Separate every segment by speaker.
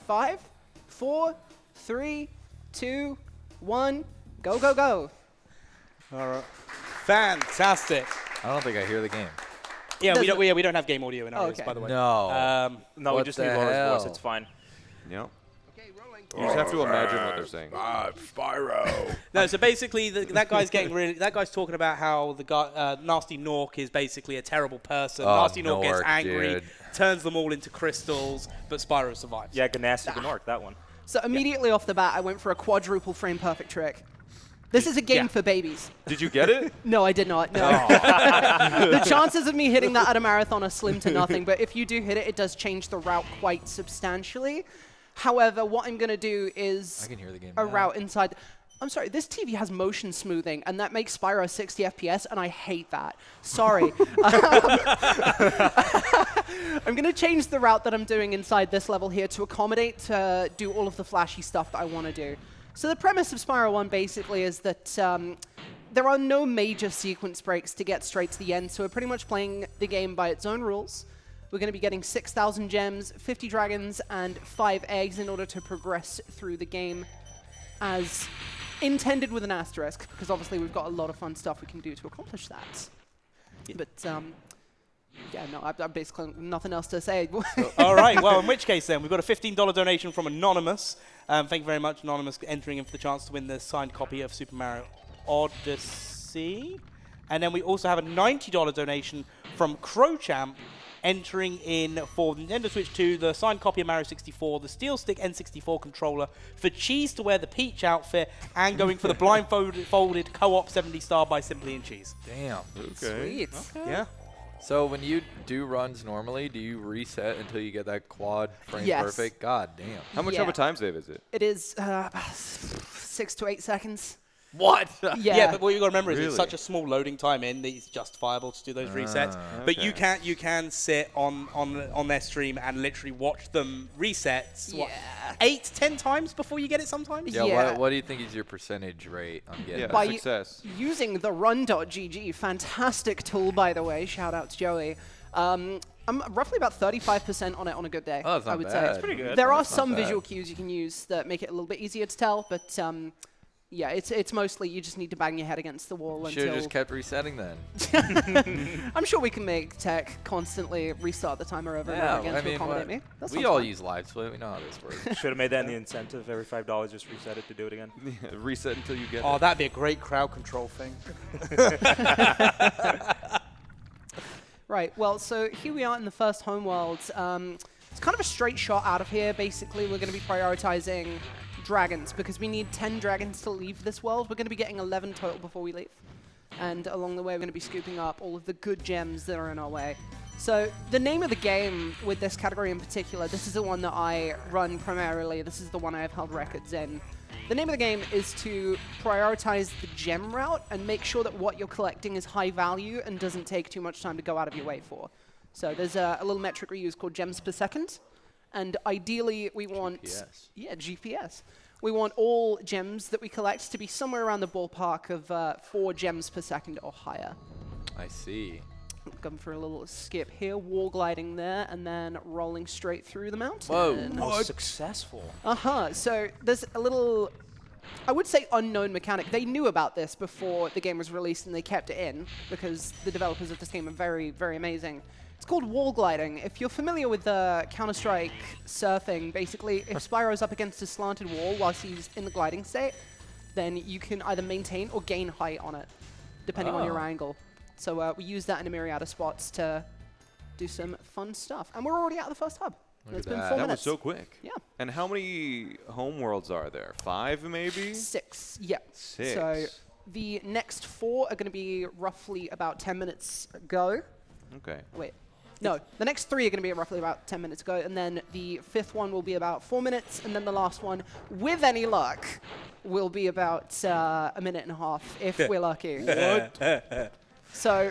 Speaker 1: 5, 4, 3, 2, 1, go, go, go.
Speaker 2: All right. Fantastic.
Speaker 3: I don't think I hear the game.
Speaker 2: Yeah, we don't have game audio in ours, by the way.
Speaker 3: No.
Speaker 4: No, we just need Laura's voice. It's fine.
Speaker 5: Yep. You just have to imagine what they're saying.
Speaker 3: Spyro.
Speaker 2: No, so basically that guy's talking about how the guy Nasty Nork is basically a terrible person.
Speaker 3: Oh,
Speaker 2: Nasty Nork gets angry,
Speaker 3: dude.
Speaker 2: turns them all into crystals, but Spyro survives.
Speaker 4: Yeah, Ganassi Gnork, that one.
Speaker 1: So immediately off the bat, I went for a quadruple frame perfect trick. This is a game for babies.
Speaker 5: Did you get it?
Speaker 1: No, I did not. No. The chances of me hitting that at a marathon are slim to nothing, but if you do hit it, it does change the route quite substantially. However, what I'm going to do is
Speaker 3: I can hear the game
Speaker 1: a
Speaker 3: now.
Speaker 1: route inside. I'm sorry, this TV has motion smoothing, and that makes Spyro 60 FPS, and I hate that. Sorry. I'm going to change the route that I'm doing inside this level here to accommodate to do all of the flashy stuff that I want to do. So the premise of Spyro 1 basically is that there are no major sequence breaks to get straight to the end, so we're pretty much playing the game by its own rules. We're going to be getting 6,000 gems, 50 dragons, and 5 eggs in order to progress through the game as intended with an asterisk, because obviously we've got a lot of fun stuff we can do to accomplish that. Yeah. But, yeah, no, I've basically nothing else to say.
Speaker 2: All right, well, in which case then, we've got a $15 donation from Anonymous. Thank you very much, Anonymous, entering in for the chance to win the signed copy of Super Mario Odyssey. And then we also have a $90 donation from Crowchamp, entering in for the Nintendo Switch 2, the signed copy of Mario 64, the Steel Stick N64 controller, for Cheese to wear the Peach outfit, and going for the blindfolded co-op 70 star by Simply and Cheese.
Speaker 3: Damn.
Speaker 5: Okay.
Speaker 1: Sweet.
Speaker 2: Okay. Yeah.
Speaker 3: So when you do runs normally, do you reset until you get that quad frame
Speaker 1: Yes.
Speaker 3: perfect? God damn.
Speaker 5: How much of a time save is it?
Speaker 1: It is 6 to 8 seconds.
Speaker 3: What?
Speaker 2: Yeah, but what you got to remember is it's
Speaker 5: Really?
Speaker 2: such a small loading time in that it's justifiable to do those resets. But you can sit on their stream and literally watch them reset. What, 8, 10 times before you get it sometimes.
Speaker 3: Yeah,
Speaker 1: Yeah.
Speaker 3: What do you think is your percentage rate on getting
Speaker 5: Yeah,
Speaker 3: that?
Speaker 1: By
Speaker 5: success.
Speaker 1: using the run.gg, fantastic tool, by the way. Shout out to Joey. I'm roughly about 35% on it on a good day.
Speaker 3: Oh, that's not
Speaker 1: I would
Speaker 3: bad.
Speaker 1: say.
Speaker 3: That's
Speaker 4: pretty good.
Speaker 1: There are
Speaker 3: That's not
Speaker 1: some
Speaker 3: bad.
Speaker 1: visual cues you can use that make it a little bit easier to tell, but yeah, it's mostly you just need to bang your head against the wall
Speaker 3: Should have
Speaker 1: until.
Speaker 3: just kept resetting then.
Speaker 1: I'm sure we can make tech constantly restart the timer over and over again to accommodate me. That
Speaker 3: we
Speaker 1: sounds
Speaker 3: all
Speaker 1: fun.
Speaker 3: use live split. We know how this works.
Speaker 4: Should have made that in the incentive. Every $5, just reset it to do it again.
Speaker 5: Reset until you get
Speaker 2: Oh,
Speaker 5: it.
Speaker 2: that'd be a great crowd control thing.
Speaker 1: Right, well, so here we are in the first homeworld. It's kind of a straight shot out of here. Basically, we're going to be prioritizing dragons because we need 10 dragons to leave this world. We're going to be getting 11 total before we leave. And along the way, we're going to be scooping up all of the good gems that are in our way. So the name of the game with this category in particular, this is the one that I run primarily. This is the one I have held records in. The name of the game is to prioritize the gem route and make sure that what you're collecting is high value and doesn't take too much time to go out of your way for. So there's a little metric we use called gems per second. And ideally, we want...
Speaker 3: GPS.
Speaker 1: Yeah, GPS. We want all gems that we collect to be somewhere around the ballpark of 4 gems per second or higher.
Speaker 3: I see.
Speaker 1: Going for a little skip here, wall gliding there, and then rolling straight through the mountain.
Speaker 3: Whoa.
Speaker 4: Oh, successful.
Speaker 1: So there's a little, I would say, unknown mechanic. They knew about this before the game was released, and they kept it in because the developers of this game are very, very amazing. It's called wall gliding. If you're familiar with Counter-Strike surfing, basically, if Spyro's up against a slanted wall whilst he's in the gliding state, then you can either maintain or gain height on it, depending on your angle. So we use that in a myriad of spots to do some fun stuff. And we're already at the first hub. It's been 4
Speaker 5: That was
Speaker 1: minutes.
Speaker 5: so quick.
Speaker 1: Yeah.
Speaker 5: And how many home worlds are there? 5 maybe?
Speaker 1: 6, yeah.
Speaker 5: 6.
Speaker 1: So the next 4 are going to be roughly about 10 minutes go.
Speaker 5: Okay.
Speaker 1: Wait. No, the next 3 are going to be roughly about 10 minutes ago, and then the 5th one will be about 4 minutes, and then the last one, with any luck, will be about a minute and a half, if we're lucky. What? So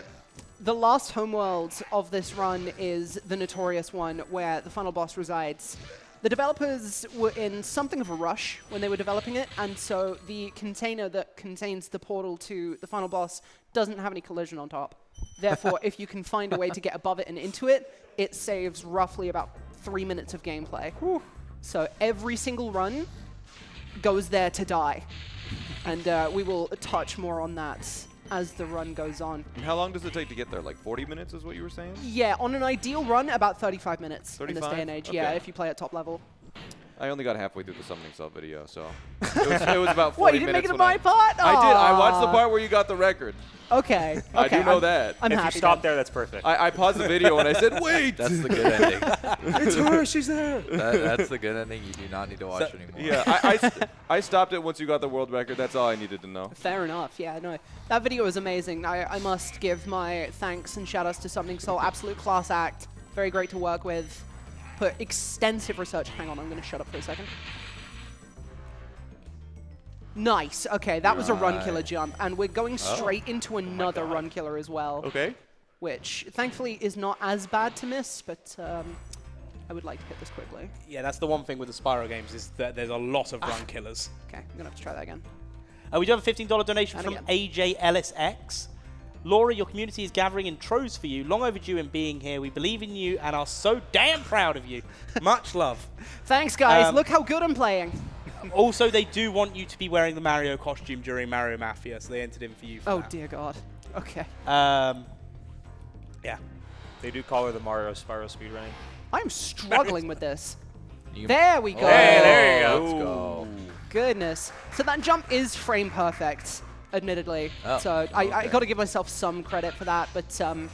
Speaker 1: the last homeworld of this run is the notorious one where the final boss resides. The developers were in something of a rush when they were developing it, and so the container that contains the portal to the final boss doesn't have any collision on top. Therefore, if you can find a way to get above it and into it, it saves roughly about 3 minutes of gameplay. Whew. So every single run goes there to die. And we will touch more on that as the run goes on.
Speaker 5: And how long does it take to get there? Like 40 minutes is what you were saying?
Speaker 1: Yeah, on an ideal run, about 35 minutes
Speaker 5: 35?
Speaker 1: in this day and age.
Speaker 5: Okay.
Speaker 1: Yeah, if you play at top level.
Speaker 5: I only got halfway through the summoning cell video, so it was about 40
Speaker 1: What, you didn't make
Speaker 5: minutes
Speaker 1: it to
Speaker 5: when
Speaker 1: my part?
Speaker 5: I did. I watched the
Speaker 1: Aw.
Speaker 5: part where you got the record.
Speaker 1: Okay.
Speaker 5: I do know that.
Speaker 1: I'm
Speaker 4: If
Speaker 1: happy
Speaker 4: you stop
Speaker 1: then.
Speaker 4: there, that's perfect.
Speaker 5: I paused the video and I said, wait!
Speaker 3: That's the good ending.
Speaker 5: It's her, she's there!
Speaker 3: That's the good ending. You do not need to watch anymore.
Speaker 5: Yeah, I stopped it once you got the world record. That's all I needed to know.
Speaker 1: Fair enough. Yeah, no. That video was amazing. I must give my thanks and shout-outs to Summoning Soul. Absolute class act. Very great to work with. Put extensive research. Hang on, I'm going to shut up for a second. Nice. Okay, that was a run killer jump. And we're going straight into another run killer as well.
Speaker 5: Okay.
Speaker 1: Which, thankfully, is not as bad to miss, but I would like to hit this quickly.
Speaker 2: Yeah, that's the one thing with the Spyro games is that there's a lot of run killers.
Speaker 1: Okay, I'm going to have to try that again.
Speaker 2: We do have a $15 donation
Speaker 1: And
Speaker 2: from
Speaker 1: again.
Speaker 2: AJ LSX. Laura, your community is gathering in troves for you. Long overdue in being here. We believe in you and are so damn proud of you. Much love.
Speaker 1: Thanks, guys. Look how good I'm playing.
Speaker 2: Also, they do want you to be wearing the Mario costume during Mario Mafia, so they entered in for you for
Speaker 1: Oh,
Speaker 2: that.
Speaker 1: dear God. Okay.
Speaker 4: Yeah. They do call her the Mario Spyro speedrunning.
Speaker 1: I'm struggling with this.
Speaker 3: You-
Speaker 1: There we go.
Speaker 4: Hey, there you go.
Speaker 3: Let's go.
Speaker 1: Goodness. So that jump is frame perfect, admittedly.
Speaker 3: Oh,
Speaker 1: So I
Speaker 3: okay.
Speaker 1: got to give myself some credit for that. But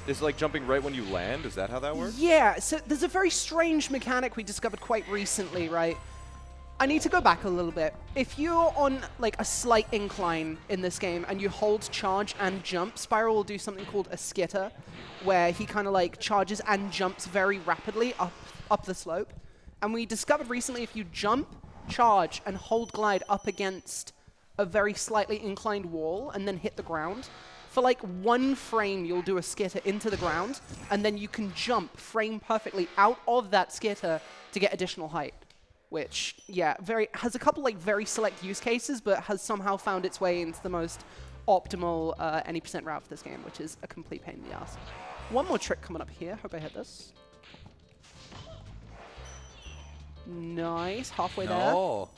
Speaker 5: Is like jumping right when you land? Is that how that works?
Speaker 1: yeah, so there's a very strange mechanic we discovered quite recently, right? I need to go back a little bit. If you're on like a slight incline in this game and you hold charge and jump, Spyro will do something called a skitter, where he kind of like charges and jumps very rapidly up the slope. And we discovered recently if you jump, charge, and hold glide up against a very slightly inclined wall and then hit the ground, for like 1 frame you'll do a skitter into the ground, and then you can jump frame perfectly out of that skitter to get additional height. Which, yeah, has a couple like very select use cases, but has somehow found its way into the most optimal any percent route for this game, which is a complete pain in the ass. One more trick coming up here. Hope I hit this. Nice, halfway there.
Speaker 3: No.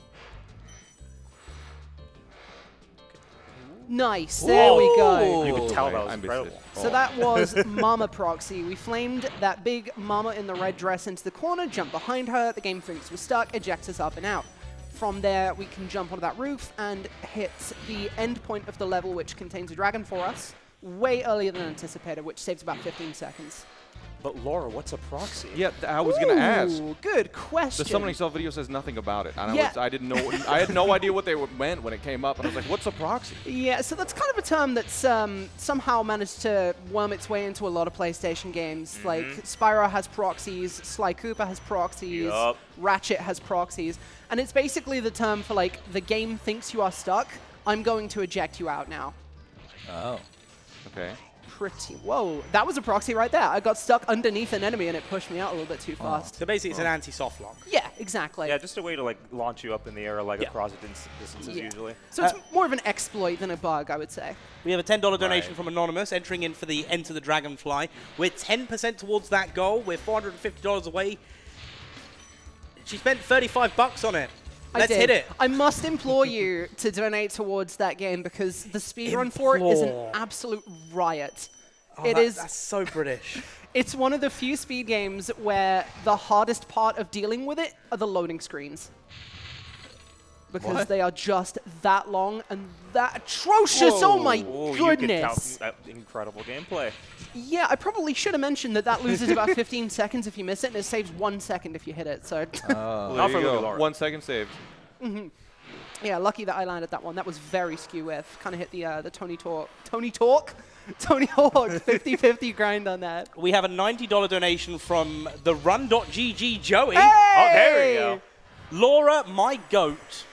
Speaker 1: Nice, there we go.
Speaker 4: You could tell
Speaker 5: Wait,
Speaker 4: that was
Speaker 5: I missed
Speaker 4: incredible.
Speaker 5: it.
Speaker 1: So that was Mama Proxy. We flamed that big Mama in the red dress into the corner, jumped behind her, the game thinks we're stuck, ejects us up and out. From there, we can jump onto that roof and hit the end point of the level, which contains a dragon for us, way earlier than anticipated, which saves about 15 seconds.
Speaker 4: But Laura, what's a proxy?
Speaker 5: Yeah, I was going to ask.
Speaker 1: Ooh, good
Speaker 5: The
Speaker 1: question.
Speaker 5: summoning cell video says nothing about it. And
Speaker 1: Yeah.
Speaker 5: I didn't know. I had no idea what they meant when it came up. And I was like, what's a proxy?
Speaker 1: Yeah, so that's kind of a term that's somehow managed to worm its way into a lot of PlayStation games. Like, Spyro has proxies, Sly Cooper has proxies,
Speaker 4: Yup.
Speaker 1: Ratchet has proxies. And it's basically the term for, like, the game thinks you are stuck, I'm going to eject you out now.
Speaker 3: Oh.
Speaker 5: Okay.
Speaker 1: Whoa, that was a proxy right there. I got stuck underneath an enemy and it pushed me out a little bit too fast.
Speaker 2: So basically, it's an anti-soft lock.
Speaker 1: Yeah, exactly.
Speaker 4: Yeah, just a way to like launch you up in the air like
Speaker 2: Yeah.
Speaker 4: across distances
Speaker 1: Yeah.
Speaker 4: usually.
Speaker 1: So it's more of an exploit than a bug, I would say.
Speaker 2: We have a $10 donation
Speaker 4: Right.
Speaker 2: from Anonymous, entering in for the Enter the Dragonfly. We're 10% towards that goal. We're $450 away. She spent 35 bucks on it. Let's
Speaker 1: I did.
Speaker 2: hit it.
Speaker 1: I must implore you to donate towards that game because the speedrun for it is an
Speaker 2: Implore.
Speaker 1: absolute riot.
Speaker 2: Oh,
Speaker 1: It is.
Speaker 2: That's so British.
Speaker 1: It's one of the few speed games where the hardest part of dealing with it are the loading screens. Because
Speaker 3: What?
Speaker 1: they are just that long and that atrocious. Oh my
Speaker 4: Oh, you could count
Speaker 1: goodness.
Speaker 4: that incredible gameplay.
Speaker 1: Yeah, I probably should have mentioned that loses about 15 seconds if you miss it, and it saves 1 second if you hit it. So,
Speaker 5: Well,
Speaker 4: Not
Speaker 5: there
Speaker 4: for
Speaker 5: you go.
Speaker 4: Lumilaura.
Speaker 5: 1 second saved.
Speaker 1: yeah, lucky that I landed that one. That was very skew with. Kind of hit the Tony Hawk 50-50 grind on that.
Speaker 2: We have a $90 donation from the Run.gg Joey.
Speaker 4: Oh, there we go.
Speaker 2: Laura, my goat,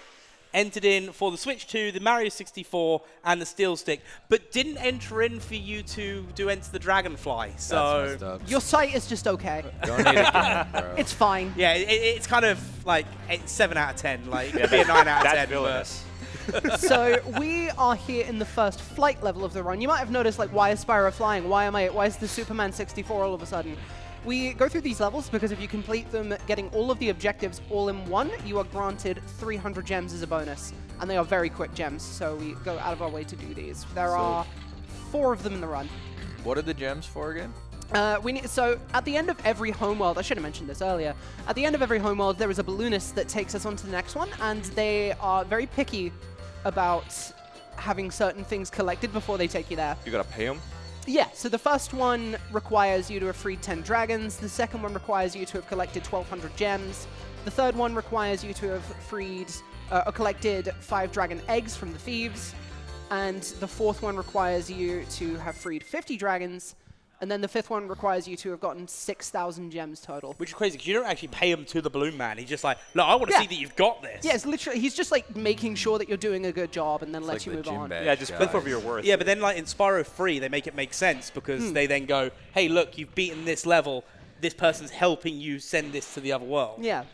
Speaker 2: entered in for the Switch 2, the Mario 64, and the Steel Stick, but didn't enter in for you to do Enter the Dragonfly.
Speaker 3: That's
Speaker 2: So,
Speaker 3: messed up.
Speaker 1: Your site is just okay.
Speaker 3: Donate again, bro.
Speaker 1: It's fine.
Speaker 2: yeah, it's kind of like 7 out of 10, like
Speaker 4: Yeah,
Speaker 2: maybe a 9 out of 10.
Speaker 4: That's
Speaker 2: but-
Speaker 4: villainous.
Speaker 1: So we are here in the first flight level of the run. You might have noticed, like, why is Spyro flying? Why is the Superman 64 all of a sudden? We go through these levels because if you complete them getting all of the objectives all in one, you are granted 300 gems as a bonus. And they are very quick gems, so we go out of our way to do these. There are 4 of them in the run.
Speaker 3: What are the gems for again?
Speaker 1: So at the end of every homeworld, I should have mentioned this earlier, at the end of every homeworld there is a balloonist that takes us on to the next one, and they are very picky about having certain things collected before they take you there.
Speaker 5: You gotta pay them?
Speaker 1: Yeah, so the first one requires you to have freed 10 dragons, the second one requires you to have collected 1,200 gems, the third one requires you to have freed or collected 5 dragon eggs from the thieves, and the fourth one requires you to have freed 50 dragons, and then the fifth one requires you to have gotten 6,000 gems total.
Speaker 2: Which is crazy, because you don't actually pay him to the balloon man. He's just like, look, I want to see that you've got this.
Speaker 1: Yeah, it's literally, he's just like making sure that you're doing a good job and then lets you move on.
Speaker 4: Yeah, just flip over your worth.
Speaker 2: Yeah, but then like in Spyro 3, they make it make sense because they then go, hey, look, you've beaten this level. This person's helping you send this to the other world.
Speaker 1: Yeah.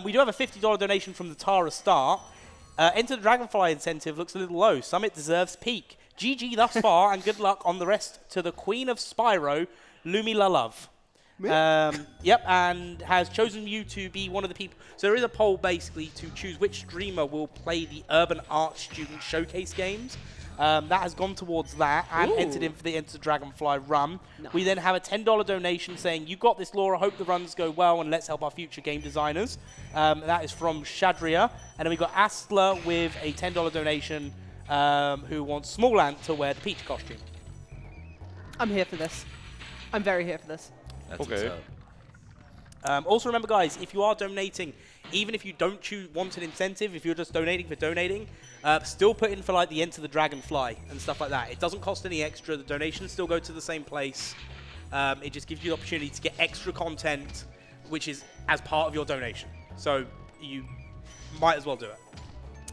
Speaker 2: We do have a $50 donation from the Tara Star. Enter the Dragonfly incentive looks a little low. Summit deserves peak. GG thus far, and good luck on the rest to the Queen of Spyro, Lumilaura. Yep, and has chosen you to be one of the people. So there is a poll basically to choose which streamer will play the Urban Art Student Showcase games. That has gone towards that and entered in for the Enter Dragonfly run.
Speaker 1: Nice.
Speaker 2: We then have a $10 donation saying, you got this, Laura, hope the runs go well and let's help our future game designers. That is from Shadria. And then we got Astler with a $10 donation who wants Small Ant to wear the Peach costume.
Speaker 1: I'm here for this. I'm very here for this.
Speaker 3: That's
Speaker 5: Okay.
Speaker 3: what's up.
Speaker 2: Also remember, guys, if you are donating, even if you don't want an incentive, if you're just donating for donating, still put in for like the Enter the Dragonfly and stuff like that. It doesn't cost any extra. The donations still go to the same place. It just gives you the opportunity to get extra content, which is as part of your donation. So you might as well do it.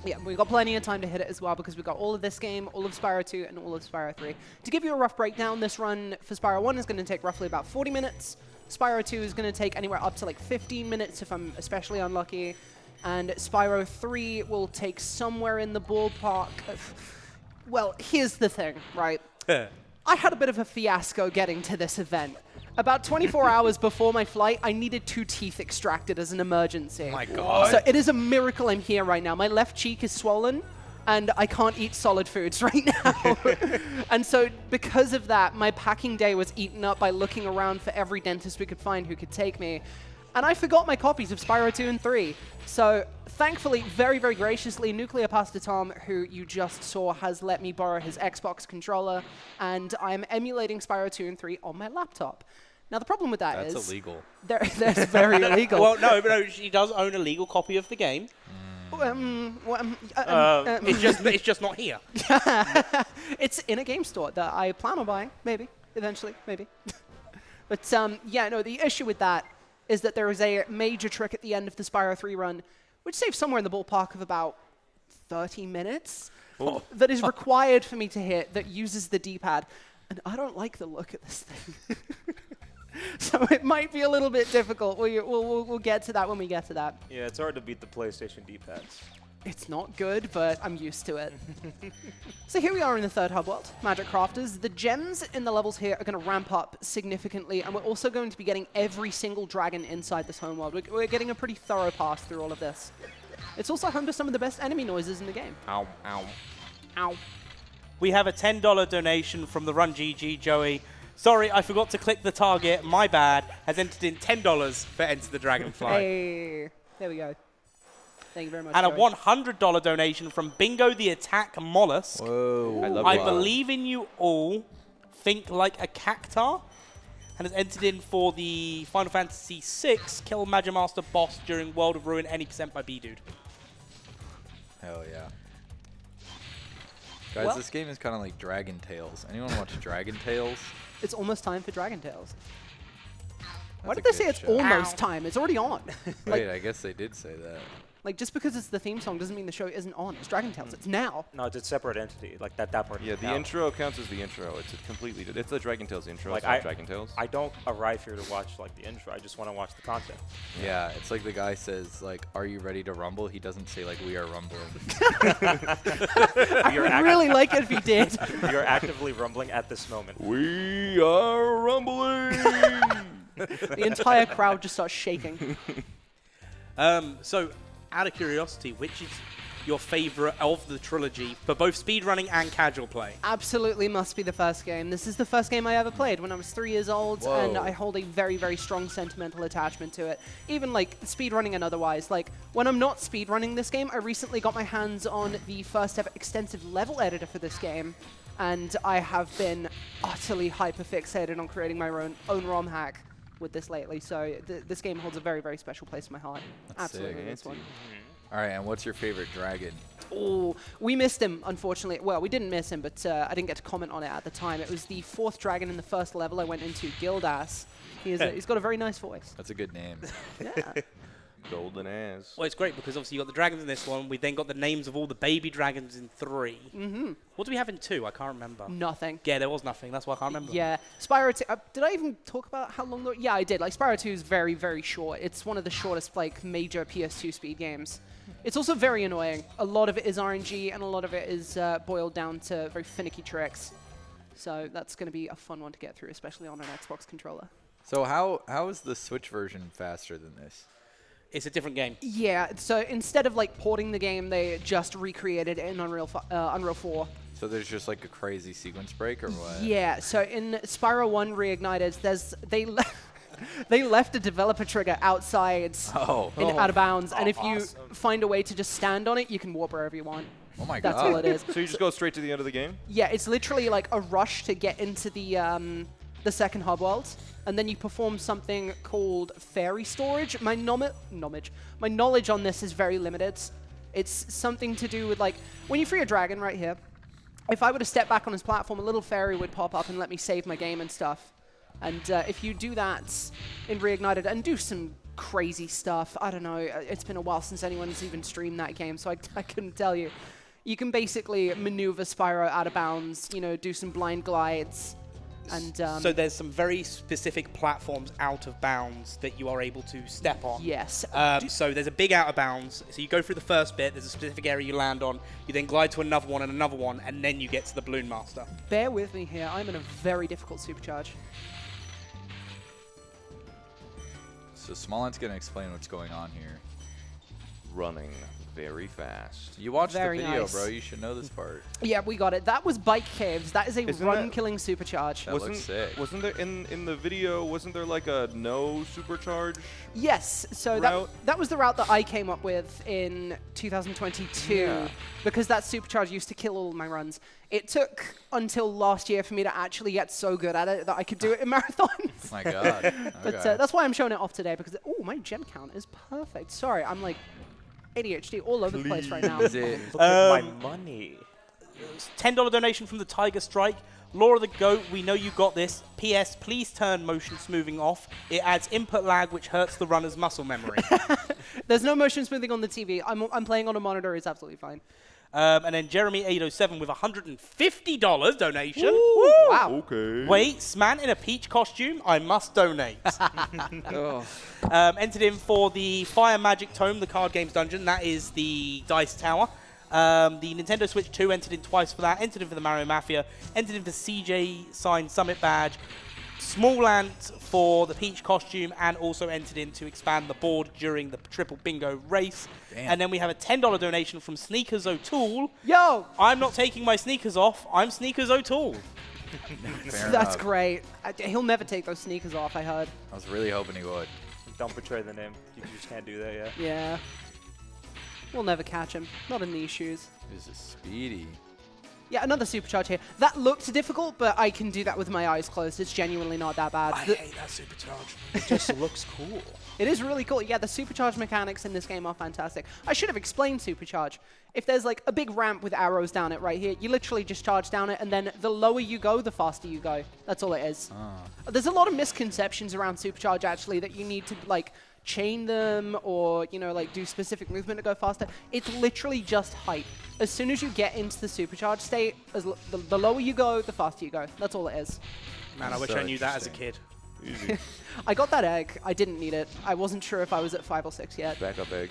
Speaker 1: Yeah, we've got plenty of time to hit it as well because we've got all of this game, all of Spyro 2, and all of Spyro 3. To give you a rough breakdown, this run for Spyro 1 is going to take roughly about 40 minutes. Spyro 2 is going to take anywhere up to like 15 minutes if I'm especially unlucky. And Spyro 3 will take somewhere in the ballpark of... Well, here's the thing, right? I had a bit of a fiasco getting to this event. About 24 hours before my flight, I needed 2 teeth extracted as an emergency.
Speaker 3: Oh my God.
Speaker 1: So it is a miracle I'm here right now. My left cheek is swollen, and I can't eat solid foods right now. And so because of that, my packing day was eaten up by looking around for every dentist we could find who could take me. And I forgot my copies of Spyro 2 and 3. So thankfully, very, very graciously, Nuclear Pasta Tom, who you just saw, has let me borrow his Xbox controller, and I am emulating Spyro 2 and 3 on my laptop. Now, the problem with that is...
Speaker 3: That's illegal.
Speaker 1: That's very illegal.
Speaker 2: Well, no, she does own a legal copy of the game. It's just not here.
Speaker 1: It's in a game store that I plan on buying, maybe, eventually, maybe. But yeah, no, the issue with that is that there is a major trick at the end of the Spyro 3 run, which saves somewhere in the ballpark of about 30 minutes, that is required for me to hit, that uses the D-pad. And I don't like the look of this thing. So it might be a little bit difficult. We'll get to that when we get to that.
Speaker 4: Yeah, it's hard to beat the PlayStation D-pads.
Speaker 1: It's not good, but I'm used to it. So here we are in the third hub world, Magic Crafters. The gems in the levels here are going to ramp up significantly, and we're also going to be getting every single dragon inside this home world. We're getting a pretty thorough pass through all of this. It's also home to some of the best enemy noises in the game.
Speaker 3: Ow, ow.
Speaker 1: Ow.
Speaker 2: We have a $10 donation from the Run GG, Joey. Sorry, I forgot to click the target. My bad. Has entered in $10 for Enter the Dragonfly.
Speaker 1: Hey, there we go. Thank you very much.
Speaker 2: And
Speaker 1: Joey.
Speaker 2: a $100 donation from Bingo the Attack Mollusk.
Speaker 3: Whoa.
Speaker 5: I love
Speaker 2: I
Speaker 5: it.
Speaker 2: believe in you all. Think like a cactar. And has entered in for the Final Fantasy VI Kill Magimaster boss during World of Ruin any % by B-Dude.
Speaker 3: Hell yeah. Guys,
Speaker 1: Well-
Speaker 3: this game is kind of like Dragon Tales. Anyone watch Dragon Tales?
Speaker 1: It's almost time for Dragon Tales. Why
Speaker 3: That's
Speaker 1: did
Speaker 3: a
Speaker 1: they say
Speaker 3: good
Speaker 1: it's
Speaker 3: show.
Speaker 1: almost time? It's already on.
Speaker 3: Wait, I guess they did say that.
Speaker 1: Like, just because it's the theme song doesn't mean the show isn't on. It's Dragon Tales. It's now.
Speaker 4: No, it's a separate entity. Like that part.
Speaker 5: Yeah, the
Speaker 4: now.
Speaker 5: intro counts as the intro. It's a completely. It's the Dragon Tales intro.
Speaker 4: Like,
Speaker 5: It's not Dragon Tales.
Speaker 4: I don't arrive here to watch like the intro. I just want to watch the content.
Speaker 3: Yeah, it's like the guy says, like, are you ready to rumble? He doesn't say, like, we are rumbling.
Speaker 1: I would really like it if he did.
Speaker 4: You're actively rumbling at this moment.
Speaker 5: We are rumbling.
Speaker 1: The entire crowd just starts shaking.
Speaker 2: So, out of curiosity, which is your favorite of the trilogy for both speedrunning and casual play?
Speaker 1: Absolutely must be the first game. This is the first game I ever played when I was 3 years old, and I hold a very, very strong sentimental attachment to it. Even like speedrunning and otherwise. Like when I'm not speedrunning this game, I recently got my hands on the first ever extensive level editor for this game, and I have been utterly hyper-fixated on creating my own ROM hack with this lately. So this game holds a very, very special place in my heart. Absolutely,
Speaker 3: sick.
Speaker 1: this one.
Speaker 3: All right, and what's your favorite dragon?
Speaker 1: Oh, we missed him, unfortunately. Well, we didn't miss him, but I didn't get to comment on it at the time. It was the 4th dragon in the first level I went into, Gildas. He's got a very nice voice.
Speaker 3: That's a good name.
Speaker 1: Yeah.
Speaker 5: Golden ass.
Speaker 2: Well, it's great because obviously you got the dragons in this one. We then got the names of all the baby dragons in 3. What do we have in 2? I can't remember.
Speaker 1: Nothing.
Speaker 2: Yeah, there was nothing. That's why I can't remember.
Speaker 1: Yeah. Spyro 2, did I even talk about how long? Yeah, I did. Like, Spyro 2 is very, very short. It's one of the shortest, like, major PS2 speed games. It's also very annoying. A lot of it is RNG, and a lot of it is boiled down to very finicky tricks. So that's going to be a fun one to get through, especially on an Xbox controller.
Speaker 3: So how is the Switch version faster than this?
Speaker 2: It's a different game.
Speaker 1: Yeah, so instead of like porting the game, they just recreated it in Unreal 4.
Speaker 3: So there's just like a crazy sequence break or what?
Speaker 1: Yeah, so in Spyro 1 Reignited, they left a developer trigger outside in out of bounds, and if you find a way to just stand on it, you can warp wherever you want.
Speaker 3: Oh my god.
Speaker 1: That's all it is.
Speaker 5: So you just go straight to the end of the game?
Speaker 1: Yeah, it's literally like a rush to get into the second hub world, and then you perform something called fairy storage. My knowledge on this is very limited. It's something to do with like when you free a dragon right here. If I were to step back on his platform, a little fairy would pop up and let me save my game and stuff. And if you do that in Reignited and do some crazy stuff, I don't know, it's been a while since anyone's even streamed that game, so I couldn't tell you. You can basically maneuver Spyro out of bounds, you know, do some blind glides. And
Speaker 2: so there's some very specific platforms out of bounds that you are able to step on.
Speaker 1: yes.
Speaker 2: So there's a big out of bounds. So you go through the first bit, there's a specific area you land on, you then glide to another one, and then you get to the Balloon Master.
Speaker 1: Bear with me here. I'm in a very difficult supercharge.
Speaker 3: So Smollett's gonna explain what's going on here.
Speaker 5: Running very fast.
Speaker 3: You watched
Speaker 1: Very
Speaker 3: the video,
Speaker 1: nice.
Speaker 3: bro. You should know this part.
Speaker 1: Yeah, we got it. That was Bike Caves. That is a
Speaker 5: Isn't
Speaker 1: run-killing supercharge.
Speaker 3: That looks sick.
Speaker 5: Wasn't there in the video? Wasn't there like a no supercharge?
Speaker 1: Yes, so
Speaker 5: route?
Speaker 1: that was the route that I came up with in 2022
Speaker 5: Yeah.
Speaker 1: because that supercharge used to kill all my runs. It took until last year for me to actually get so good at it that I could do it in marathons.
Speaker 3: Oh my god.
Speaker 1: But
Speaker 3: Okay.
Speaker 1: that's why I'm showing it off today because, oh, my gem count is perfect. Sorry, I'm like ADHD all over the place right now.
Speaker 3: Is it?
Speaker 4: Look at my money.
Speaker 2: $10 donation from the Tiger Strike. Laura the Goat, we know you got this. P.S. Please turn motion smoothing off. It adds input lag, which hurts the runner's muscle memory.
Speaker 1: There's no motion smoothing on the TV. I'm playing on a monitor. It's absolutely fine.
Speaker 2: And then Jeremy807 with $150 donation.
Speaker 1: Wow.
Speaker 5: Okay.
Speaker 2: Wait, Sman in a peach costume? I must donate.
Speaker 5: Oh.
Speaker 2: Entered in for the Fire Magic Tome, the card games dungeon. That is the Dice Tower. The Nintendo Switch 2 entered in twice for that. Entered in for the Mario Mafia. Entered in for CJ Signed Summit Badge. Small Ant for the Peach costume, and also entered in to expand the board during the triple bingo race.
Speaker 3: Damn.
Speaker 2: And then we have a $10 donation from Sneakers O'Toole.
Speaker 1: Yo,
Speaker 2: I'm not taking my sneakers off. I'm Sneakers O'Toole.
Speaker 3: Fair
Speaker 1: that's
Speaker 3: enough.
Speaker 1: great. He'll never take those sneakers off, I heard.
Speaker 3: I was really hoping he would.
Speaker 4: Don't betray the name. You just can't do that yet.
Speaker 1: Yeah. We'll never catch him. Not in these shoes.
Speaker 3: This is speedy.
Speaker 1: Yeah, another supercharge here. That looked difficult, but I can do that with my eyes closed. It's genuinely not that bad.
Speaker 2: I hate that supercharge.
Speaker 4: It just looks cool.
Speaker 1: It is really cool. Yeah, the supercharge mechanics in this game are fantastic. I should have explained supercharge. If there's like a big ramp with arrows down it right here, you literally just charge down it, and then the lower you go, the faster you go. That's all it is. There's a lot of misconceptions around supercharge, actually, that you need to like chain them or, you know, like do specific movement to go faster. It's literally just height. As soon as you get into the supercharge state, the lower you go, the faster you go. That's all it is.
Speaker 2: Man, I wish
Speaker 3: So
Speaker 2: I knew that as a
Speaker 3: interesting.
Speaker 2: kid.
Speaker 5: Easy.
Speaker 1: I got that egg. I didn't need it. I wasn't sure if I was at 5 or 6 yet.
Speaker 5: Backup egg.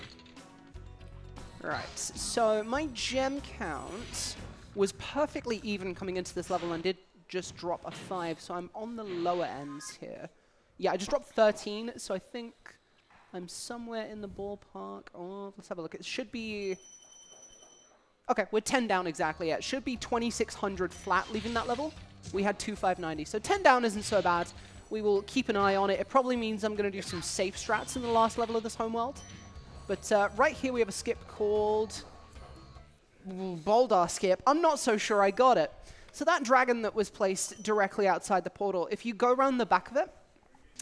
Speaker 1: Right, so my gem count was perfectly even coming into this level and did just drop a 5, so I'm on the lower ends here. Yeah, I just dropped 13, so I think I'm somewhere in the ballpark. Oh, let's have a look. It should be... Okay, we're 10 down exactly. It should be 2,600 flat leaving that level. We had 2,590, so 10 down isn't so bad. We will keep an eye on it. It probably means I'm going to do some safe strats in the last level of this homeworld. But right here we have a skip called Boulder Skip. I'm not so sure I got it. So that dragon that was placed directly outside the portal, if you go around the back of it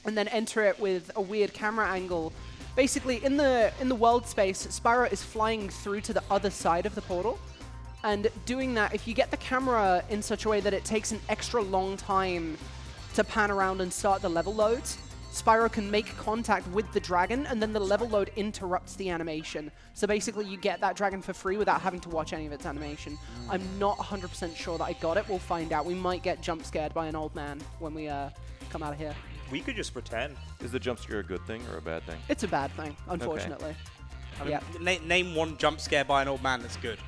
Speaker 1: and then enter it with a weird camera angle, basically in the world space, Spyro is flying through to the other side of the portal. And doing that, if you get the camera in such a way that it takes an extra long time to pan around and start the level loads, Spyro can make contact with the dragon, and then the level load interrupts the animation. So basically, you get that dragon for free without having to watch any of its animation. I'm not 100% sure that I got it. We'll find out. We might get jump scared by an old man when we come out of here.
Speaker 4: We could just pretend.
Speaker 5: Is the jump scare a good thing or a bad thing?
Speaker 1: It's a bad thing, unfortunately.
Speaker 2: I mean,
Speaker 1: Yeah.
Speaker 2: name one jump scare by an old man that's good.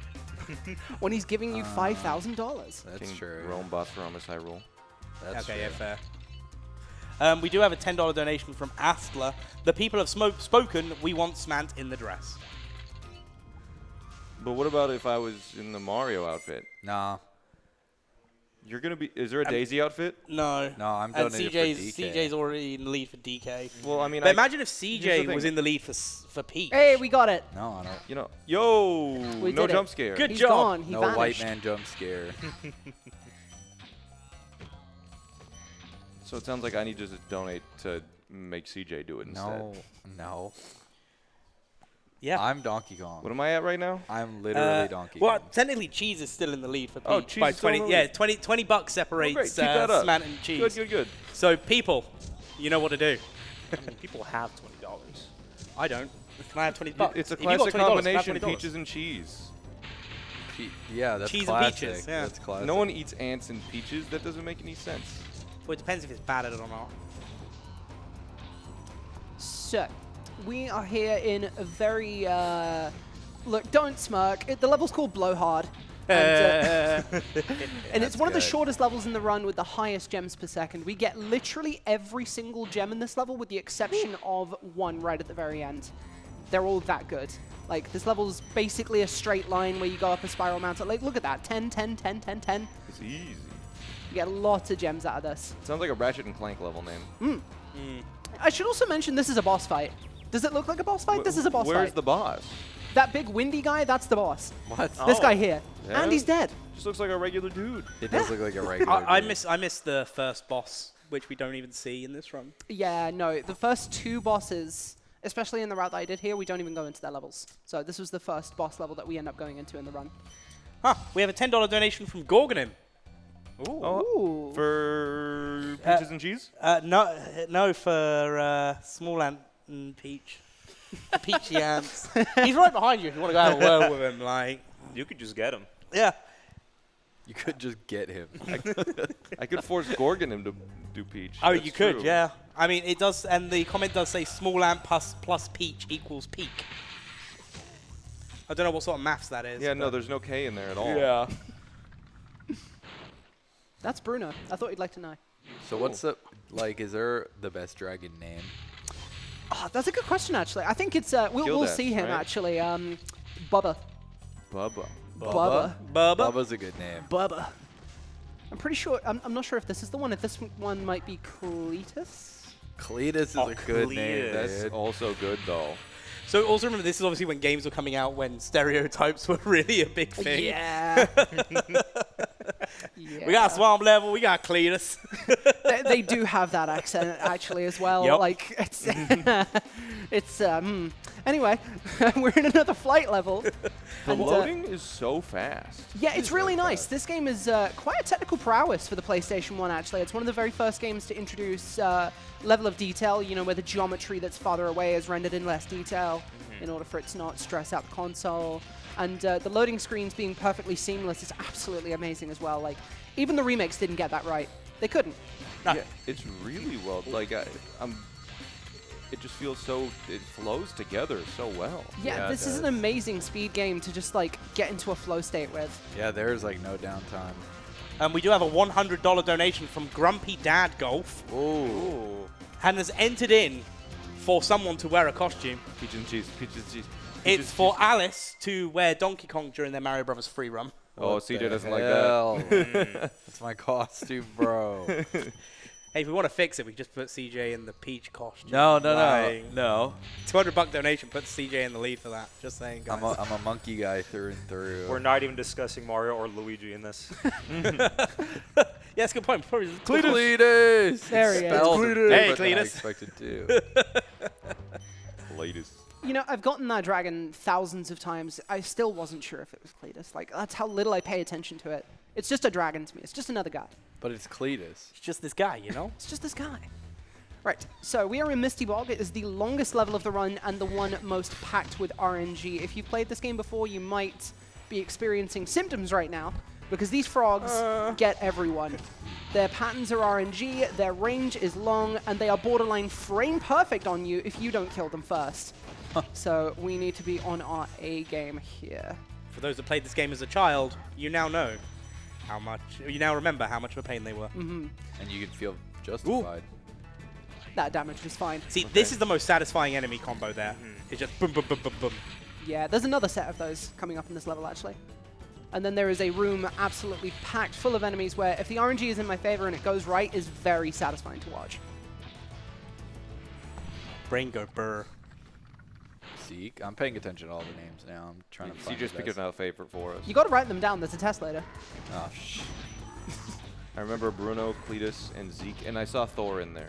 Speaker 1: When he's giving you $5,000.
Speaker 3: That's
Speaker 5: King
Speaker 3: true.
Speaker 5: Rome boss for Amos Hyrule.
Speaker 3: That's
Speaker 2: Okay,
Speaker 3: true.
Speaker 2: yeah, fair. We do have a $10 donation from Astler. The people have spoken. We want Smant in the dress.
Speaker 5: But what about if I was in the Mario outfit?
Speaker 3: Nah.
Speaker 5: You're gonna be. Is there a Daisy outfit?
Speaker 2: No.
Speaker 3: No, I'm
Speaker 2: And
Speaker 3: donating
Speaker 2: CJ's,
Speaker 3: for DK.
Speaker 2: CJ's already in the lead for DK.
Speaker 5: Well, I mean,
Speaker 2: But imagine if
Speaker 5: here's
Speaker 2: CJ
Speaker 5: the
Speaker 2: was
Speaker 5: thing.
Speaker 2: in the lead for Peach.
Speaker 1: Hey, we got it.
Speaker 3: No, I don't.
Speaker 5: you know, yo,
Speaker 1: We
Speaker 5: no
Speaker 1: did it.
Speaker 5: jump scare.
Speaker 2: Good
Speaker 1: He's
Speaker 2: job.
Speaker 1: gone. He
Speaker 3: No
Speaker 1: vanished.
Speaker 3: white man jump scare.
Speaker 5: So it sounds like I need to just donate to make CJ do it instead.
Speaker 3: No, no.
Speaker 2: Yeah.
Speaker 3: I'm Donkey Kong.
Speaker 5: What am I at right now?
Speaker 3: I'm literally Donkey
Speaker 2: Well,
Speaker 3: Kong.
Speaker 2: technically, Cheese is still in the lead for Peach.
Speaker 5: Oh, Cheese
Speaker 2: by
Speaker 5: is still in
Speaker 2: 20.
Speaker 5: the
Speaker 2: Yeah,
Speaker 5: lead.
Speaker 2: 20 bucks
Speaker 5: Oh,
Speaker 2: separates
Speaker 5: great. Keep that up.
Speaker 2: Smant and Cheese.
Speaker 5: Good, good, good.
Speaker 2: So, people, you know what to do.
Speaker 4: I mean, people have $20.
Speaker 2: I don't. Can I have 20 bucks?
Speaker 5: It's a
Speaker 2: If you got
Speaker 5: classic
Speaker 2: $20, can I have
Speaker 5: combination:
Speaker 2: $20?
Speaker 5: peaches and cheese.
Speaker 3: Yeah, that's
Speaker 2: Cheese and
Speaker 3: classic.
Speaker 2: peaches, yeah.
Speaker 3: That's classic.
Speaker 5: No one eats ants and peaches. That doesn't make any sense.
Speaker 2: Well, it depends if it's bad at it or not.
Speaker 1: So, we are here in a very, look, don't smirk. The level's called Blowhard. And, and it's one of the
Speaker 3: good.
Speaker 1: shortest levels in the run with the highest gems per second. We get literally every single gem in this level with the exception of one right at the very end. They're all that good. Like, this level's basically a straight line where you go up a spiral mountain. Like, look at that. 10, 10, 10, 10, 10.
Speaker 5: It's easy.
Speaker 1: You get lots of gems out of this.
Speaker 5: Sounds like a Ratchet and Clank level name.
Speaker 1: I should also mention this is a boss fight. Does it look like a boss fight? This is a boss
Speaker 5: Where's
Speaker 1: fight.
Speaker 5: the boss?
Speaker 1: That big windy guy, that's the boss.
Speaker 3: What?
Speaker 1: This
Speaker 4: Oh.
Speaker 1: guy here.
Speaker 5: Yeah?
Speaker 1: And he's dead.
Speaker 5: Just looks like a regular dude.
Speaker 3: It does look like a regular.
Speaker 2: I
Speaker 3: dude.
Speaker 2: miss the first boss, which we don't even see in this run.
Speaker 1: Yeah, no, the first two bosses, especially in the route that I did here, we don't even go into their levels. So this was the first boss level that we end up going into in the run.
Speaker 2: Huh. We have a $10 donation from Gorgonim.
Speaker 1: Ooh.
Speaker 5: For peaches and cheese?
Speaker 2: No, for Small Ant and Peach. The Peachy Ants. He's right behind you if you want to go have a word with him. Like,
Speaker 4: You could just get him.
Speaker 2: yeah.
Speaker 3: You could just get him.
Speaker 5: I could force Gorgon him to do peach.
Speaker 2: Oh,
Speaker 5: That's
Speaker 2: you could,
Speaker 5: true.
Speaker 2: yeah. I mean, it does, and the comment does say Small Ant plus Peach equals Peak. I don't know what sort of maths that is.
Speaker 5: Yeah, no,
Speaker 2: but-
Speaker 5: there's no K in there at all.
Speaker 2: Yeah.
Speaker 1: That's Bruno. I thought you'd like to know.
Speaker 3: So what's the is there the best dragon name?
Speaker 1: Oh, that's a good question, actually. I think it's, we'll
Speaker 5: Gildas,
Speaker 1: see him,
Speaker 5: right?
Speaker 1: actually. Bubba.
Speaker 5: Bubba.
Speaker 1: Bubba.
Speaker 2: Bubba.
Speaker 3: Bubba's a good name.
Speaker 1: Bubba. I'm pretty sure, I'm not sure if this is the one. If this one might be Cletus.
Speaker 3: Cletus is
Speaker 2: Oh,
Speaker 3: a good
Speaker 2: Cletus.
Speaker 3: name.
Speaker 5: That's
Speaker 3: dude.
Speaker 5: also good, though.
Speaker 2: So also remember, this is obviously when games were coming out when stereotypes were really a big thing.
Speaker 1: Yeah. Yeah.
Speaker 2: We got Swamp Level, we got Cletus.
Speaker 1: They do have that accent actually as well.
Speaker 2: Yep.
Speaker 1: Like it's, Anyway, we're in another flight level.
Speaker 5: The
Speaker 1: and,
Speaker 5: loading is so fast.
Speaker 1: Yeah, it's really nice. This game is quite a technical prowess for the PlayStation 1, actually. It's one of the very first games to introduce level of detail, you know, where the geometry that's farther away is rendered in less detail in order for it to not stress out the console. And the loading screens being perfectly seamless is absolutely amazing as well. Like, even the remakes didn't get that right. They couldn't.
Speaker 2: No.
Speaker 5: Yeah, it's really well. Like, it just feels so. It flows together so well.
Speaker 1: Yeah,
Speaker 3: Yeah, it
Speaker 1: this is an
Speaker 3: does.
Speaker 1: amazing speed game to just, like, get into a flow state with.
Speaker 3: Yeah, there's like no downtime.
Speaker 2: We do have a $100 donation from Grumpy Dad Golf.
Speaker 3: Ooh.
Speaker 2: and has entered in for someone to wear a costume.
Speaker 5: Peach and cheese. Peach and cheese.
Speaker 2: It's for Alice to wear Donkey Kong during their Mario Brothers free run.
Speaker 5: Oh, CJ doesn't like that.
Speaker 3: That's my costume, bro.
Speaker 2: Hey, if we want to fix it, we just put CJ in the Peach costume.
Speaker 3: No.
Speaker 2: 200-buck donation puts CJ in the lead for that. Just saying, guys.
Speaker 3: I'm a monkey guy through and through.
Speaker 4: We're not even discussing Mario or Luigi in this.
Speaker 2: Yeah, that's a good point. Probably
Speaker 3: Cletus!
Speaker 1: There he is.
Speaker 2: Hey, Cletus.
Speaker 3: I expected to.
Speaker 5: Cletus.
Speaker 1: You know, I've gotten that dragon thousands of times. I still wasn't sure if it was Cletus. Like, that's how little I pay attention to it. It's just a dragon to me. It's just another guy.
Speaker 3: But it's Cletus.
Speaker 2: It's just this guy, you know?
Speaker 1: It's just this guy. Right, so we are in Misty Bog. It is the longest level of the run and the one most packed with RNG. If you've played this game before, you might be experiencing symptoms right now, because these frogs get everyone. Their patterns are RNG, their range is long, and they are borderline frame perfect on you if you don't kill them first. So we need to be on our A game here.
Speaker 2: For those that played this game as a child, you now know how much. You now remember how much of a pain they were.
Speaker 3: And you can feel justified.
Speaker 1: That damage was fine.
Speaker 2: See, this is the most satisfying enemy combo there. It's just boom, boom, boom, boom, boom.
Speaker 1: Yeah, there's another set of those coming up in this level, actually. And then there is a room absolutely packed full of enemies where if the RNG is in my favor and it goes right, is very satisfying to watch.
Speaker 2: Brain go burr.
Speaker 3: Seek. I'm paying attention to all the names now. I'm trying to find
Speaker 5: CJ's
Speaker 3: the
Speaker 5: picking
Speaker 3: best.
Speaker 5: out a favorite for us.
Speaker 1: You got to write them down. There's a test later.
Speaker 3: Oh, shh.
Speaker 5: I remember Bruno, Cletus, and Zeke, and I saw Thor in there.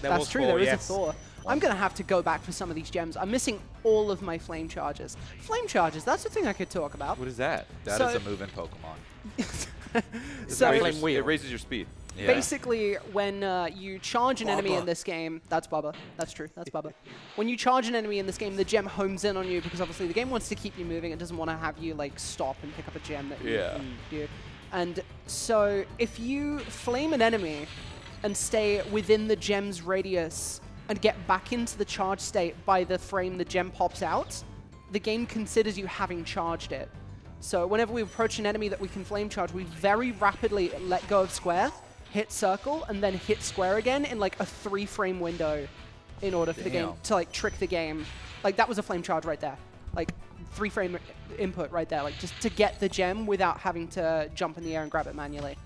Speaker 2: There
Speaker 1: That's
Speaker 2: was
Speaker 1: true.
Speaker 2: four,
Speaker 1: There is
Speaker 2: yes.
Speaker 1: a Thor. I'm going to have to go back for some of these gems. I'm missing all of my flame charges. Flame charges, that's the thing I could talk about.
Speaker 5: What is that?
Speaker 3: That is
Speaker 1: So-
Speaker 3: a moving Pokemon.
Speaker 1: So
Speaker 5: It raises your speed.
Speaker 3: Yeah.
Speaker 1: basically, when you charge an enemy in this game, that's Bubba. That's true. That's Bubba. When you charge an enemy in this game, the gem homes in on you because obviously the game wants to keep you moving. It doesn't want to have you like stop and pick up a gem that you do. And so if you flame an enemy and stay within the gem's radius and get back into the charge state by the frame the gem pops out, the game considers you having charged it. So whenever we approach an enemy that we can flame charge, we very rapidly let go of square, hit circle, and then hit square again in like a 3-frame window in order for the game to like trick the game. Like that was a flame charge right there. Like 3-frame input right there. Like just to get the gem without having to jump in the air and grab it manually.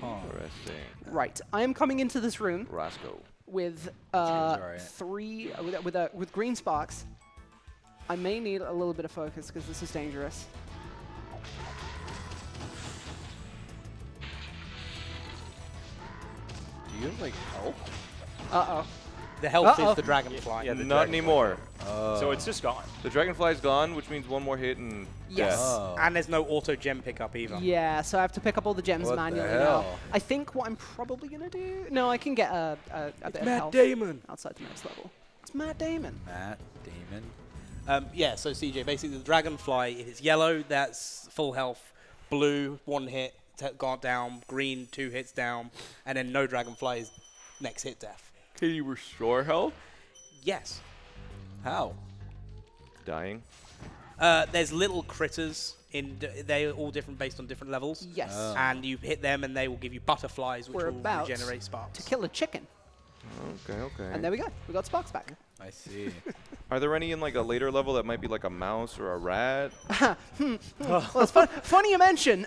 Speaker 5: Interesting.
Speaker 1: Right. I am coming into this room
Speaker 5: Roscoe.
Speaker 1: with
Speaker 3: alright.
Speaker 1: with green sparks. I may need a little bit of focus because this is dangerous.
Speaker 3: Do you have, like, help?
Speaker 1: Uh-oh.
Speaker 2: The health
Speaker 1: Uh-oh.
Speaker 2: is the dragonfly.
Speaker 4: Yeah, the
Speaker 5: Not
Speaker 4: dragonfly.
Speaker 5: anymore.
Speaker 4: So it's just gone.
Speaker 5: The dragonfly's gone, which means one more hit and
Speaker 1: Yes.
Speaker 5: death.
Speaker 3: Oh.
Speaker 2: And there's no auto gem pickup either.
Speaker 1: Yeah, so I have to pick up all the gems
Speaker 3: What the
Speaker 1: manually
Speaker 3: hell?
Speaker 1: now. I think what I'm probably going to do... No, I can get a bit of
Speaker 2: Matt
Speaker 1: health
Speaker 2: Damon.
Speaker 1: outside the next level. It's Matt Damon.
Speaker 3: Matt Damon.
Speaker 2: Yeah, so CJ, basically the dragonfly, if it's yellow, that's full health. Blue, 1 hit, gone down. Green, 2 hits down. And then no dragonfly is next hit death.
Speaker 5: Can you restore health?
Speaker 2: Yes.
Speaker 3: How?
Speaker 5: Dying.
Speaker 2: There's little critters. They're all different based on different levels.
Speaker 1: Yes.
Speaker 3: Oh.
Speaker 2: And you hit them and they will give you butterflies, which
Speaker 1: We're
Speaker 2: will
Speaker 1: about
Speaker 2: regenerate sparks.
Speaker 1: To kill a chicken.
Speaker 5: Okay.
Speaker 1: And there we go. We got sparks back.
Speaker 3: I see.
Speaker 5: Are there any in like a later level that might be like a mouse or a rat?
Speaker 1: Well, it's funny you mention.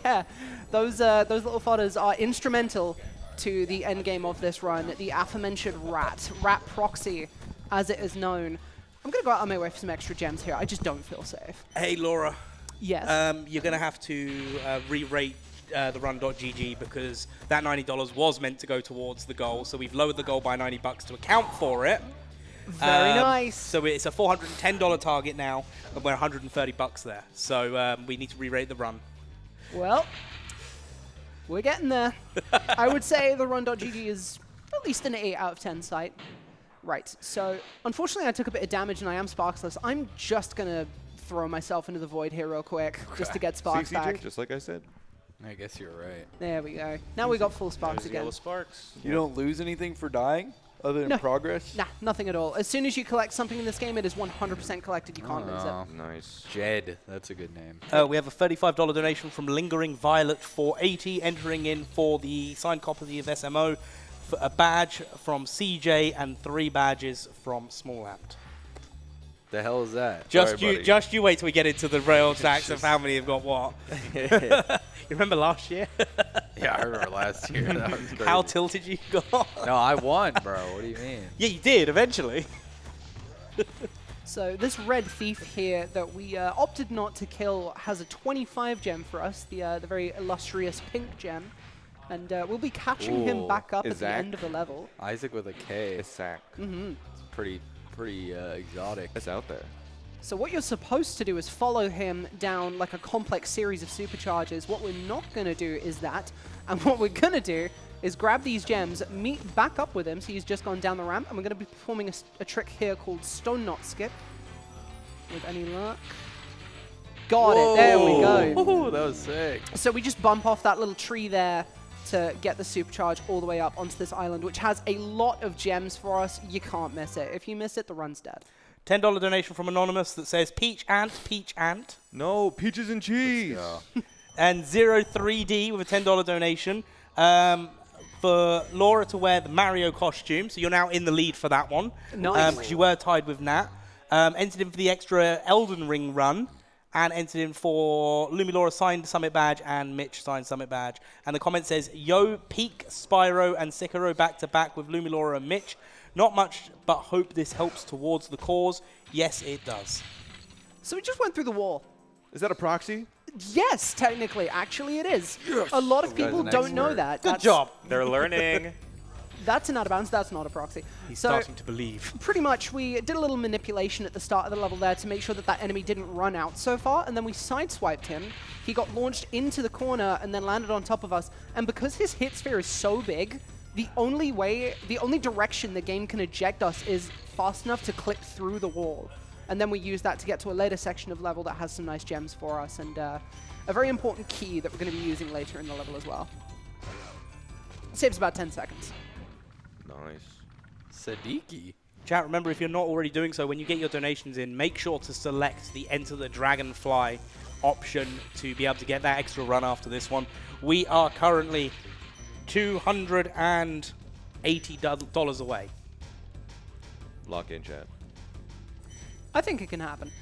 Speaker 1: Yeah, those little fodders are instrumental to the end game of this run. The aforementioned rat proxy, as it is known. I'm gonna go out on my way for some extra gems here. I just don't feel safe.
Speaker 2: Hey, Laura.
Speaker 1: Yes.
Speaker 2: You're going to have to re-rate the run.gg because that $90 was meant to go towards the goal. So we've lowered the goal by $90 to account for it.
Speaker 1: Very nice.
Speaker 2: So it's a $410 target now, and we're $130 there. So we need to re-rate the run.
Speaker 1: Well, we're getting there. I would say the run.gg is at least an 8 out of 10 site. Right, so unfortunately I took a bit of damage and I am sparksless. I'm just going to throw myself into the void here real quick just to get sparks
Speaker 5: See,
Speaker 1: back.
Speaker 5: CJ, just like I said.
Speaker 3: I guess you're right.
Speaker 1: There we go. Now we got full sparks
Speaker 4: There's the
Speaker 1: again.
Speaker 4: yellow sparks.
Speaker 6: You don't lose anything for dying other than
Speaker 1: No.
Speaker 6: progress?
Speaker 1: Nah, nothing at all. As soon as you collect something in this game, it is 100% collected. You can't lose it.
Speaker 3: Oh,
Speaker 5: Nice.
Speaker 3: Jed. That's a good name.
Speaker 2: We have a $35 donation from Lingering Violet 480 entering in for the signed copy of SMO. a badge from CJ, and 3 badges from Small Apt.
Speaker 3: The hell is that?
Speaker 2: Just you wait till we get into the rail stacks of how many have got what. You remember last year?
Speaker 3: Yeah, I remember last year. That was crazy.
Speaker 2: How tilted you got?
Speaker 3: No, I won, bro. What do you mean?
Speaker 2: Yeah, you did eventually.
Speaker 1: So this red thief here that we opted not to kill has a 25 gem for us, the very illustrious pink gem. And we'll be catching him back up at the
Speaker 5: Isaac.
Speaker 1: end of the level.
Speaker 3: Isaac with a K.
Speaker 5: It's Sack.
Speaker 1: Mm-hmm.
Speaker 3: It's pretty exotic.
Speaker 5: It's out there.
Speaker 1: So what you're supposed to do is follow him down like a complex series of supercharges. What we're not going to do is that. And what we're going to do is grab these gems, meet back up with him, so he's just gone down the ramp, and we're going to be performing a trick here called Stone Knot Skip. With any luck. Got it, there we go.
Speaker 3: Ooh, that was sick.
Speaker 1: So we just bump off that little tree there to get the supercharge all the way up onto this island, which has a lot of gems for us. You can't miss it. If you miss it, the run's dead.
Speaker 2: $10 donation from Anonymous that says Peach Ant, Peach Ant.
Speaker 5: No, peaches and cheese.
Speaker 2: And 03D with a $10 donation for Laura to wear the Mario costume. So you're now in the lead for that one.
Speaker 1: Nice.
Speaker 2: Because you were tied with Nat. Entered in for the extra Elden Ring run. And entered in for Lumilaura signed Summit Badge and Mitch signed Summit Badge. And the comment says, yo, peak Spyro and Sekiro back-to-back with Lumilaura and Mitch. Not much, but hope this helps towards the cause. Yes, it does.
Speaker 1: So we just went through the wall.
Speaker 5: Is that a proxy?
Speaker 1: Yes, technically. Actually, it is. Yes. A lot of
Speaker 3: This guy's
Speaker 1: people
Speaker 3: an
Speaker 1: don't know
Speaker 3: expert.
Speaker 1: that.
Speaker 2: Good job.
Speaker 4: They're learning.
Speaker 1: That's an out of bounds. That's not a proxy.
Speaker 2: He's
Speaker 1: So
Speaker 2: starting to believe.
Speaker 1: pretty much we did a little manipulation at the start of the level there to make sure that that enemy didn't run out so far, and then we sideswiped him. He got launched into the corner and then landed on top of us. And because his hit sphere is so big, the only direction the game can eject us is fast enough to clip through the wall. And then we use that to get to a later section of level that has some nice gems for us, and a very important key that we're going to be using later in the level as well. Saves about 10 seconds.
Speaker 5: Nice.
Speaker 3: Sadiki.
Speaker 2: Chat, remember, if you're not already doing so, when you get your donations in, make sure to select the Enter the Dragonfly option to be able to get that extra run after this one. We are currently $280 away.
Speaker 5: Lock in, chat.
Speaker 1: I think it can happen.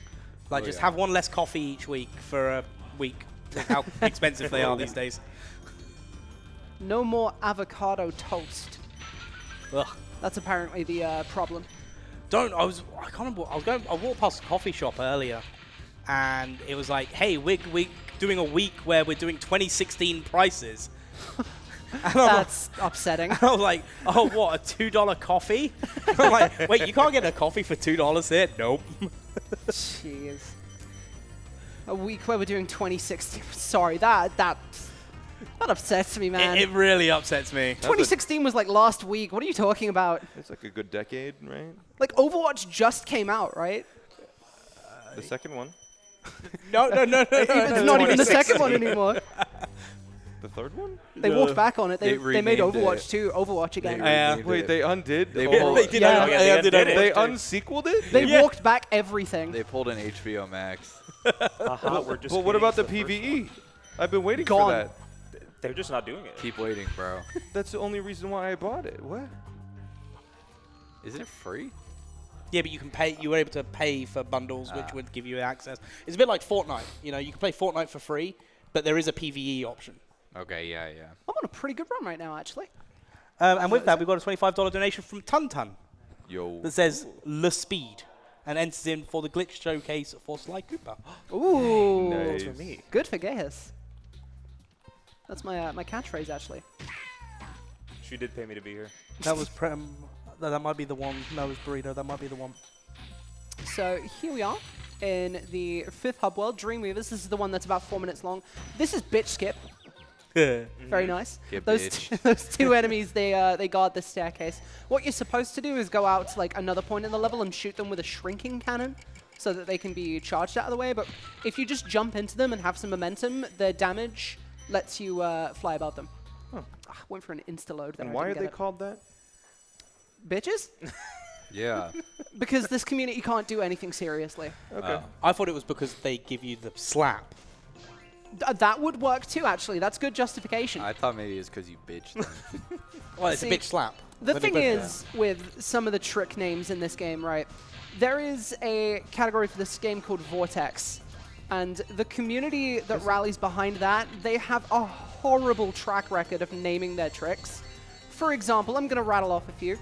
Speaker 2: Like, just have one less coffee each week for a week. How expensive they are these days.
Speaker 1: No more avocado toast.
Speaker 2: Ugh.
Speaker 1: That's apparently the problem.
Speaker 2: I walked past a coffee shop earlier, and it was like, hey, we're doing a week where we're doing 2016 prices.
Speaker 1: That's upsetting.
Speaker 2: I was like, oh, what, a $2 coffee? I'm like, wait, you can't get a coffee for $2 here? Nope.
Speaker 1: Jeez. A week where we're doing 2016. Sorry, that upsets me, man.
Speaker 2: It really upsets me.
Speaker 1: 2016 was like last week. What are you talking about?
Speaker 5: It's like a good decade, right?
Speaker 1: Like Overwatch just came out, right?
Speaker 5: The second one.
Speaker 2: No.
Speaker 1: It's not even the second one anymore.
Speaker 5: The third one?
Speaker 1: They walked back on it. They made
Speaker 3: renamed
Speaker 1: Overwatch
Speaker 3: it.
Speaker 1: 2 Overwatch again.
Speaker 5: Wait, they undid?
Speaker 3: They
Speaker 5: Oh,
Speaker 2: They did.
Speaker 1: Yeah.
Speaker 5: they unsequeled it?
Speaker 1: They walked back everything.
Speaker 3: They pulled an HBO Max.
Speaker 4: We're just
Speaker 5: But what about the
Speaker 4: first
Speaker 5: PvE? I've been waiting
Speaker 1: Gone.
Speaker 5: for that.
Speaker 4: one. They're just not doing it.
Speaker 3: Keep waiting, bro.
Speaker 5: That's the only reason why I bought it. What?
Speaker 3: Isn't it free?
Speaker 2: Yeah, but you can pay. You were able to pay for bundles, which would give you access. It's a bit like Fortnite. You know, you can play Fortnite for free, but there is a PvE option.
Speaker 3: Okay, yeah.
Speaker 1: I'm on a pretty good run right now, actually.
Speaker 2: And with that, we've got a $25 donation from Tun
Speaker 5: Yo.
Speaker 2: that says Le Speed and enters in for the glitch showcase for Sly Cooper.
Speaker 1: Ooh.
Speaker 5: Nice.
Speaker 4: For me.
Speaker 1: Good for Gaius. That's my my catchphrase, actually.
Speaker 4: She did pay me to be here.
Speaker 2: That was that might be the one. No, it was Burrito. That might be the one.
Speaker 1: So here we are in the 5th hub world, Dreamweavers. This is the one that's about 4 minutes long. This is Bitch Skip. Very nice.
Speaker 3: Get
Speaker 1: Those two enemies, they guard the staircase. What you're supposed to do is go out to like another point in the level and shoot them with a shrinking cannon so that they can be charged out of the way. But if you just jump into them and have some momentum, the damage lets you fly above them.
Speaker 5: Huh.
Speaker 1: Went for an insta-load there.
Speaker 5: And
Speaker 1: I
Speaker 5: why are
Speaker 1: didn't
Speaker 5: they
Speaker 1: get it.
Speaker 5: called that?
Speaker 1: Bitches?
Speaker 3: Yeah.
Speaker 1: Because this community can't do anything seriously.
Speaker 5: Okay.
Speaker 2: I thought it was because they give you the slap.
Speaker 1: That would work too, actually. That's good justification.
Speaker 3: I thought maybe it's because you bitched them.
Speaker 2: Well, it's
Speaker 1: See,
Speaker 2: a bitch slap.
Speaker 1: The
Speaker 2: Let me
Speaker 1: thing
Speaker 2: put it
Speaker 1: is, with some of the trick names in this game, right, there is a category for this game called Vortex. And the community that rallies behind that, they have a horrible track record of naming their tricks. For example, I'm going to rattle off a few.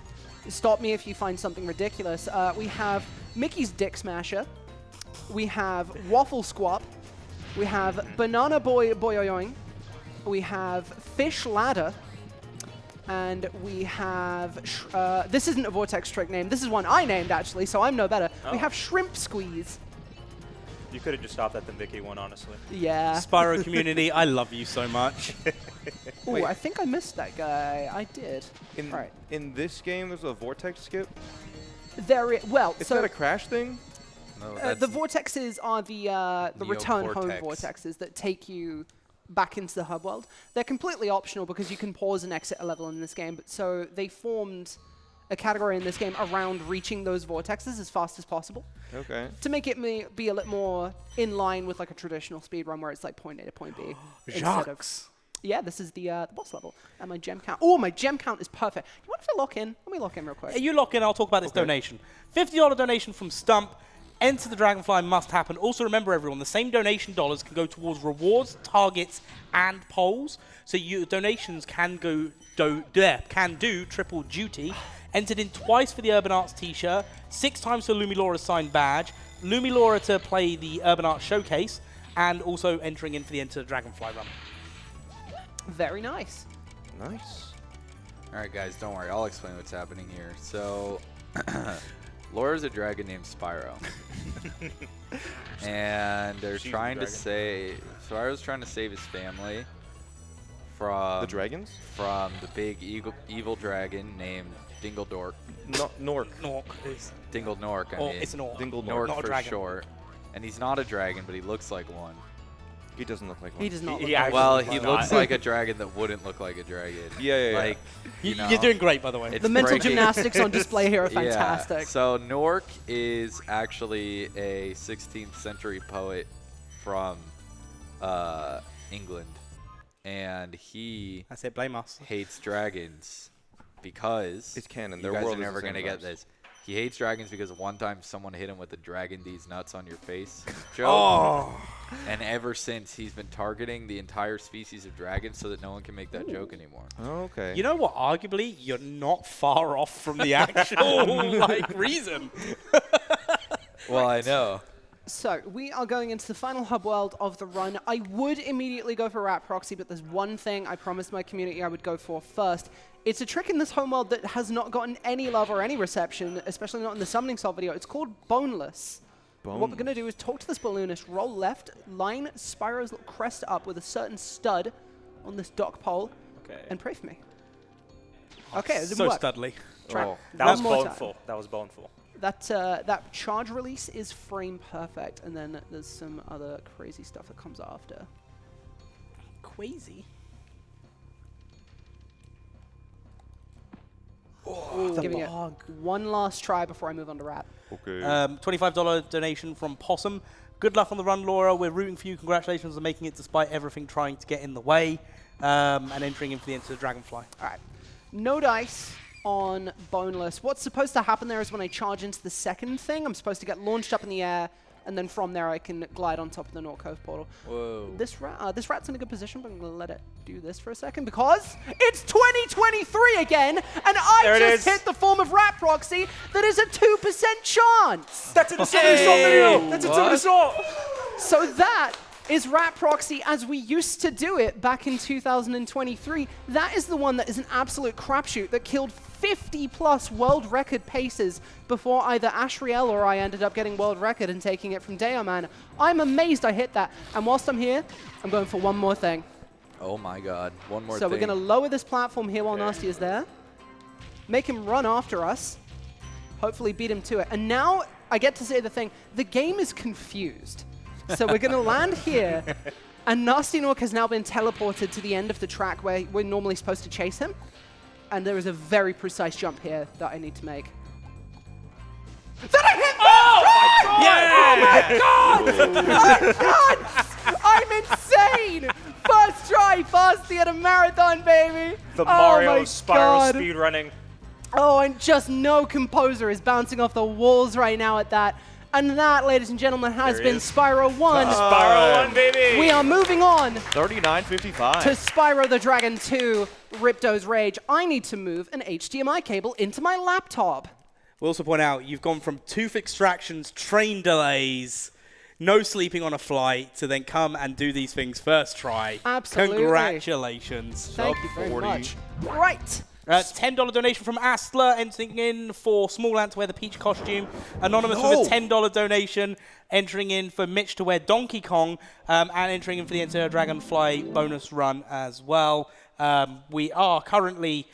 Speaker 1: Stop me if you find something ridiculous. We have Mickey's Dick Smasher. We have Waffle Squap. We have Banana Boy Boyoyoing. We have Fish Ladder. And we have, this isn't a Vortex trick name. This is one I named, actually, so I'm no better.
Speaker 4: Oh.
Speaker 1: We have Shrimp Squeeze.
Speaker 4: You could have just stopped at the Mickey one, honestly.
Speaker 1: Yeah.
Speaker 2: Spyro community, I love you so much.
Speaker 1: Ooh, I think I missed that guy. I did. Right.
Speaker 5: In this game, there's a vortex skip.
Speaker 1: Well,
Speaker 5: Is
Speaker 1: so
Speaker 5: that a crash thing?
Speaker 3: No,
Speaker 1: the vortexes are the return home
Speaker 3: Neocortex.
Speaker 1: vortexes that take you back into the hub world. They're completely optional because you can pause and exit a level in this game. But so they formed a category in this game around reaching those vortexes as fast as possible.
Speaker 5: Okay.
Speaker 1: To make it be a little more in line with like a traditional speedrun where it's like point A to point B. instead of, yeah, this is the boss level. And my gem count. Oh, my gem count is perfect. You want to lock in? Let me lock in real quick.
Speaker 2: Yeah, you lock in, I'll talk about this donation. $50 donation from Stump. Enter the Dragonfly must happen. Also remember, everyone, the same donation dollars can go towards rewards, targets, and polls. So your donations can do triple duty. Entered in twice for the Urban Arts t-shirt, 6 times for Lumilaura's signed badge, Lumilaura to play the Urban Arts showcase, and also entering in for the Enter the Dragonfly run.
Speaker 1: Very nice.
Speaker 5: Nice.
Speaker 3: All right, guys, don't worry. I'll explain what's happening here. So, Laura's a dragon named Spyro. And they're
Speaker 4: She's a
Speaker 3: trying to
Speaker 4: dragon.
Speaker 3: say... Spyro's trying to save his family from...
Speaker 5: The dragons?
Speaker 3: From the big evil dragon named Dingledork.
Speaker 5: No, Nork.
Speaker 2: Nork is...
Speaker 3: Dingledork, I
Speaker 2: Oh,
Speaker 3: mean.
Speaker 2: it's an orc.
Speaker 5: Dingledork.
Speaker 3: Nork
Speaker 2: not a
Speaker 3: for
Speaker 2: dragon.
Speaker 3: short. And he's not a dragon, but he looks like one.
Speaker 5: He doesn't look like one.
Speaker 1: He does not
Speaker 4: He
Speaker 1: look like
Speaker 4: actually
Speaker 3: Well,
Speaker 4: looks
Speaker 3: he
Speaker 4: like
Speaker 3: looks
Speaker 4: one.
Speaker 3: like a dragon that wouldn't look like a dragon.
Speaker 5: Yeah.
Speaker 3: Like, you know,
Speaker 2: You're doing great, by the way.
Speaker 3: it's
Speaker 1: The mental
Speaker 3: breaking-
Speaker 1: gymnastics on display here are
Speaker 3: Yeah,
Speaker 1: fantastic.
Speaker 3: so Nork is actually a 16th century poet from England, and he
Speaker 2: I said blame us.
Speaker 3: hates dragons because
Speaker 5: It's canon.
Speaker 3: You
Speaker 5: Their
Speaker 3: guys
Speaker 5: world
Speaker 3: are
Speaker 5: is the
Speaker 3: never
Speaker 5: same
Speaker 3: gonna
Speaker 5: as
Speaker 3: get
Speaker 5: ours.
Speaker 3: this. He hates dragons because one time someone hit him with a dragon these nuts on your face joke.
Speaker 2: Oh.
Speaker 3: And ever since, he's been targeting the entire species of dragons so that no one can make that joke anymore.
Speaker 5: Oh, okay.
Speaker 2: You know what? Arguably, you're not far off from the actual reason.
Speaker 3: Well, I know.
Speaker 1: So, we are going into the final hub world of the run. I would immediately go for Rat Proxy, but there's one thing I promised my community I would go for first. It's a trick in this home world that has not gotten any love or any reception, especially not in the summoning solve video. It's called Boneless. What we're going to do is talk to this balloonist, roll left, line Spyro's little crest up with a certain stud on this dock pole, and pray for me. Okay, it didn't
Speaker 2: So
Speaker 1: work.
Speaker 2: studly.
Speaker 1: Try
Speaker 5: Oh.
Speaker 4: That was
Speaker 1: one more time.
Speaker 4: boneful. That was boneful.
Speaker 1: That charge release is frame perfect, and then there's some other crazy stuff that comes after.
Speaker 2: Crazy.
Speaker 1: Giving it one last try before I move on to Rat.
Speaker 5: Okay.
Speaker 2: $25 donation from Possum. Good luck on the run, Laura. We're rooting for you. Congratulations on making it despite everything trying to get in the way and entering in for the Enter the Dragonfly.
Speaker 1: All right. No dice on Boneless. What's supposed to happen there is when I charge into the second thing, I'm supposed to get launched up in the air, and then from there I can glide on top of the North Cove portal.
Speaker 3: Whoa.
Speaker 1: This rat's in a good position, but I'm going to let it do this for a second because it's 2023 again, and I
Speaker 4: There it
Speaker 1: just
Speaker 4: is.
Speaker 1: hit the form of Rat Proxy that is a 2% chance.
Speaker 4: That's in the Summoning Assault video! That's in
Speaker 3: What?
Speaker 4: Summoning Assault!
Speaker 1: So that is Rat Proxy as we used to do it back in 2023. That is the one that is an absolute crapshoot that killed 50+ world record paces before either Ashriel or I ended up getting world record and taking it from Deoman. I'm amazed I hit that. And whilst I'm here, I'm going for one more thing.
Speaker 3: Oh my god. One more
Speaker 1: So
Speaker 3: thing.
Speaker 1: we're going to lower this platform here while Nasty is there. Make him run after us. Hopefully beat him to it. And now I get to say the thing. The game is confused. So we're going to land here. And Nasty Nork has now been teleported to the end of the track where we're normally supposed to chase him. And there is a very precise jump here that I need to make. That I hit! Oh my god!
Speaker 2: Yeah!
Speaker 1: I'm insane! Hi, Fasti at a marathon, baby.
Speaker 4: The
Speaker 1: Oh
Speaker 4: Mario
Speaker 1: my
Speaker 4: Spyro
Speaker 1: God.
Speaker 4: speedrunning.
Speaker 1: Oh, and just no composer is bouncing off the walls right now at that. And that, ladies and gentlemen, has
Speaker 4: There he
Speaker 1: been
Speaker 4: is.
Speaker 1: Spyro 1.
Speaker 4: Spyro 1, baby.
Speaker 1: We are moving on
Speaker 5: 39.55.
Speaker 1: to Spyro the Dragon 2, Ripto's Rage. I need to move an HDMI cable into my laptop.
Speaker 2: We'll also point out you've gone from tooth extractions, train delays, no sleeping on a flight, to then come and do these things first try.
Speaker 1: Absolutely.
Speaker 2: Congratulations.
Speaker 1: Thank you very
Speaker 5: 40.
Speaker 1: much. Right.
Speaker 2: $10 donation from Astler, entering in for Small Ant to wear the Peach costume. Anonymous with a $10 donation, entering in for Mitch to wear Donkey Kong, and entering in for the Enter Dragonfly bonus run as well. We are currently,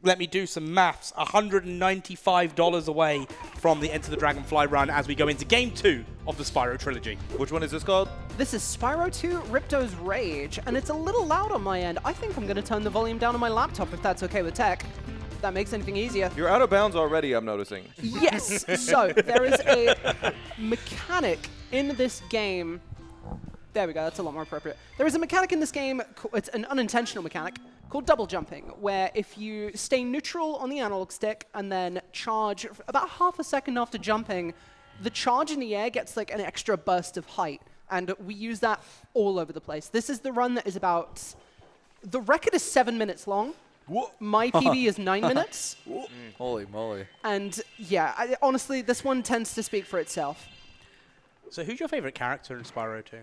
Speaker 2: let me do some maths, $195 away from the Enter the Dragonfly run as we go into Game 2 of the Spyro Trilogy.
Speaker 5: Which one is this called?
Speaker 1: This is Spyro 2, Ripto's Rage, and it's a little loud on my end. I think I'm going to turn the volume down on my laptop if that's okay with tech. If that makes anything easier.
Speaker 5: You're out of bounds already, I'm noticing.
Speaker 1: Yes, so there is a mechanic in this game. There we go, that's a lot more appropriate. There is a mechanic in this game, it's an unintentional mechanic, called double jumping, where if you stay neutral on the analog stick and then charge about half a second after jumping, the charge in the air gets like an extra burst of height. And we use that all over the place. This is the run that is about, the record is 7 minutes long. My PB is 9 minutes.
Speaker 3: Holy moly.
Speaker 1: And yeah, honestly, this one tends to speak for itself.
Speaker 2: So who's your favorite character in Spyro 2?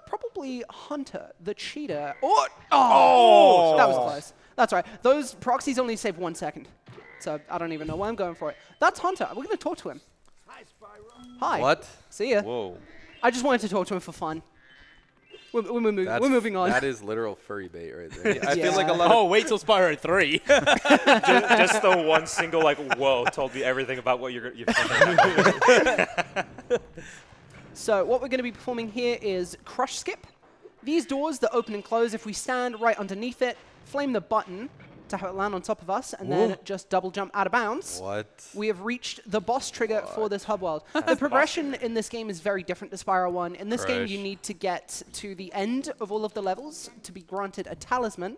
Speaker 1: Probably Hunter, the cheetah. Oh, that was close. That's right. Those proxies only save 1 second. So I don't even know why I'm going for it. That's Hunter. We're going to talk to him. Hi, Spyro. Hi.
Speaker 3: What?
Speaker 1: See ya.
Speaker 5: Whoa.
Speaker 1: I just wanted to talk to him for fun. We're moving on.
Speaker 3: That is literal furry bait right there.
Speaker 5: I feel like a
Speaker 1: Yeah.
Speaker 5: lot of...
Speaker 2: Oh, wait till Spyro 3.
Speaker 4: Just the one single, like, whoa, told me everything about what you're thinking about.
Speaker 1: So what we're going to be performing here is Crush Skip. These doors that open and close, if we stand right underneath it, flame the button to have it land on top of us, and then just double jump out of bounds.
Speaker 3: What?
Speaker 1: We have reached the boss trigger for this hub world. The progression in this game is very different to Spyro 1. In this game,
Speaker 3: Crush.
Speaker 1: you need to get to the end of all of the levels to be granted a talisman.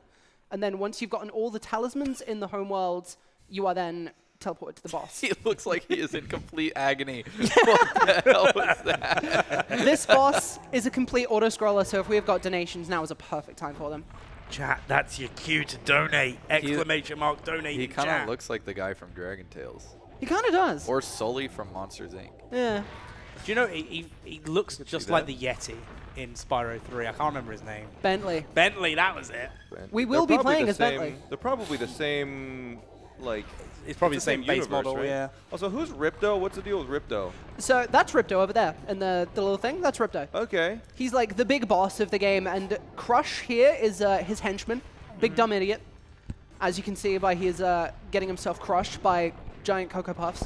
Speaker 1: And then once you've gotten all the talismans in the home world, you are then teleported to the boss.
Speaker 3: He looks like he is in complete agony. What the hell was that?
Speaker 1: This boss is a complete auto-scroller, so if we have got donations, now is a perfect time for them.
Speaker 2: Chat, that's your cue to donate! Exclamation mark donate.
Speaker 3: He
Speaker 2: in
Speaker 3: kind
Speaker 2: chat.
Speaker 3: of looks like the guy from Dragon Tales.
Speaker 1: He kind of does.
Speaker 3: Or Sully from Monsters, Inc.
Speaker 1: Yeah.
Speaker 2: Do you know he looks just
Speaker 5: see
Speaker 2: like
Speaker 5: that?
Speaker 2: the Yeti in Spyro 3? I can't remember his name.
Speaker 1: Bentley.
Speaker 2: Bentley, that was it.
Speaker 1: We
Speaker 5: They're
Speaker 1: will be
Speaker 5: probably
Speaker 1: playing
Speaker 5: the
Speaker 1: as Bentley.
Speaker 5: same- They're probably the same, like...
Speaker 2: It's probably the
Speaker 5: it's
Speaker 2: same base
Speaker 5: universe,
Speaker 2: model,
Speaker 5: right?
Speaker 2: yeah.
Speaker 5: Also, who's Ripto? What's the deal with Ripto?
Speaker 1: So that's Ripto over there, and the little thing, that's Ripto.
Speaker 5: Okay.
Speaker 1: He's like the big boss of the game, and Crush here is his henchman, big dumb idiot. As you can see by he is getting himself crushed by giant Cocoa Puffs.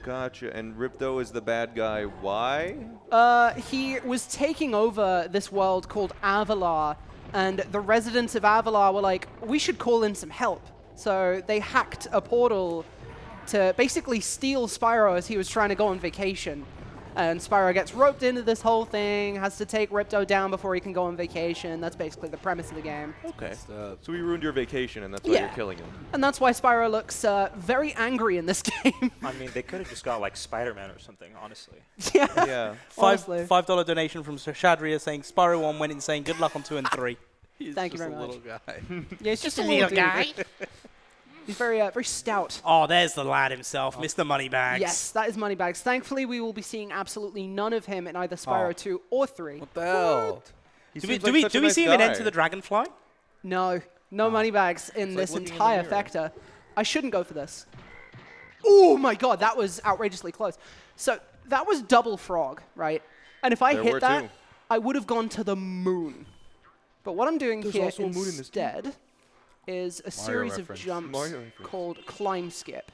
Speaker 5: Gotcha. And Ripto is the bad guy. Why?
Speaker 1: He was taking over this world called Avalar, and the residents of Avalar were like, we should call in some help. So they hacked a portal to basically steal Spyro as he was trying to go on vacation. And Spyro gets roped into this whole thing, has to take Ripto down before he can go on vacation. That's basically the premise of the game.
Speaker 5: Okay.
Speaker 3: Stuff.
Speaker 5: So he ruined your vacation, and that's why
Speaker 1: Yeah.
Speaker 5: you're killing him.
Speaker 1: And that's why Spyro looks very angry in this game.
Speaker 4: I mean, they could have just got, like, Spider-Man or something, honestly.
Speaker 1: Yeah.
Speaker 5: Yeah.
Speaker 1: Honestly.
Speaker 2: $5 donation from Sir Shadria saying Spyro 1 went insane. Good luck on 2 and 3.
Speaker 3: He's
Speaker 1: Thank you
Speaker 3: just
Speaker 1: very
Speaker 3: a
Speaker 1: much.
Speaker 3: little guy.
Speaker 1: Yeah, he's just a little guy. He's very very stout.
Speaker 2: Oh, there's the lad himself, Mr. Moneybags.
Speaker 1: Yes, that is Moneybags. Thankfully, we will be seeing absolutely none of him in either Spyro 2 or 3.
Speaker 3: What the hell?
Speaker 5: He
Speaker 2: Do we,
Speaker 5: seems
Speaker 2: do
Speaker 5: like
Speaker 2: we,
Speaker 5: such
Speaker 2: do
Speaker 5: a
Speaker 2: we
Speaker 5: nice
Speaker 2: see him in
Speaker 5: guy.
Speaker 2: Enter the Dragonfly?
Speaker 1: No, no Moneybags in
Speaker 5: like
Speaker 1: this
Speaker 5: looking in the
Speaker 1: entire
Speaker 5: mirror.
Speaker 1: vector. I shouldn't go for this. Oh my god, that was outrageously close. So that was double frog, right? And if I
Speaker 5: There
Speaker 1: hit
Speaker 5: were
Speaker 1: that,
Speaker 5: two.
Speaker 1: I would have gone to the moon. But what I'm doing here
Speaker 5: also a moon in this
Speaker 1: instead is a series of
Speaker 3: reference.
Speaker 1: jumps
Speaker 5: Mario reference.
Speaker 1: called climb skip.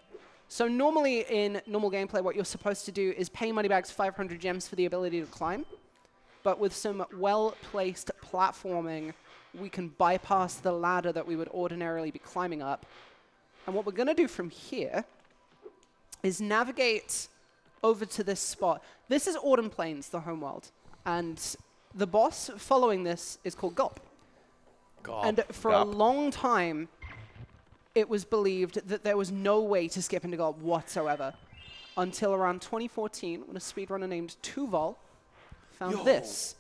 Speaker 1: So normally in normal gameplay, what you're supposed to do is pay Moneybags 500 gems for the ability to climb. But with some well-placed platforming, we can bypass the ladder that we would ordinarily be climbing up. And what we're going to do from here is navigate over to this spot. This is Autumn Plains, the homeworld. And the boss following this is called Gulp. And for a long time, it was believed that there was no way to skip into Gulp whatsoever. Until around 2014, when a speedrunner named Tuval found this.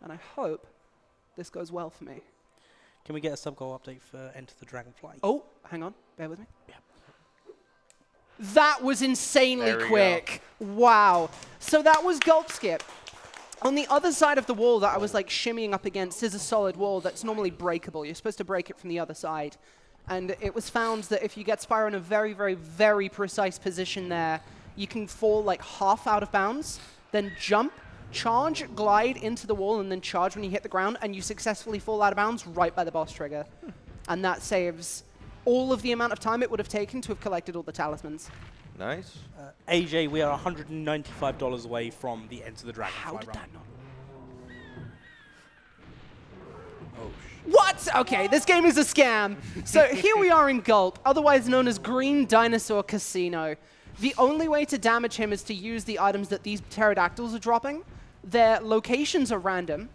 Speaker 1: And I hope this goes well for me.
Speaker 2: Can we get a sub-goal update for Enter the Dragonfly?
Speaker 1: Oh, hang on. Bear with me. Yeah. That was insanely quick. Wow. So that was Gulp Skip. On the other side of the wall that I was like shimmying up against is a solid wall that's normally breakable. You're supposed to break it from the other side. And it was found that if you get Spyro in a very, very, very precise position there, you can fall like half out of bounds, then jump, charge, glide into the wall, and then charge when you hit the ground, and you successfully fall out of bounds right by the boss trigger. And that saves all of the amount of time it would have taken to have collected all the talismans.
Speaker 5: Nice.
Speaker 2: AJ, we are $195 away from the Enter the Dragonfly
Speaker 1: How did
Speaker 2: run.
Speaker 1: that not? What? Okay, this game is a scam. So here we are in Gulp, otherwise known as Green Dinosaur Casino. The only way to damage him is to use the items that these pterodactyls are dropping. Their locations are random.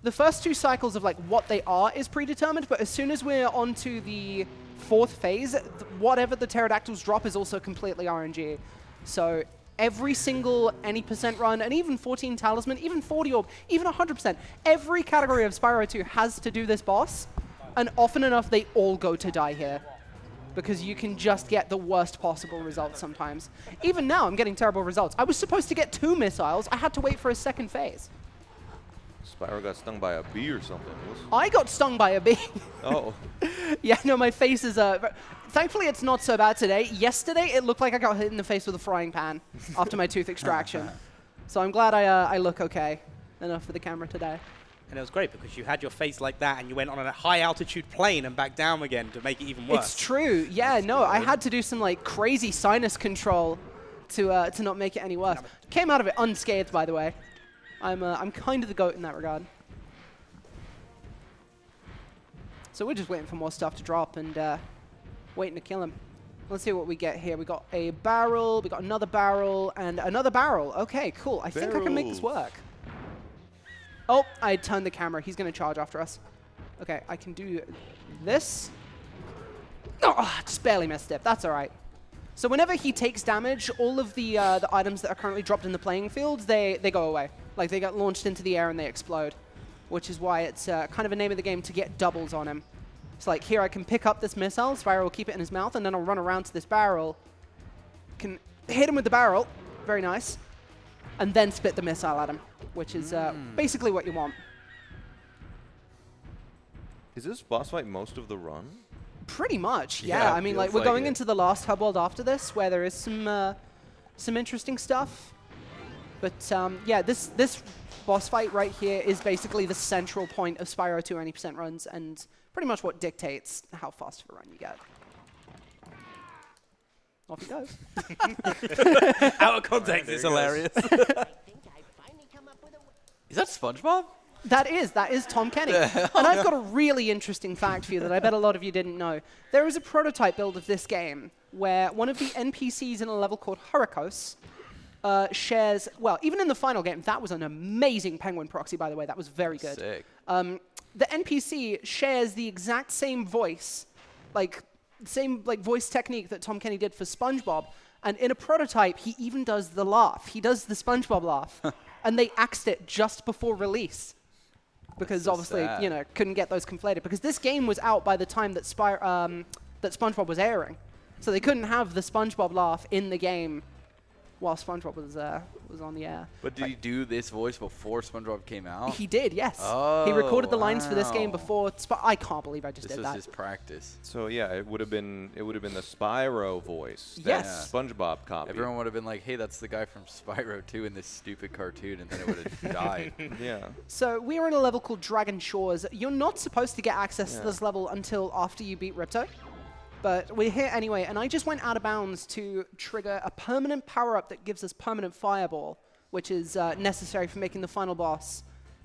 Speaker 1: The first 2 cycles of like what they are is predetermined, but as soon as we're onto the 4th phase, whatever the pterodactyls drop is also completely RNG. So every single any percent run, and even 14 talisman, even 40 orb, even 100%, every category of Spyro 2 has to do this boss, and often enough they all go to die here. Because you can just get the worst possible results sometimes. Even now, I'm getting terrible results. I was supposed to get 2 missiles. I had to wait for a 2nd phase.
Speaker 5: Spyro got stung by a bee or something.
Speaker 1: I got stung by a bee.
Speaker 5: Oh.
Speaker 1: Yeah, no, my face is... thankfully, it's not so bad today. Yesterday, it looked like I got hit in the face with a frying pan after my tooth extraction. So I'm glad I look okay enough for the camera today.
Speaker 2: And it was great because you had your face like that and you went on a high-altitude plane and back down again to make it even worse.
Speaker 1: It's true. Yeah, no, I had to do some like crazy sinus control to not make it any worse. Came out of it unscathed, by the way. I'm kind of the GOAT in that regard. So we're just waiting for more stuff to drop and waiting to kill him. Let's see what we get here. We got a barrel, we got another barrel, and another barrel. Okay, cool. I think I can make this work. Oh, I turned the camera. He's going to charge after us. Okay, I can do this. Oh, just barely missed it. That's all right. So whenever he takes damage, all of the items that are currently dropped in the playing field, they go away. Like, they get launched into the air and they explode, which is why it's kind of a name of the game to get doubles on him. It's like, here I can pick up this missile, Spyro will keep it in his mouth, and then I'll run around to this barrel, can hit him with the barrel, very nice, and then spit the missile at him, which is basically what you want.
Speaker 5: Is this boss fight most of the run?
Speaker 1: Pretty much,
Speaker 3: Yeah,
Speaker 1: yeah. I mean, like,
Speaker 3: feels
Speaker 1: we're
Speaker 3: like
Speaker 1: going
Speaker 3: it.
Speaker 1: into the last hub world after this, where there is some interesting stuff. But yeah, this boss fight right here is basically the central point of Spyro 2 90% runs, and pretty much what dictates how fast of a run you get. Off he goes.
Speaker 2: Out of context, it's hilarious.
Speaker 3: Is that SpongeBob?
Speaker 1: That is Tom Kenny. And I've got a really interesting fact for you that I bet a lot of you didn't know. There is a prototype build of this game where one of the NPCs in a level called Hurricos shares, well, even in the final game, that was an amazing penguin proxy, by the way. That was very good.
Speaker 3: Sick.
Speaker 1: The NPC shares the exact same voice, same voice technique that Tom Kenny did for SpongeBob. And in a prototype, he even does the laugh. He does the SpongeBob laugh. And they axed it just before release. Because obviously, you know, couldn't get those conflated. Because this game was out by the time that SpongeBob was airing. So they couldn't have the SpongeBob laugh in the game while SpongeBob was on the air.
Speaker 3: But did he do this voice before SpongeBob came out?
Speaker 1: He did, yes.
Speaker 3: Oh,
Speaker 1: he recorded the lines for this game
Speaker 3: wow.
Speaker 1: before. I can't believe I just
Speaker 3: This
Speaker 1: did
Speaker 3: was
Speaker 1: that.
Speaker 3: his practice.
Speaker 5: So yeah, it would have been the Spyro voice.
Speaker 1: Yes.
Speaker 5: That SpongeBob copy.
Speaker 3: Everyone would have been like, hey, that's the guy from Spyro 2 in this stupid cartoon, and then it would have died.
Speaker 5: Yeah.
Speaker 1: So we are in a level called Dragon Shores. You're not supposed to get access to this level until after you beat Ripto. But we're here anyway, and I just went out of bounds to trigger a permanent power-up that gives us permanent fireball, which is necessary for making the final boss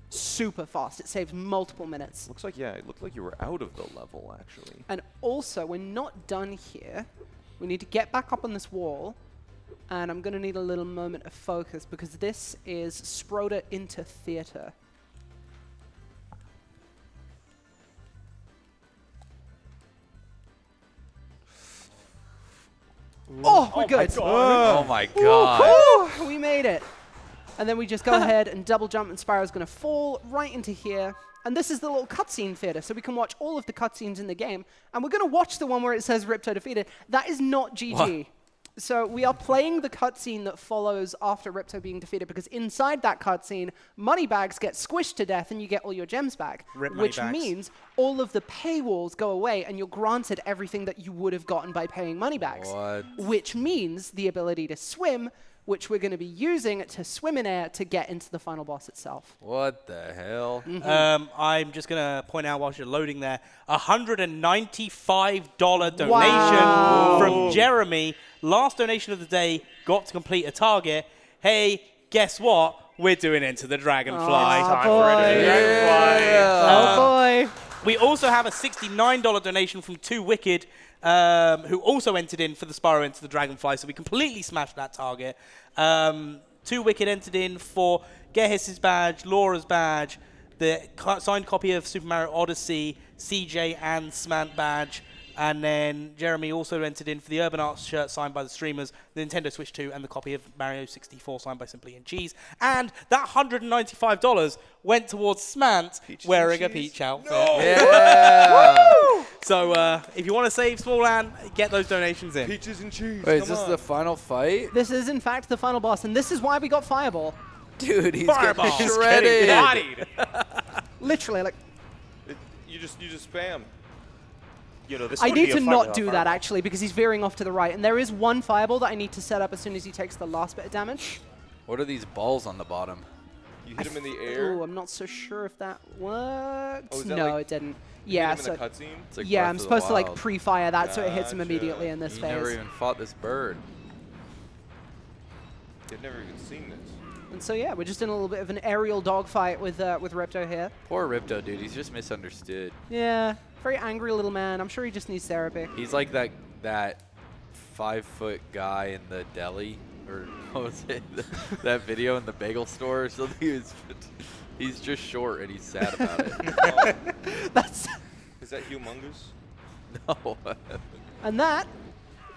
Speaker 1: super fast. It saves multiple minutes.
Speaker 5: Looks like, yeah, it looked like you were out of the level, actually.
Speaker 1: And also, we're not done here. We need to get back up on this wall, and I'm going to need a little moment of focus, because this is Sproda into Theater. Oh, we're good.
Speaker 3: Oh my god.
Speaker 1: Woo, we made it. And then we just go ahead and double jump, and Spyro's going to fall right into here. And this is the little cutscene theater, so we can watch all of the cutscenes in the game. And we're going to watch the one where it says Ripto defeated. That is not GG.
Speaker 3: What?
Speaker 1: So we are playing the cutscene that follows after Ripto being defeated, because inside that cutscene, Moneybags get squished to death and you get all your gems back. Which
Speaker 2: Moneybags.
Speaker 1: means all of the paywalls go away and you're granted everything that you would have gotten by paying Moneybags.
Speaker 3: What?
Speaker 1: Which means the ability to swim, which we're going to be using to swim in air to get into the final boss itself.
Speaker 3: What the hell?
Speaker 2: I'm just going to point out while you're loading there, $195 donation
Speaker 1: Wow.
Speaker 2: from Jeremy. Last donation of the day, got to complete a target. Hey, guess what? We're doing Into the Dragonfly.
Speaker 4: Time
Speaker 1: boy.
Speaker 4: for it.
Speaker 3: Yeah.
Speaker 1: Oh boy.
Speaker 2: We also have a $69 donation from 2 Wicked, who also entered in for the Spyro Into the Dragonfly, so we completely smashed that target. 2 Wicked entered in for Gehiss's badge, Laura's badge, the signed copy of Super Mario Odyssey, CJ and Smant badge, and then Jeremy also entered in for the Urban Arts shirt signed by the streamers, the Nintendo Switch 2, and the copy of Mario 64 signed by Simply and Cheese. And that $195 went towards Smant wearing a Peach outfit.
Speaker 3: Yeah.
Speaker 2: So if you want to save Small Ant, get those donations in.
Speaker 5: Peaches and cheese.
Speaker 6: Wait, is this the final fight?
Speaker 1: This is, in fact, the final boss, and this is why we got Fireball.
Speaker 6: Dude, he's
Speaker 2: Fireball.
Speaker 6: getting
Speaker 2: He's
Speaker 6: shredded.
Speaker 4: Bodied.
Speaker 1: Literally, like,
Speaker 5: You just spam.
Speaker 4: You know, this
Speaker 1: I
Speaker 4: would be
Speaker 1: need
Speaker 4: a
Speaker 1: to
Speaker 4: fight
Speaker 1: not
Speaker 4: without
Speaker 1: do that,
Speaker 4: Fireball.
Speaker 1: actually, because he's veering off to the right. And there is one Fireball that I need to set up as soon as he takes the last bit of damage.
Speaker 3: What are these balls on the bottom?
Speaker 5: You hit him in the air.
Speaker 1: Oh, I'm not so sure if that worked.
Speaker 5: Oh, is that
Speaker 1: No,
Speaker 5: like-
Speaker 1: it didn't.
Speaker 5: You
Speaker 1: Yeah,
Speaker 5: hit him
Speaker 1: so
Speaker 5: in the cutscene.
Speaker 3: It's like
Speaker 1: yeah,
Speaker 3: Breath
Speaker 1: I'm
Speaker 3: of the
Speaker 1: supposed to like
Speaker 3: Wild.
Speaker 1: pre-fire that so it hits him
Speaker 5: Gotcha.
Speaker 1: immediately in this
Speaker 3: You
Speaker 1: phase.
Speaker 3: never even fought this bird.
Speaker 5: They've never even seen this.
Speaker 1: And so yeah, we're just in a little bit of an aerial dogfight with Ripto here.
Speaker 3: Poor Ripto, dude. He's just misunderstood.
Speaker 1: Yeah, very angry little man. I'm sure he just needs therapy.
Speaker 3: He's like that 5-foot guy in the deli, or what was it? That video in the bagel store or something. He's just short and he's sad about it.
Speaker 1: That's
Speaker 5: Is that humongous?
Speaker 3: No.
Speaker 1: and that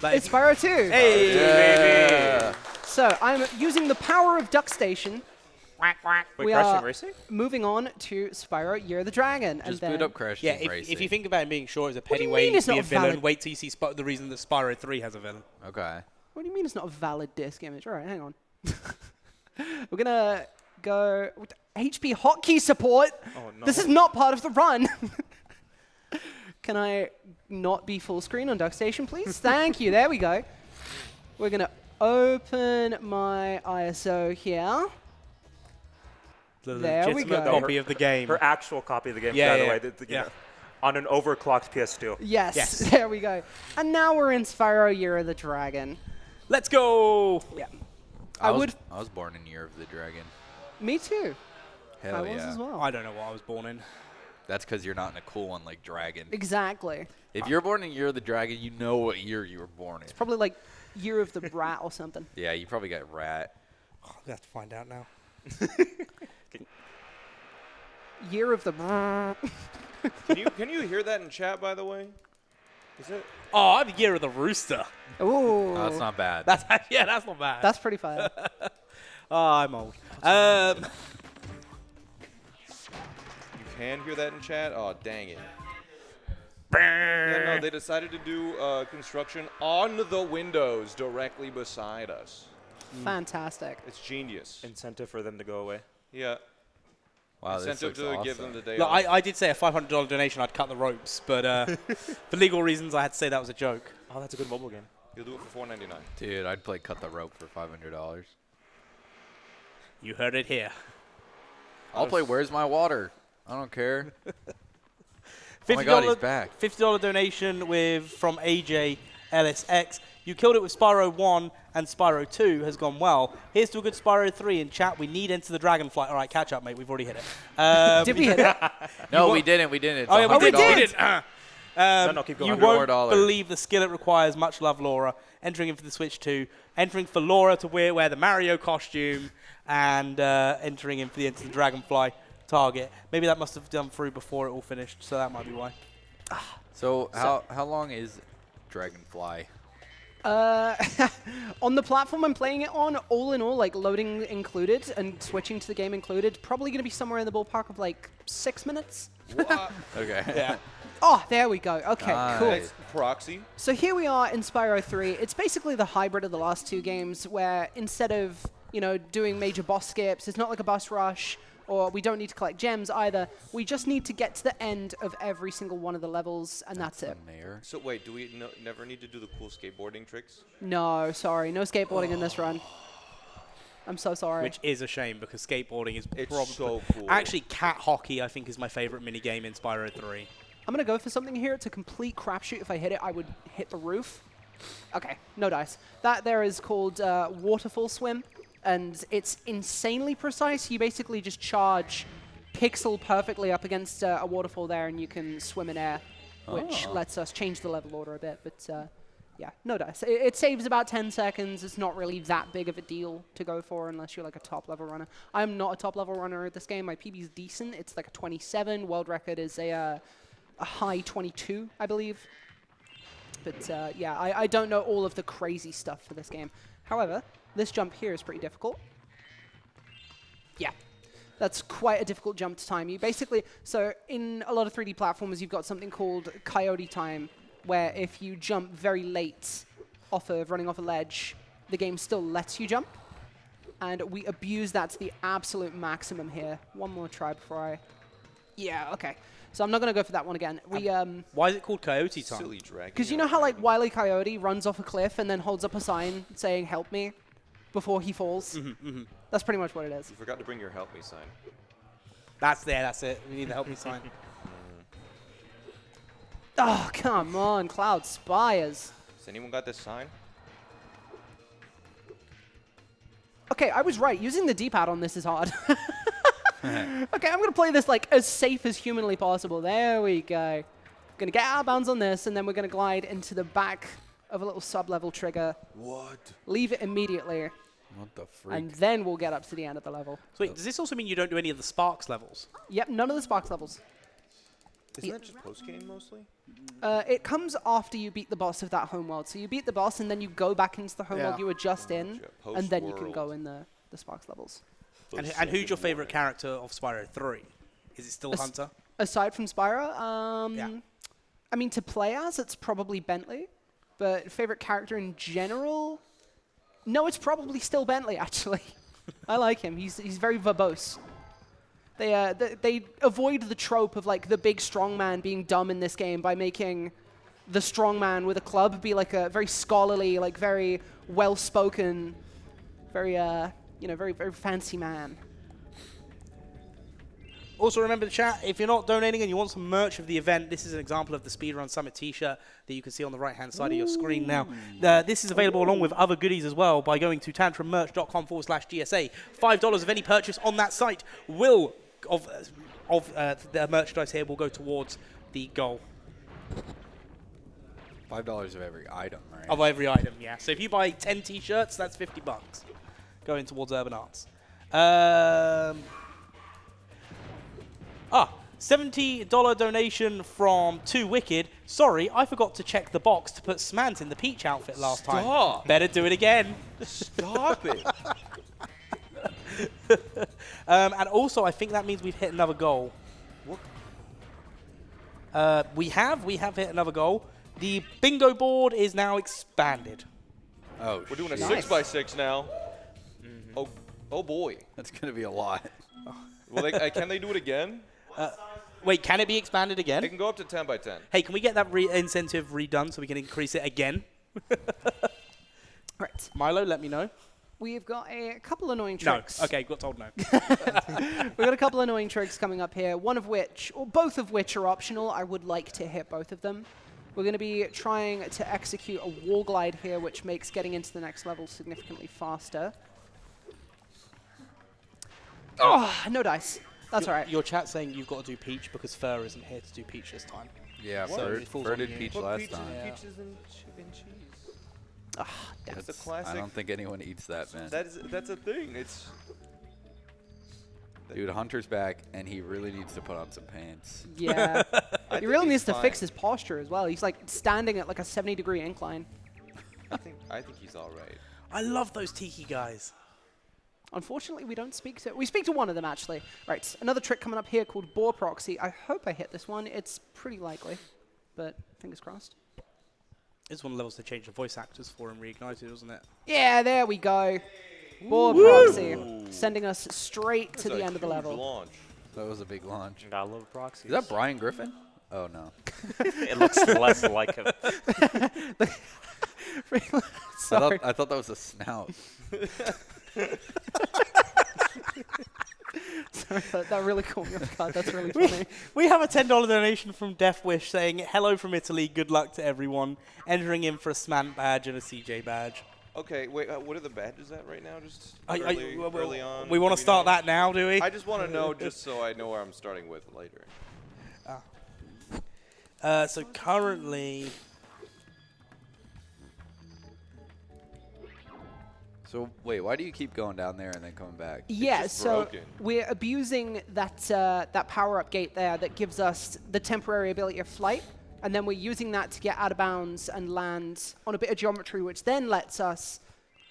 Speaker 2: Like-
Speaker 1: is Spyro 2.
Speaker 2: Hey!
Speaker 3: Yeah.
Speaker 1: So I'm using the power of Duck Station.
Speaker 4: Wait,
Speaker 1: We
Speaker 4: Crash
Speaker 1: are
Speaker 4: Team Racing?
Speaker 1: moving on to Spyro Year of the Dragon.
Speaker 3: Just
Speaker 1: and then
Speaker 3: boot up Crash
Speaker 2: Yeah,
Speaker 3: Team Racing.
Speaker 2: if you think about him being short as a
Speaker 1: What do
Speaker 2: petty
Speaker 1: you
Speaker 2: way
Speaker 1: mean
Speaker 2: to
Speaker 1: it's
Speaker 2: be a
Speaker 1: not
Speaker 2: villain,
Speaker 1: valid?
Speaker 2: wait till you see the reason that Spyro 3 has a villain.
Speaker 3: Okay.
Speaker 1: What do you mean it's not a valid disc image? All right, hang on. We're going to go with HP hotkey support.
Speaker 4: Oh, no.
Speaker 1: This is not part of the run. Can I not be full screen on Duck Station, please? Thank you. There we go. We're going to open my ISO here.
Speaker 2: The
Speaker 1: There we
Speaker 2: legitimate
Speaker 1: go.
Speaker 2: copy of the game.
Speaker 4: Her actual copy of the game,
Speaker 2: Yeah,
Speaker 4: by the
Speaker 2: yeah,
Speaker 4: way.
Speaker 2: yeah.
Speaker 4: You know, on an overclocked PS2.
Speaker 1: Yes,
Speaker 2: Yes.
Speaker 1: there we go. And now we're in Spyro Year of the Dragon.
Speaker 2: Let's go!
Speaker 1: Yeah.
Speaker 3: I
Speaker 1: would.
Speaker 3: was born in Year of the Dragon.
Speaker 1: Me too.
Speaker 3: Hell
Speaker 1: I was
Speaker 3: yeah.
Speaker 1: as well.
Speaker 2: I don't know what I was born in.
Speaker 3: That's because you're not in a cool one like Dragon.
Speaker 1: Exactly.
Speaker 3: If you're born in Year of the Dragon, you know what year you were born in.
Speaker 1: Probably like Year of the Rat or something.
Speaker 3: Yeah, you probably got Rat.
Speaker 2: Oh, I have to find out now.
Speaker 1: Year of the.
Speaker 5: Can you hear that in chat, by the way? Is it?
Speaker 2: Oh, I'm the Year of the Rooster.
Speaker 1: Ooh.
Speaker 3: Oh, that's not bad.
Speaker 2: That's that's not bad.
Speaker 1: That's pretty fire.
Speaker 2: Oh, I'm old.
Speaker 5: You can hear that in chat? Oh, dang it. Yeah, no, they decided to do construction on the windows directly beside us.
Speaker 1: Fantastic.
Speaker 5: It's genius.
Speaker 4: Incentive for them to go away.
Speaker 5: Yeah.
Speaker 3: Wow, this
Speaker 5: Incentive
Speaker 3: looks
Speaker 5: to
Speaker 3: awesome.
Speaker 5: give them the day
Speaker 2: Look,
Speaker 5: off.
Speaker 2: I did say a $500 donation, I'd cut the ropes, but for legal reasons, I had to say that was a joke.
Speaker 4: Oh, that's a good mobile game.
Speaker 5: You'll do it for $4.99.
Speaker 3: Dude, I'd play Cut the Rope for $500.
Speaker 2: You heard it here.
Speaker 3: I'll play Where's My Water? I don't care.
Speaker 2: $50,
Speaker 3: Oh my God, he's back.
Speaker 2: $50 donation from AJ LSX. You killed it with Spyro 1 and Spyro 2 has gone well. Here's to a good Spyro 3 in chat. We need Enter the Dragonfly. All right, catch up, mate. We've already hit it.
Speaker 1: Did we hit it?
Speaker 3: No,
Speaker 2: wa-
Speaker 3: we didn't. We didn't. It's
Speaker 2: Oh, yeah, we
Speaker 1: we
Speaker 2: did.
Speaker 1: did.
Speaker 4: No, keep going.
Speaker 2: You
Speaker 3: $100 more
Speaker 2: won't
Speaker 3: dollars.
Speaker 2: believe the skill it requires. Much love, Laura. Entering in for the Switch 2. Entering for Laura to wear the Mario costume. And entering in for the Enter the Dragonfly target. Maybe that must have done through before it all finished, so that might be why.
Speaker 3: So how long is Dragonfly?
Speaker 1: On the platform I'm playing it on, all in all, like loading included and switching to the game included, probably going to be somewhere in the ballpark of like 6 minutes.
Speaker 3: Okay.
Speaker 2: Yeah.
Speaker 1: Oh, there we go. Okay, cool.
Speaker 3: Nice.
Speaker 5: Proxy.
Speaker 1: So here we are in Spyro 3. It's basically the hybrid of the last 2 games where instead of, doing major boss skips, it's not like a boss rush, or we don't need to collect gems either. We just need to get to the end of every single one of the levels, and that's it.
Speaker 3: Mayor.
Speaker 5: So wait, do we never need to do the cool skateboarding tricks?
Speaker 1: No, sorry. No skateboarding in this run. I'm so sorry.
Speaker 2: Which is a shame because skateboarding is
Speaker 5: It's
Speaker 2: probably
Speaker 5: so cool.
Speaker 2: Actually, cat hockey I think is my favorite mini game in Spyro 3.
Speaker 1: I'm going to go for something here. It's a complete crapshoot. If I hit it, I would hit the roof. Okay, no dice. That there is called Waterfall Swim, and it's insanely precise. You basically just charge pixel perfectly up against a waterfall there, and you can swim in air, which lets us change the level order a bit. But yeah, no dice. It saves about 10 seconds. It's not really that big of a deal to go for unless you're like a top-level runner. I'm not a top-level runner at this game. My PB is decent. It's like a 27. World record is a high 22, I believe. But yeah, I don't know all of the crazy stuff for this game. However, this jump here is pretty difficult. Yeah, that's quite a difficult jump to time. You basically, so in a lot of 3D platformers, you've got something called coyote time, where if you jump very late running off a ledge, the game still lets you jump. And we abuse that to the absolute maximum here. One more try before I... Yeah, okay. So I'm not going to go for that one again.
Speaker 2: Why is it called Coyote Time?
Speaker 5: Silly dragon.
Speaker 1: Because you know how like Wile E. Coyote runs off a cliff and then holds up a sign saying "Help me" before he falls? That's pretty much what it is.
Speaker 5: You forgot to bring your help me sign.
Speaker 2: That's it. We need the help me sign.
Speaker 1: Oh, come on, Cloud Spires.
Speaker 5: Has anyone got this sign?
Speaker 1: Okay, I was right. Using the D-pad on this is hard. Okay, I'm going to play this like as safe as humanly possible. There we go. Going to get out of bounds on this, and then we're going to glide into the back of a little sub-level trigger.
Speaker 3: What?
Speaker 1: Leave it immediately,
Speaker 3: What the freak?
Speaker 1: and then we'll get up to the end of the level.
Speaker 2: So wait, does this also mean you don't do any of the Sparks levels?
Speaker 1: Yep, none of the Sparks levels.
Speaker 5: Isn't that just post-game mostly?
Speaker 1: It comes after you beat the boss of that homeworld. So you beat the boss, and then you go back into the homeworld
Speaker 6: Yeah.
Speaker 1: you were just in, and then you can
Speaker 5: Post-world.
Speaker 1: go in the Sparks levels.
Speaker 2: And who's your favorite character of Spyro 3? Is it still Hunter?
Speaker 1: Aside from Spyro,
Speaker 2: Yeah.
Speaker 1: I mean, to play as, it's probably Bentley. But favorite character in general? No, it's probably still Bentley, actually. I like him. He's very verbose. They avoid the trope of like the big strong man being dumb in this game by making the strong man with a club be like a very scholarly, like very well-spoken, very very fancy man.
Speaker 2: Also, remember to chat, if you're not donating and you want some merch of the event, this is an example of the Speedrun Summit t-shirt that you can see on the right-hand side of your screen now. This is available along with other goodies as well by going to tantrummerch.com/GSA. $5 of any purchase on that site will, of the merchandise here, will go towards the goal.
Speaker 3: $5 of every item, right?
Speaker 2: Of every item, yeah. So if you buy 10 t-shirts, that's $50 going towards Urban Arts. $70 donation from 2 Wicked. Sorry, I forgot to check the box to put Smant in the Peach outfit last time.
Speaker 5: Stop.
Speaker 2: Better do it again.
Speaker 5: Stop it.
Speaker 2: And also, I think that means we've hit another goal.
Speaker 5: What?
Speaker 2: We have hit another goal. The bingo board is now expanded.
Speaker 3: Oh,
Speaker 5: We're doing a
Speaker 3: shit.
Speaker 5: 6x6 now. Oh boy.
Speaker 3: That's gonna be a lot.
Speaker 5: Well, can they do it again?
Speaker 2: Wait, can it be expanded
Speaker 5: They
Speaker 2: again?
Speaker 5: can go up to 10x10.
Speaker 2: Hey, can we get that incentive redone so we can increase it again?
Speaker 1: Right.
Speaker 2: Milo, let me know.
Speaker 1: We've got a couple annoying
Speaker 2: No.
Speaker 1: tricks.
Speaker 2: Okay, got told no.
Speaker 1: We've got a couple annoying tricks coming up here, one of which, or both of which are optional. I would like to hit both of them. We're going to be trying to execute a wall glide here, which makes getting into the next level significantly faster. Oh, no dice. That's all right.
Speaker 2: Your chat saying you've got to do Peach because Fur isn't here to do Peach this time.
Speaker 3: Yeah,
Speaker 2: So
Speaker 3: Fur
Speaker 2: it falls
Speaker 3: Fur
Speaker 2: on
Speaker 3: did
Speaker 2: you.
Speaker 3: Peach
Speaker 5: But
Speaker 3: last
Speaker 5: peaches,
Speaker 3: time.
Speaker 2: Yeah.
Speaker 5: peaches and cheese.
Speaker 1: Ah, damn.
Speaker 5: That's a
Speaker 3: I
Speaker 5: classic.
Speaker 3: don't think anyone eats that, man.
Speaker 5: That's a thing. It's
Speaker 3: Dude, Hunter's back, and he really needs to put on some pants.
Speaker 1: Yeah.
Speaker 5: I
Speaker 1: He
Speaker 5: think
Speaker 1: really
Speaker 5: he's
Speaker 1: needs to fix
Speaker 5: fine.
Speaker 1: his posture as well. He's like standing at like a 70-degree incline.
Speaker 5: I think he's all right.
Speaker 2: I love those tiki guys.
Speaker 1: Unfortunately, we don't speak to... We speak to one of them, actually. Right, another trick coming up here called Boar Proxy. I hope I hit this one. It's pretty likely, but fingers crossed.
Speaker 2: It's one of the levels they changed the voice actors for in Reignited, wasn't it?
Speaker 1: Yeah, there we go. Boar Proxy, sending us straight to
Speaker 5: That's
Speaker 1: the
Speaker 5: a
Speaker 1: end of the
Speaker 5: huge
Speaker 1: level.
Speaker 5: launch.
Speaker 3: That was a big launch.
Speaker 4: Gotta love proxies.
Speaker 3: Is that Brian Griffin? Oh, no.
Speaker 4: It looks less like him.
Speaker 1: Sorry.
Speaker 3: I thought that was a snout.
Speaker 1: Sorry, that really caught me off guard. That's really funny.
Speaker 2: We have a $10 donation from Death Wish saying, hello from Italy, good luck to everyone. Entering in for a SMANT badge and a CJ badge.
Speaker 5: Okay, wait. What are the badges at right now? Just
Speaker 2: Early
Speaker 5: early on.
Speaker 2: We want to
Speaker 5: maybe
Speaker 2: start
Speaker 5: not?
Speaker 2: that now, do we?
Speaker 5: I just want to know, just so I know where I'm starting with later.
Speaker 2: So currently...
Speaker 3: So, wait, why do you keep going down there and then coming back?
Speaker 1: Yeah,
Speaker 5: just
Speaker 1: so
Speaker 5: broken.
Speaker 1: we're abusing that power-up gate there that gives us the temporary ability of flight, and then we're using that to get out of bounds and land on a bit of geometry, which then lets us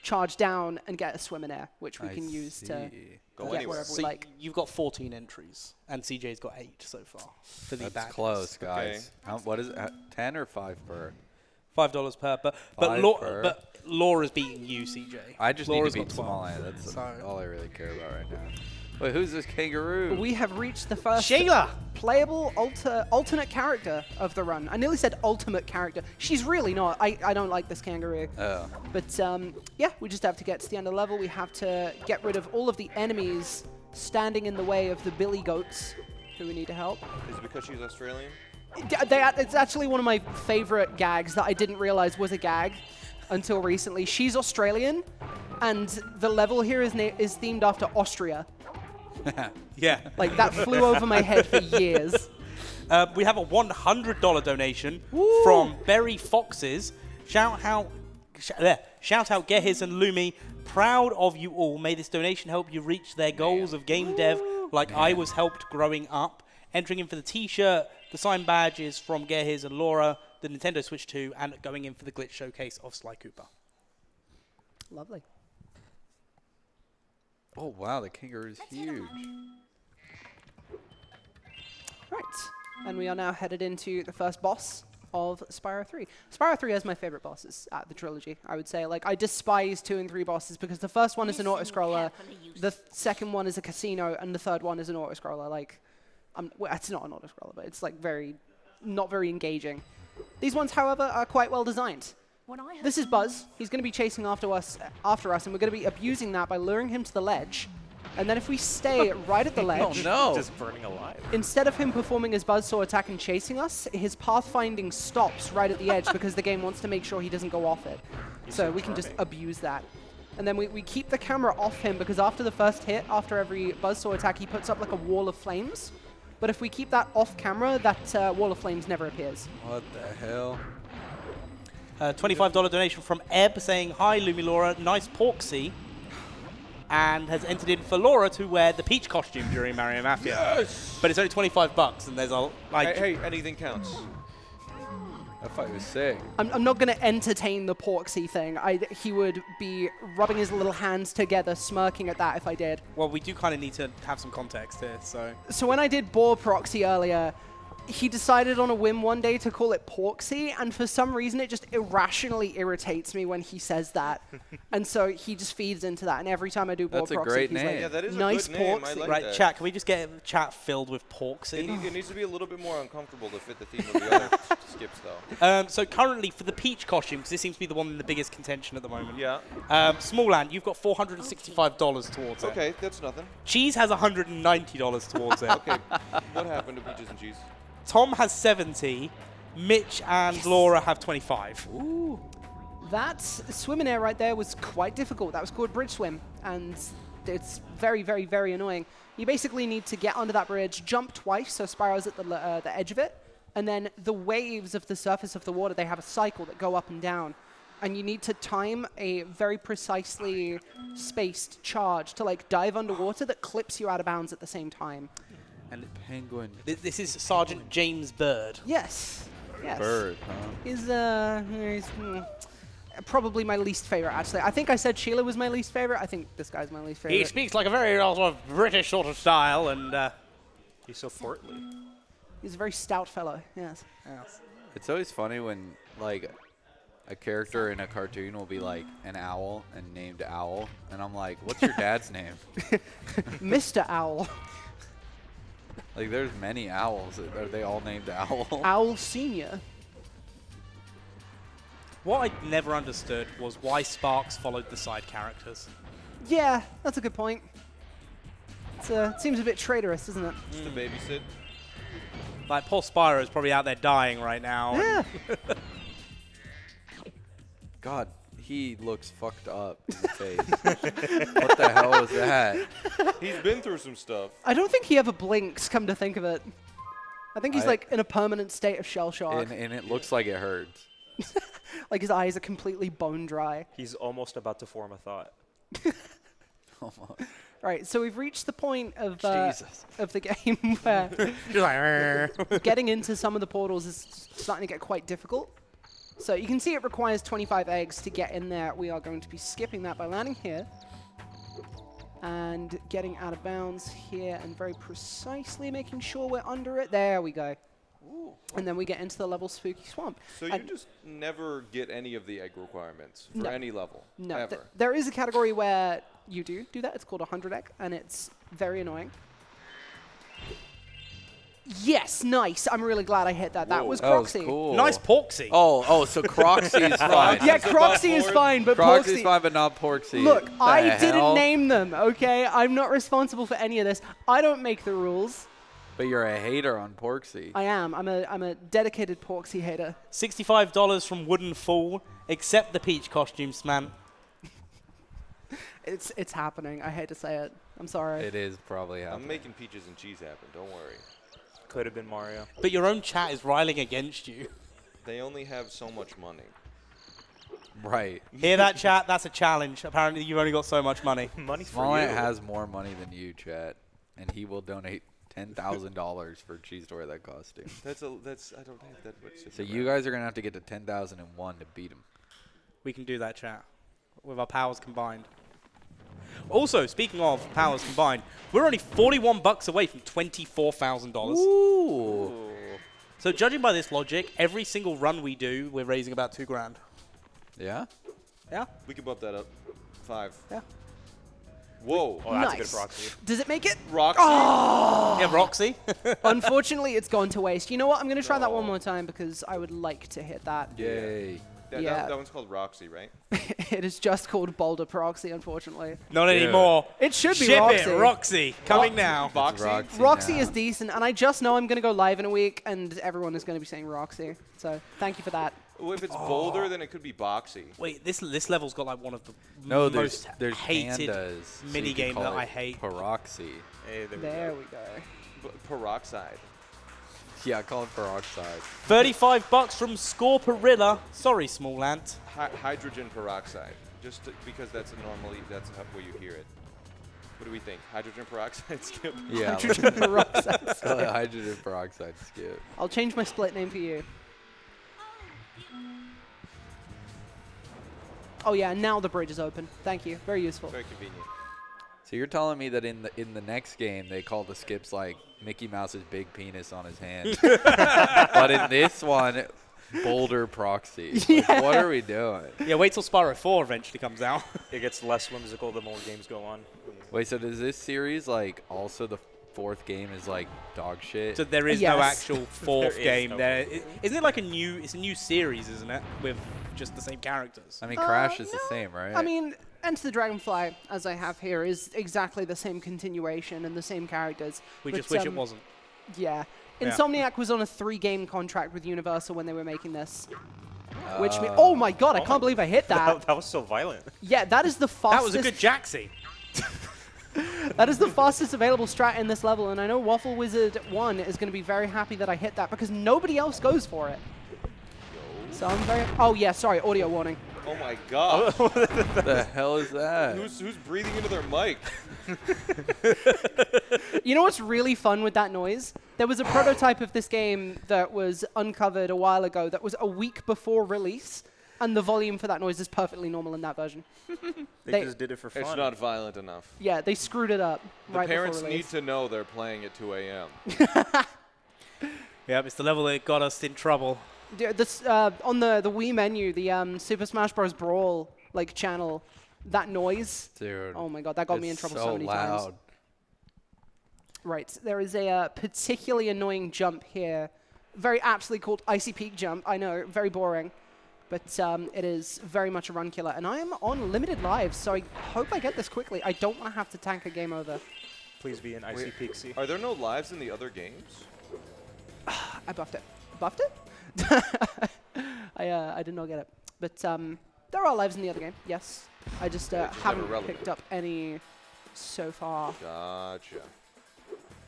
Speaker 1: charge down and get a swim in air, which we
Speaker 3: I
Speaker 1: can use to
Speaker 5: Go
Speaker 1: get
Speaker 5: anywhere.
Speaker 1: wherever
Speaker 2: So
Speaker 1: we like.
Speaker 2: you've got 14 entries, and CJ's got 8 so far for the
Speaker 3: That's
Speaker 2: badges.
Speaker 3: close, guys. What is it? 10 or 5 per?
Speaker 2: $5 per, but
Speaker 3: Five per.
Speaker 2: but Laura's beating you, CJ.
Speaker 3: I just
Speaker 2: Laura's
Speaker 3: need to beat
Speaker 2: got 12.
Speaker 3: Somalia. That's
Speaker 2: So-
Speaker 3: all I really care about right now. Wait, who's this kangaroo?
Speaker 1: We have reached the first
Speaker 2: Shayla!
Speaker 1: playable alternate character of the run. I nearly said ultimate character. She's really not. I don't like this kangaroo.
Speaker 3: Oh.
Speaker 1: But yeah, we just have to get to the end of the level. We have to get rid of all of the enemies standing in the way of the billy goats who we need to help.
Speaker 5: Is it because she's Australian?
Speaker 1: It's actually one of my favorite gags that I didn't realize was a gag until recently. She's Australian, and the level here is themed after Austria.
Speaker 2: Yeah.
Speaker 1: Like, that flew over my head for years.
Speaker 2: We have a $100 donation
Speaker 1: Woo!
Speaker 2: from Berry Foxes. Shout out Gehiz and Lumi. Proud of you all. May this donation help you reach their goals of game dev like I was helped growing up. Entering in for the t-shirt, the signed badges from Gehiz and Laura, the Nintendo Switch 2, and going in for the glitch showcase of Sly Cooper.
Speaker 1: Lovely.
Speaker 3: Oh, wow, the kangaroo's huge.
Speaker 1: Right. And we are now headed into the first boss of Spyro 3. Spyro 3 has my favorite bosses at the trilogy, I would say. Like, I despise 2 and 3 bosses because the first one is an auto-scroller, the second one is a casino, and the third one is an auto-scroller. Like, well, it's not an auto-scroller, but it's like not very engaging. These ones, however, are quite well designed. This is Buzz. He's going to be chasing after us, and we're going to be abusing that by luring him to the ledge. And then if we stay right at the ledge,
Speaker 3: No.
Speaker 4: Just burning alive.
Speaker 1: instead of him performing his buzzsaw attack and chasing us, his pathfinding stops right at the edge because the game wants to make sure he doesn't go off it. So we can just abuse that. And then we keep the camera off him because after the first hit, after every buzzsaw attack, he puts up like a wall of flames. But if we keep that off camera, that wall of flames never appears.
Speaker 3: What the hell?
Speaker 2: $25 donation from Ebb saying, hi, Lumilaura, nice porksy. And has entered in for Laura to wear the Peach costume during Mario Mafia.
Speaker 5: Yes!
Speaker 2: But it's only $25, and there's a like.
Speaker 5: Hey, anything counts.
Speaker 3: That fight was sick.
Speaker 1: I'm not going to entertain the porksy thing. He would be rubbing his little hands together, smirking at that if I did.
Speaker 2: Well, we do kind of need to have some context here, so.
Speaker 1: So when I did Boar Proxy earlier, he decided on a whim one day to call it Porksy, and for some reason it just irrationally irritates me when he says that. And so he just feeds into that, and every time I do Boar
Speaker 3: That's a
Speaker 1: Proxy,
Speaker 3: great
Speaker 1: he's
Speaker 3: name.
Speaker 1: like,
Speaker 5: Yeah, that is
Speaker 1: nice
Speaker 5: a good name. I
Speaker 1: Porksy.
Speaker 5: like
Speaker 2: Right,
Speaker 5: that.
Speaker 2: chat, can we just get the chat filled with porksy?
Speaker 5: It needs to be a little bit more uncomfortable to fit the theme of the other skips, though.
Speaker 2: So currently for the Peach costume, because this seems to be the one in the biggest contention at the moment.
Speaker 5: Yeah.
Speaker 2: Smallland, you've got $465 towards it.
Speaker 5: Okay, that's nothing.
Speaker 2: Cheese has $190 towards it.
Speaker 5: Okay, what happened to Peaches and Cheese?
Speaker 2: Tom has 70. Mitch and Laura have 25.
Speaker 1: Ooh. That swim in air right there was quite difficult. That was called Bridge Swim, and it's very, very, very annoying. You basically need to get under that bridge, jump twice, so Spyro's at the edge of it, and then the waves of the surface of the water, they have a cycle that go up and down. And you need to time a very precisely spaced charge to like dive underwater that clips you out of bounds at the same time.
Speaker 2: And
Speaker 3: Penguin.
Speaker 2: this is Sergeant James Bird.
Speaker 1: Yes. Yes.
Speaker 3: Bird, huh?
Speaker 1: He's Probably my least favorite, actually. I think I said Sheila was my least favorite. I think this guy's my least favorite.
Speaker 2: He speaks like a very sort of British sort of style, and
Speaker 4: He's so portly.
Speaker 1: He's a very stout fellow, yes.
Speaker 3: It's always funny when, like, a character in a cartoon will be, like, an owl and named Owl. And I'm like, what's your dad's name?
Speaker 1: Mr. Owl.
Speaker 3: Like, there's many owls. Are they all named Owl?
Speaker 1: Owl Senior.
Speaker 2: what I never understood was why Sparks followed the side characters.
Speaker 1: Yeah, that's a good point. It seems a bit traitorous, doesn't it?
Speaker 5: Just to babysit.
Speaker 2: Like, poor Spyro is probably out there dying right now.
Speaker 1: Yeah.
Speaker 3: God, he looks fucked up in the face. What the hell was that?
Speaker 5: He's been through some stuff.
Speaker 1: I don't think he ever blinks, come to think of it. I think he's like in a permanent state of shell shock.
Speaker 3: And it looks like it hurts.
Speaker 1: Like his eyes are completely bone dry.
Speaker 4: He's almost about to form a thought.
Speaker 3: Almost.
Speaker 1: Right, so we've reached the point of
Speaker 3: Jesus.
Speaker 1: the game where
Speaker 2: Just like,
Speaker 1: getting into some of the portals is starting to get quite difficult. So you can see it requires 25 eggs to get in there. We are going to be skipping that by landing here. And getting out of bounds here and very precisely making sure we're under it. There we go.
Speaker 5: Ooh.
Speaker 1: And then we get into the level Spooky Swamp.
Speaker 5: So you
Speaker 1: And
Speaker 5: just never get any of the egg requirements for
Speaker 1: No.
Speaker 5: any level,
Speaker 1: no,
Speaker 5: ever.
Speaker 1: there is a category where you do that. It's called 100 egg, and it's very annoying. Yes, nice. I'm really glad I hit that. That
Speaker 5: Whoa.
Speaker 1: was
Speaker 3: That was
Speaker 1: Croxy.
Speaker 3: cool.
Speaker 2: nice Porksy.
Speaker 3: Oh, so Croxy is fine.
Speaker 1: Yeah,
Speaker 5: That's a
Speaker 1: Croxy is
Speaker 5: buffboard.
Speaker 1: fine, but
Speaker 3: Croxy's
Speaker 1: Porksy.
Speaker 3: fine, but not Porksy.
Speaker 1: Look,
Speaker 3: The
Speaker 1: I
Speaker 3: hell?
Speaker 1: didn't name them, okay? I'm not responsible for any of this. I don't make the rules.
Speaker 3: But you're a hater on Porksy.
Speaker 1: I am. I'm a dedicated Porksy hater.
Speaker 2: $65 from Wooden Fool. Accept the Peach costumes, man.
Speaker 1: It's happening. I hate to say it. I'm sorry.
Speaker 3: It is probably
Speaker 5: I'm
Speaker 3: happening.
Speaker 5: making peaches and cheese happen. Don't worry.
Speaker 4: Could have been Mario.
Speaker 2: But your own chat is riling against you.
Speaker 5: They only have so much money.
Speaker 3: Right.
Speaker 2: Hear that, chat? That's a challenge. Apparently, you've only got so much money.
Speaker 4: Money for
Speaker 3: Smollett
Speaker 4: you.
Speaker 3: has more money than you, chat, and he will donate $10,000 for Cheese Toilet costume.
Speaker 5: I don't have that much.
Speaker 3: So you guys are gonna have to get to 10,001 to beat him.
Speaker 2: We can do that, chat, with our powers combined. Also, speaking of powers combined, we're only $41 away from $24,000.
Speaker 3: Ooh.
Speaker 2: So judging by this logic, every single run we do, we're raising about $2 grand.
Speaker 3: Yeah.
Speaker 2: Yeah?
Speaker 5: We can bump that up. 5.
Speaker 2: Yeah.
Speaker 5: Whoa.
Speaker 4: Oh, that's
Speaker 1: Nice.
Speaker 4: a good proxy.
Speaker 1: Does it make it?
Speaker 5: Roxy.
Speaker 2: Yeah, Roxy.
Speaker 1: Unfortunately, it's gone to waste. You know what? I'm going to try that one more time because I would like to hit that.
Speaker 3: Yay.
Speaker 1: Yeah.
Speaker 5: That one's called Roxy, right?
Speaker 1: It is just called Boulder Proxy, unfortunately.
Speaker 2: Not anymore.
Speaker 1: It should be
Speaker 2: Ship
Speaker 1: Roxy.
Speaker 2: it, Roxy. Coming now.
Speaker 5: Boxy.
Speaker 1: Roxy
Speaker 3: now.
Speaker 1: is decent, and I just know I'm going to go live in a week, and everyone is going to be saying Roxy. So thank you for that.
Speaker 5: Well, if it's Boulder, then it could be Boxy.
Speaker 2: Wait, this level's got like one of the
Speaker 3: No,
Speaker 2: most
Speaker 3: there's
Speaker 2: hated
Speaker 3: pandas. So you
Speaker 2: mini
Speaker 3: can
Speaker 2: game
Speaker 3: call
Speaker 2: that
Speaker 3: it
Speaker 2: I hate.
Speaker 3: Peroxy.
Speaker 4: Hey,
Speaker 1: There we go.
Speaker 5: Peroxide.
Speaker 3: Yeah, I call it peroxide.
Speaker 2: $35 from Scorporilla. Sorry, small ant.
Speaker 5: Hydrogen peroxide. Because that's how you hear it. What do we think? Hydrogen peroxide skip?
Speaker 3: Yeah.
Speaker 1: Hydrogen peroxide.
Speaker 3: Call it hydrogen peroxide skip.
Speaker 1: I'll change my split name for you. Oh yeah, now the bridge is open. Thank you. Very useful.
Speaker 5: Very convenient.
Speaker 3: So you're telling me that in the next game they call the skips like Mickey Mouse's big penis on his hand, but in this one, Boulder Proxy. Like, what are we doing?
Speaker 2: Yeah, wait till Spyro 4 eventually comes out.
Speaker 4: It gets less whimsical the more games go on.
Speaker 3: Wait, so does this series like also the fourth game is like dog shit?
Speaker 2: So there is no
Speaker 1: Yes.
Speaker 2: actual fourth
Speaker 4: There is
Speaker 2: game
Speaker 4: no
Speaker 2: there.
Speaker 4: fourth.
Speaker 2: Isn't it like it's a new series, isn't it? With just the same characters.
Speaker 3: I mean, Crash is the same, right?
Speaker 1: I mean, Enter the Dragonfly, as I have here, is exactly the same continuation and the same characters.
Speaker 2: We
Speaker 1: but,
Speaker 2: just wish it wasn't.
Speaker 1: Yeah.
Speaker 2: Yeah.
Speaker 1: Insomniac was on a 3-game contract with Universal when they were making this. Which oh my god, I
Speaker 4: Oh
Speaker 1: can't believe I hit that.
Speaker 4: That was so violent.
Speaker 1: Yeah, that is the fastest.
Speaker 2: That was a good Jaxie.
Speaker 1: That is the fastest available strat in this level, and I know Waffle Wizard 1 is going to be very happy that I hit that because nobody else goes for it. So I'm very... Oh yeah, sorry, audio warning.
Speaker 5: Oh my god.
Speaker 3: what the hell is that?
Speaker 5: Who's breathing into their mic?
Speaker 1: You know what's really fun with that noise? There was a prototype of this game that was uncovered a while ago that was a week before release. And the volume for that noise is perfectly normal in that version.
Speaker 4: They just did it for fun.
Speaker 5: It's not violent enough.
Speaker 1: Yeah, they screwed it up
Speaker 5: The
Speaker 1: right
Speaker 5: parents
Speaker 1: before
Speaker 5: need
Speaker 1: release.
Speaker 5: to know they're playing at 2 a.m.
Speaker 2: Yeah, it's the level that got us in trouble.
Speaker 1: This, on the Wii menu, the Super Smash Bros. Brawl like channel, that noise.
Speaker 3: Dude.
Speaker 1: Oh my god, that got me in trouble so many
Speaker 3: loud.
Speaker 1: times. Right, there is a particularly annoying jump here. Very aptly called Icy Peak Jump. I know, very boring. But it is very much a run killer. And I am on limited lives, so I hope I get this quickly. I don't want to have to tank a game over.
Speaker 4: Please be an Icy Pixie.
Speaker 5: Are there no lives in the other games?
Speaker 1: I buffed it. Buffed it? I did not get it. But there are lives in the other game, yes. I just
Speaker 5: Yeah, it's just
Speaker 1: haven't
Speaker 5: never relevant.
Speaker 1: picked up any so far.
Speaker 5: Gotcha.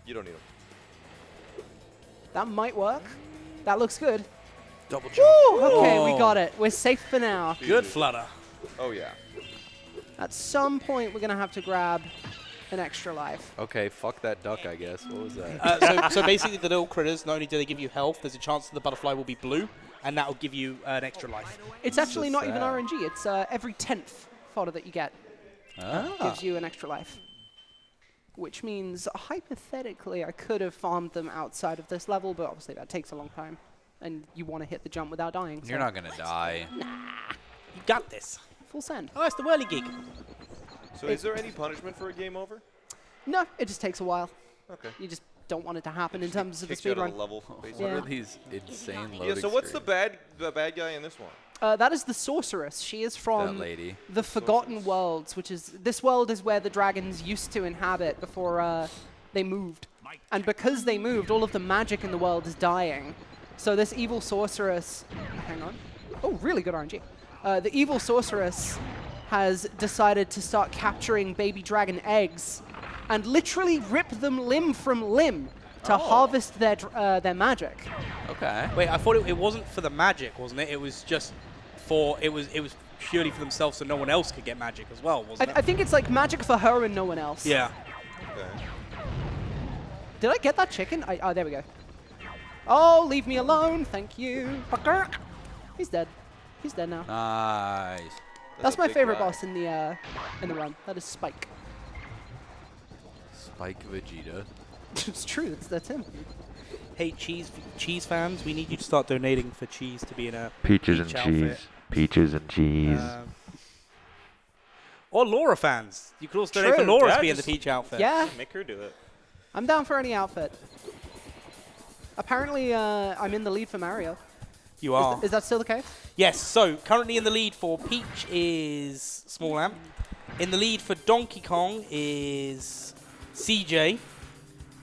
Speaker 5: You don't need them.
Speaker 1: That might work. That looks good.
Speaker 3: Double jump.
Speaker 1: Woo! Okay, we
Speaker 2: Whoa.
Speaker 1: got it. We're safe for now.
Speaker 2: Good flutter.
Speaker 5: Oh, yeah.
Speaker 1: At some point, we're going to have to grab an extra life.
Speaker 3: Okay, fuck that duck, I guess. What was that?
Speaker 2: So basically, the little critters, not only do they give you health, there's a chance that the butterfly will be blue, and that will give you an extra life.
Speaker 1: It's actually not even
Speaker 3: sad.
Speaker 1: RNG. It's every 10th fodder that you get gives you an extra life. Which means, hypothetically, I could have farmed them outside of this level, but obviously that takes a long time. And you want to hit the jump without dying.
Speaker 3: You're
Speaker 1: so
Speaker 3: not going to die.
Speaker 2: You got this.
Speaker 1: full send.
Speaker 2: Oh, it's the whirly gig.
Speaker 5: So is there any punishment for a game over?
Speaker 1: No, it just takes a while.
Speaker 5: Okay.
Speaker 1: You just don't want it to happen in terms of the
Speaker 5: Kicks you out of
Speaker 1: speedrun.
Speaker 5: the level,
Speaker 3: What
Speaker 5: basically.
Speaker 1: Yeah.
Speaker 3: are these insane loading
Speaker 5: Yeah, so what's the
Speaker 3: screens?
Speaker 5: bad guy in this one?
Speaker 1: That is the sorceress. She is
Speaker 3: That
Speaker 1: from
Speaker 3: lady.
Speaker 1: the Forgotten Worlds, which is this world is where the dragons used to inhabit before they moved. And because they moved, all of the magic in the world is dying. So this evil sorceress, hang on. Oh, really good RNG. The evil sorceress has decided to start capturing baby dragon eggs and literally rip them limb from limb to harvest their magic.
Speaker 3: Okay.
Speaker 2: Wait, I thought it wasn't for the magic, wasn't it? It was just for it was purely for themselves, so no one else could get magic as well, wasn't
Speaker 1: I
Speaker 2: it?
Speaker 1: think it's like magic for her and no one else.
Speaker 2: Yeah.
Speaker 5: Okay.
Speaker 1: Did I get that chicken? Oh, there we go. Oh, leave me alone. Thank you. Fucker. He's dead. He's dead now.
Speaker 3: Nice.
Speaker 1: That's
Speaker 5: a
Speaker 1: my
Speaker 5: big
Speaker 1: favorite
Speaker 5: guy.
Speaker 1: boss in the run. That is Spike.
Speaker 3: Spike Vegeta.
Speaker 1: It's true. That's him.
Speaker 2: Hey, cheese fans, we need you to start donating for cheese to be in a
Speaker 7: Peaches and
Speaker 2: peach outfit.
Speaker 7: cheese. Peaches and cheese.
Speaker 2: Or Laura fans. You could also donate for
Speaker 1: True.
Speaker 2: Laura
Speaker 4: Yeah,
Speaker 2: to be in the
Speaker 4: just-
Speaker 2: peach outfit.
Speaker 1: Yeah,
Speaker 4: Make her do it.
Speaker 1: I'm down for any outfit. Apparently, I'm in the lead for Mario.
Speaker 2: You are.
Speaker 1: Is that still the case?
Speaker 2: Yes, so currently in the lead for Peach is Small Amp. In the lead for Donkey Kong is CJ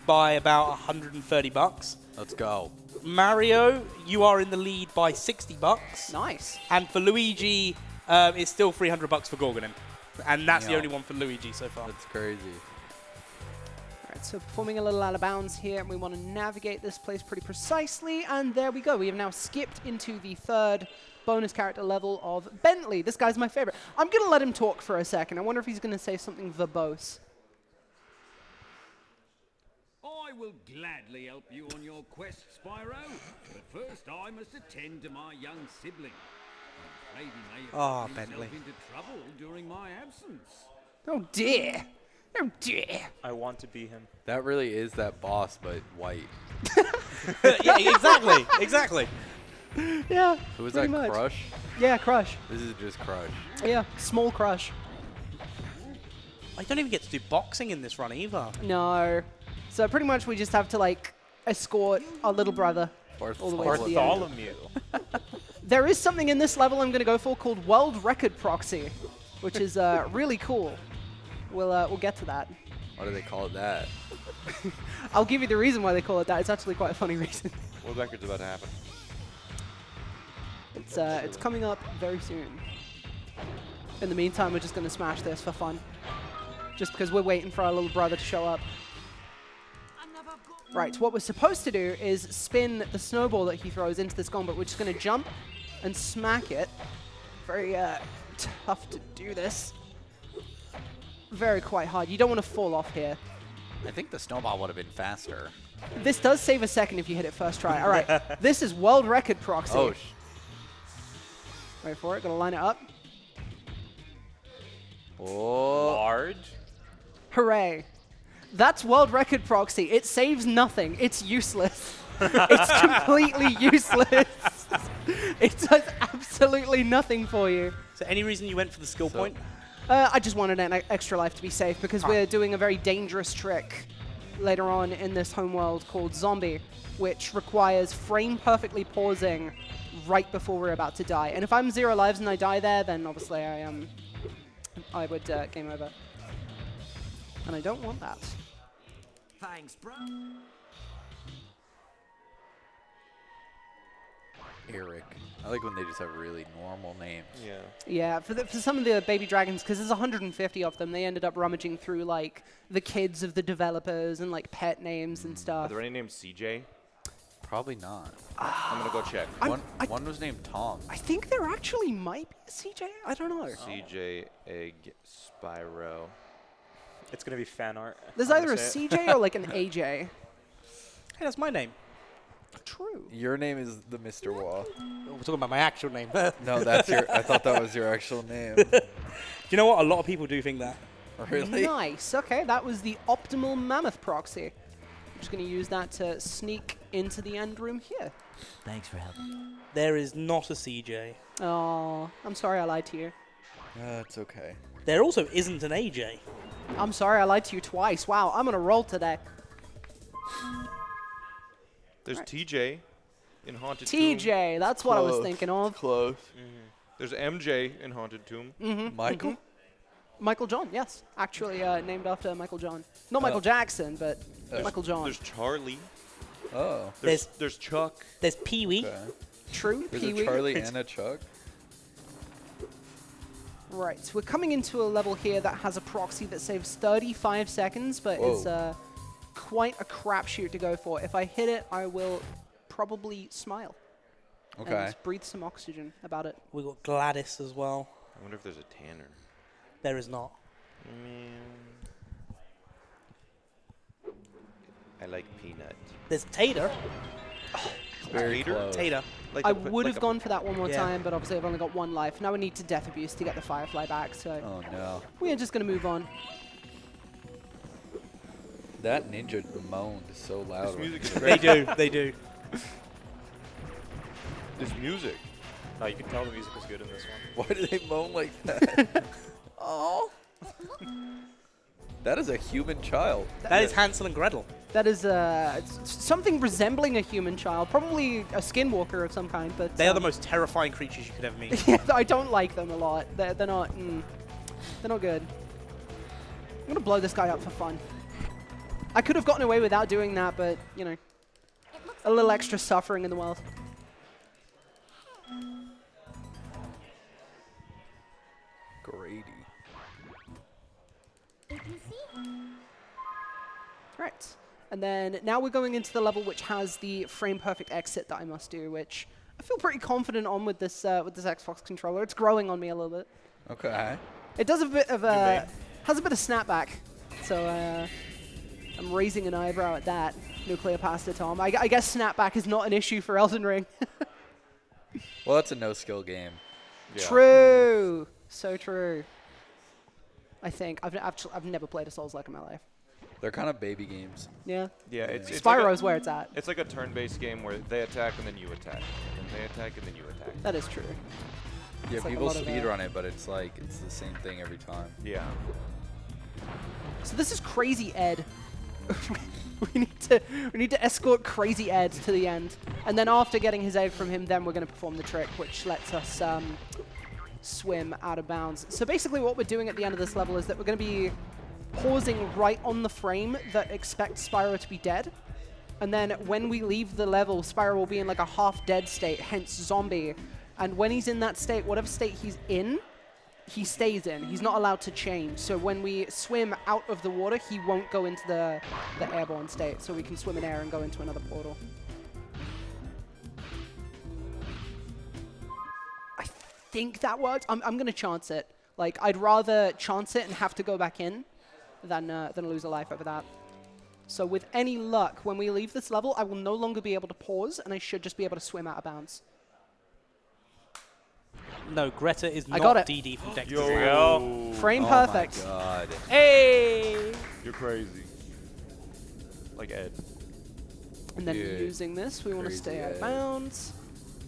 Speaker 2: by about 130 bucks.
Speaker 3: Let's go.
Speaker 2: Mario, you are in the lead by 60 bucks.
Speaker 1: Nice.
Speaker 2: And for Luigi, it's still 300 bucks for Gorgonim. And that's the
Speaker 3: Yeah.
Speaker 2: only one for Luigi so far.
Speaker 3: That's crazy.
Speaker 1: All right, so performing a little out of bounds here, and we want to navigate this place pretty precisely. And there we go. We have now skipped into the third bonus character level of Bentley. This guy's my favorite. I'm going to let him talk for a second. I wonder if he's going to say something verbose.
Speaker 8: I will gladly help you on your quest, Spyro. But first, I must attend to my young sibling. I'm afraid he may have gotten
Speaker 2: Bentley.
Speaker 8: himself into trouble during my absence.
Speaker 1: Oh, dear. Oh, dear.
Speaker 4: I want to be him.
Speaker 3: That really is that boss, but white.
Speaker 2: Yeah, exactly. Exactly.
Speaker 1: Yeah,
Speaker 3: Who was
Speaker 1: pretty
Speaker 3: that,
Speaker 1: much.
Speaker 3: Crush?
Speaker 1: Yeah, Crush.
Speaker 3: This is just Crush.
Speaker 1: Yeah, small Crush.
Speaker 2: I don't even get to do boxing in this run either.
Speaker 1: No. So pretty much we just have to, like, escort our little brother all the way to the end.
Speaker 4: Bartholomew.
Speaker 1: There is something in this level I'm going to go for called World Record Proxy, which is really cool. We'll get to that.
Speaker 3: Why do they call it that?
Speaker 1: I'll give you the reason why they call it that. It's actually quite a funny reason.
Speaker 5: What record's about to happen?
Speaker 1: It's coming up very soon. In the meantime, we're just going to smash this for fun. Just because we're waiting for our little brother to show up. Right, what we're supposed to do is spin the snowball that he throws into this gong, but we're just going to jump and smack it. Very tough to do this. Very quite hard. You don't want to fall off here.
Speaker 3: I think the snowball would have been faster.
Speaker 1: This does save a second if you hit it first try. All right, this is World Record Proxy.
Speaker 3: Oh,
Speaker 1: Wait for it. Gotta line it up.
Speaker 3: Oh.
Speaker 4: Large.
Speaker 1: Hooray. That's world record proxy. It saves nothing. It's useless. It's completely useless. It does absolutely nothing for you.
Speaker 2: So any reason you went for the skill point?
Speaker 1: I just wanted an extra life to be safe because we're doing a very dangerous trick later on in this homeworld called Zombie, which requires frame perfectly pausing right before we're about to die. And if I'm 0 lives and I die there, then obviously I would game over. And I don't want that.
Speaker 8: Thanks, bro.
Speaker 3: Eric. I like when they just have really normal names.
Speaker 5: Yeah.
Speaker 1: Yeah, for some of the baby dragons, because there's 150 of them, they ended up rummaging through like the kids of the developers and like pet names and
Speaker 5: Are
Speaker 1: stuff.
Speaker 5: there any named CJ?
Speaker 3: Probably not.
Speaker 5: I'm gonna go check.
Speaker 3: One was named Tom.
Speaker 1: I think there actually might be a CJ. I don't know.
Speaker 5: CJ, Egg, Spyro.
Speaker 4: It's gonna be fan art.
Speaker 1: There's
Speaker 4: I'm
Speaker 1: either a
Speaker 4: gonna say it.
Speaker 1: CJ or like an AJ.
Speaker 2: Hey, that's my name.
Speaker 1: True.
Speaker 3: Your name is the Mr. Wall.
Speaker 2: We're talking about my actual name.
Speaker 3: No, that's your. I thought that was your actual name.
Speaker 2: You know what? A lot of people do think that.
Speaker 3: Really?
Speaker 1: Nice. Okay, that was the optimal mammoth proxy. I'm just going to use that to sneak into the end room here.
Speaker 8: Thanks for helping.
Speaker 2: There is not a CJ.
Speaker 1: Oh, I'm sorry I lied to you.
Speaker 3: It's okay.
Speaker 2: There also isn't an AJ.
Speaker 1: I'm sorry I lied to you twice. Wow, I'm going to roll today.
Speaker 5: There's
Speaker 1: Right.
Speaker 5: TJ in Haunted Tomb.
Speaker 1: TJ, that's what I was thinking of.
Speaker 3: Close.
Speaker 5: There's MJ in Haunted Tomb.
Speaker 3: Michael?
Speaker 1: Michael John, yes. Actually named after Michael John. Not Michael Jackson, but Michael John.
Speaker 5: There's Charlie.
Speaker 3: Oh.
Speaker 5: There's Chuck.
Speaker 2: There's Pee-wee.
Speaker 3: Okay.
Speaker 1: True,
Speaker 3: There's
Speaker 1: Pee-wee.
Speaker 3: a Charlie and a Chuck?
Speaker 1: Right, so we're coming into a level here that has a proxy that saves 35 seconds, but
Speaker 3: Whoa.
Speaker 1: it's quite a crapshoot to go for. If I hit it, I will probably smile.
Speaker 3: Okay.
Speaker 1: And breathe some oxygen about it.
Speaker 2: We've got Gladys as well.
Speaker 5: I wonder if there's a Tanner.
Speaker 2: There is not.
Speaker 5: I like Peanut.
Speaker 2: There's Tater.
Speaker 3: Very
Speaker 5: Tater?
Speaker 3: close.
Speaker 2: Tater.
Speaker 5: Like
Speaker 1: I
Speaker 5: a-
Speaker 1: would
Speaker 5: like
Speaker 1: have
Speaker 5: a-
Speaker 1: gone for that one more
Speaker 2: Yeah.
Speaker 1: time, but obviously I've only got one life. Now we need to death abuse to get the Firefly back, so
Speaker 3: Oh no.
Speaker 1: we are just going to move on.
Speaker 3: That ninja moaned so loud.
Speaker 5: This music is
Speaker 2: They
Speaker 5: great.
Speaker 2: do. They do.
Speaker 5: This music.
Speaker 4: No, you can tell the music was good in this one.
Speaker 3: Why do they moan like that? Oh. That is a human child.
Speaker 2: That is Hansel and Gretel.
Speaker 1: That is something resembling a human child, probably a skinwalker of some kind, but
Speaker 2: They are the most terrifying creatures you could ever meet.
Speaker 1: yeah, I don't like them a lot. They're not they're not good. I'm gonna blow this guy up for fun. I could have gotten away without doing that, but you know, a little extra suffering in the world.
Speaker 3: Grady.
Speaker 1: Right. And then now we're going into the level which has the frame perfect exit that I must do, which I feel pretty confident on with this Xbox controller. It's growing on me a little bit.
Speaker 3: Okay.
Speaker 1: It does a bit of has a bit of snapback, so I'm raising an eyebrow at that. Nuclear pasta, Tom. I guess snapback is not an issue for Elden Ring.
Speaker 3: Well, that's a no-skill game.
Speaker 5: Yeah.
Speaker 1: True. So true. I think I've never played a Souls-like in my life.
Speaker 3: They're kind of baby games.
Speaker 1: Yeah.
Speaker 5: Yeah, it's
Speaker 1: Spyro's where it's at.
Speaker 5: It's like a turn-based game where they attack and then you attack, and then they attack and then you attack.
Speaker 1: That is true.
Speaker 3: Yeah,
Speaker 1: It's like a
Speaker 3: people
Speaker 1: lot of,
Speaker 3: speedrun it, but it's like it's the same thing every time.
Speaker 5: Yeah.
Speaker 1: So this is Crazy Ed. we need to escort Crazy Ed to the end, and then after getting his egg from him, then we're going to perform the trick, which lets us swim out of bounds. So basically, what we're doing at the end of this level is that we're going to be pausing right on the frame that expects Spyro to be dead, and then when we leave the level, Spyro will be in like a half-dead state, hence zombie. And when he's in that state, whatever state he's in, he stays in. He's not allowed to change. So when we swim out of the water, he won't go into the airborne state. So we can swim in air and go into another portal. I think that worked. I'm going to chance it. Like, I'd rather chance it and have to go back in than lose a life over that. So with any luck, when we leave this level, I will no longer be able to pause, and I should just be able to swim out of bounds.
Speaker 2: No, Greta is
Speaker 1: I
Speaker 2: not
Speaker 1: got it.
Speaker 2: DD from Dex.
Speaker 4: Here we go.
Speaker 1: Frame
Speaker 3: Oh
Speaker 1: perfect.
Speaker 3: my god.
Speaker 1: Hey!
Speaker 4: You're crazy. Like Ed.
Speaker 1: And then
Speaker 3: Dude,
Speaker 1: using this, we want to
Speaker 3: crazy
Speaker 1: stay out of
Speaker 3: Ed.
Speaker 1: bounds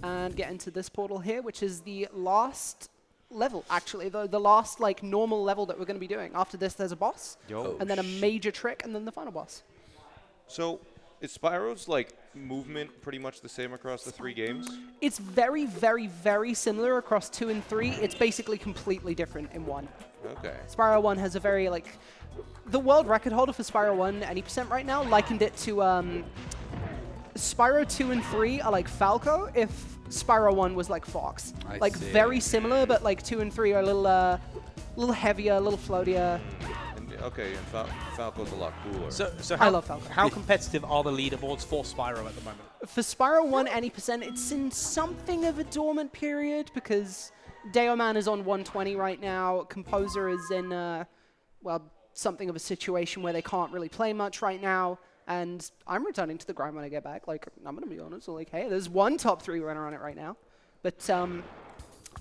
Speaker 1: and get into this portal here, which is the last level, actually. The last, like, normal level that we're going to be doing. After this, there's a boss,
Speaker 5: Yo.
Speaker 1: and then a major trick, and then the final boss.
Speaker 5: So, is Spyro's like movement pretty much the same across the 3 games?
Speaker 1: It's very, very, very similar across 2 and 3. It's basically completely different in 1.
Speaker 5: Okay.
Speaker 1: Spyro 1 has a very, like... The world record holder for Spyro 1, any percent right now, likened it to... Spyro 2 and 3 are like Falco if Spyro 1 was like Fox.
Speaker 3: I
Speaker 1: Like,
Speaker 3: see.
Speaker 1: very similar, but like 2 and 3 are a little heavier, a little floatier.
Speaker 5: And, okay, and Falco's a lot cooler.
Speaker 2: So
Speaker 1: I love Falco.
Speaker 2: how competitive are the leaderboards for Spyro at the moment?
Speaker 1: For Spyro 1, any percent, it's in something of a dormant period because Deoman is on 120 right now. Composer is in, well, something of a situation where they can't really play much right now. And I'm returning to the grind when I get back. Like, I'm going to be honest. Like, hey, there's one top 3 runner on it right now. But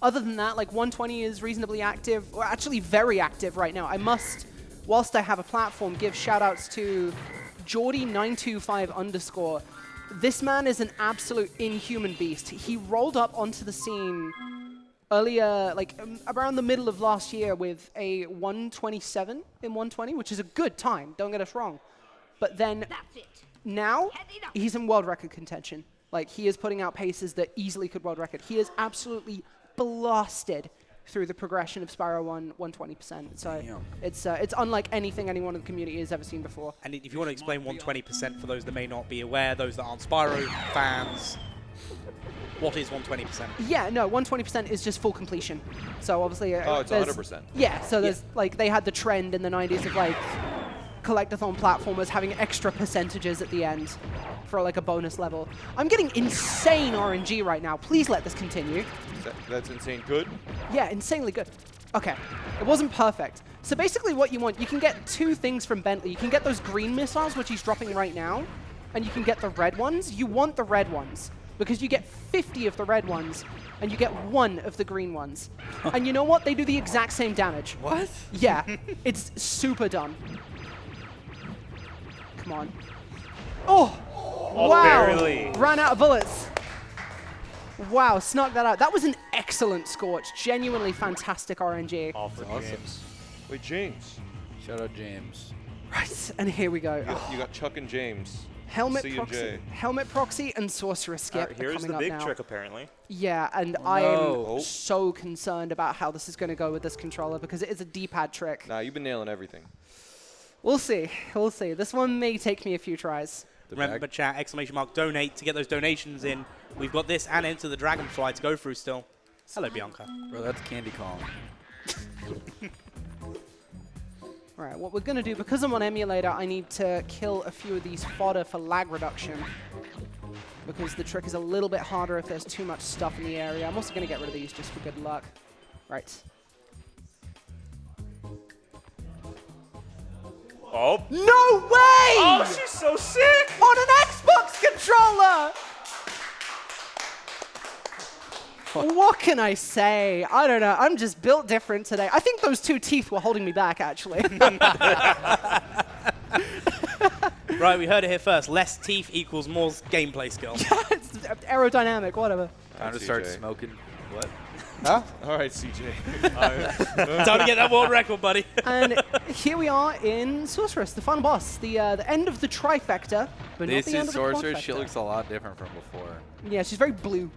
Speaker 1: other than that, like, 120 is reasonably active, or actually very active right now. I must, whilst I have a platform, give shout-outs to Jordy925_. This man is an absolute inhuman beast. He rolled up onto the scene earlier, like around the middle of last year with a 127 in 120, which is a good time, don't get us wrong. But then now he's in world record contention. Like, he is putting out paces that easily could world record. He is absolutely blasted through the progression of Spyro 1 120%. So it's unlike anything anyone in the community has ever seen before.
Speaker 2: And if you want to explain 120% for those that may not be aware, those that aren't Spyro fans, what is 120%?
Speaker 1: Yeah, no, 120% is just full completion. So obviously,
Speaker 5: Oh, it's
Speaker 1: there's-
Speaker 5: 100%.
Speaker 1: Yeah, so there's like they had the trend in the 90s of like collectathon platformers having extra percentages at the end for like a bonus level. I'm getting insane RNG right now. Please let this continue.
Speaker 5: That's insane good.
Speaker 1: Yeah, insanely good. Okay, it wasn't perfect. So basically what you want, you can get 2 things from Bentley. You can get those green missiles, which he's dropping right now, and you can get the red ones. You want the red ones because you get 50 of the red ones and you get 1 of the green ones. And you know what? They do the exact same damage.
Speaker 3: What?
Speaker 1: Yeah, it's super dumb. Come on. Oh! Wow!
Speaker 4: barely.
Speaker 1: Ran out of bullets. Wow, snuck that out. That was an excellent Scorch. Genuinely fantastic RNG.
Speaker 4: All for
Speaker 3: Awesome.
Speaker 4: James.
Speaker 5: Wait, James.
Speaker 3: Shout out James.
Speaker 1: Right, and here we go.
Speaker 5: You got Chuck and James.
Speaker 1: Helmet
Speaker 5: C and
Speaker 1: proxy,
Speaker 5: J.
Speaker 1: helmet proxy, and sorcerer skip. are
Speaker 4: Here's
Speaker 1: coming
Speaker 4: the
Speaker 1: up
Speaker 4: big
Speaker 1: now.
Speaker 4: trick, apparently.
Speaker 1: Yeah, and
Speaker 3: Oh,
Speaker 1: I
Speaker 3: no.
Speaker 1: am so concerned about how this is going to go with this controller because it is a D-pad trick.
Speaker 5: Nah, you've been nailing everything.
Speaker 1: We'll see. We'll see. This one may take me a few tries.
Speaker 2: Remember, chat, ! Donate to get those donations in. We've got this and Enter the Dragonfly to go through still. Hello, Bianca.
Speaker 3: Bro, that's Candy Kong.
Speaker 1: All right, what we're going to do, because I'm on emulator, I need to kill a few of these fodder for lag reduction because the trick is a little bit harder if there's too much stuff in the area. I'm also going to get rid of these just for good luck. Right.
Speaker 4: Oh.
Speaker 1: No way!
Speaker 4: Oh, she's so sick!
Speaker 1: On an Xbox controller! What can I say? I don't know. I'm just built different today. I think those 2 teeth were holding me back, actually.
Speaker 2: Right, we heard it here first. Less teeth equals more gameplay skill.
Speaker 1: It's aerodynamic, whatever.
Speaker 3: Time to
Speaker 5: CJ.
Speaker 3: start smoking. What?
Speaker 1: Huh?
Speaker 5: All right, CJ.
Speaker 2: Time to get that world record, buddy.
Speaker 1: And here we are in Sorceress, the final boss. The end of the trifecta, but not
Speaker 3: This
Speaker 1: the end
Speaker 3: is
Speaker 1: of the
Speaker 3: Sorceress. She
Speaker 1: quadfecta.
Speaker 3: looks a lot different from before.
Speaker 1: Yeah, she's very blue.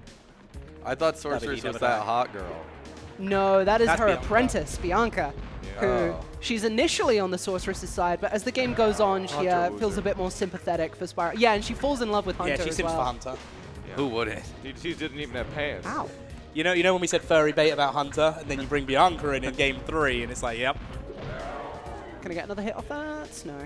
Speaker 3: I thought Sorceress
Speaker 2: never
Speaker 3: was that
Speaker 2: die.
Speaker 3: hot girl.
Speaker 1: No, that is
Speaker 2: That's
Speaker 1: her
Speaker 2: Bianca.
Speaker 1: apprentice, Bianca, who
Speaker 3: Oh.
Speaker 1: she's initially on the Sorceress's side, but as the game goes on, she
Speaker 5: Hunter
Speaker 1: feels
Speaker 5: loser.
Speaker 1: a bit more sympathetic for Spyro. Yeah, and she falls in love with Hunter
Speaker 2: Yeah, she
Speaker 1: as
Speaker 2: sims
Speaker 1: well.
Speaker 2: for Hunter.
Speaker 3: Who wouldn't?
Speaker 5: He didn't even have pants.
Speaker 1: Ow.
Speaker 2: You know when we said furry bait about Hunter, and then you bring Bianca in game 3, and it's like, yep.
Speaker 1: Can I get another hit off that? No.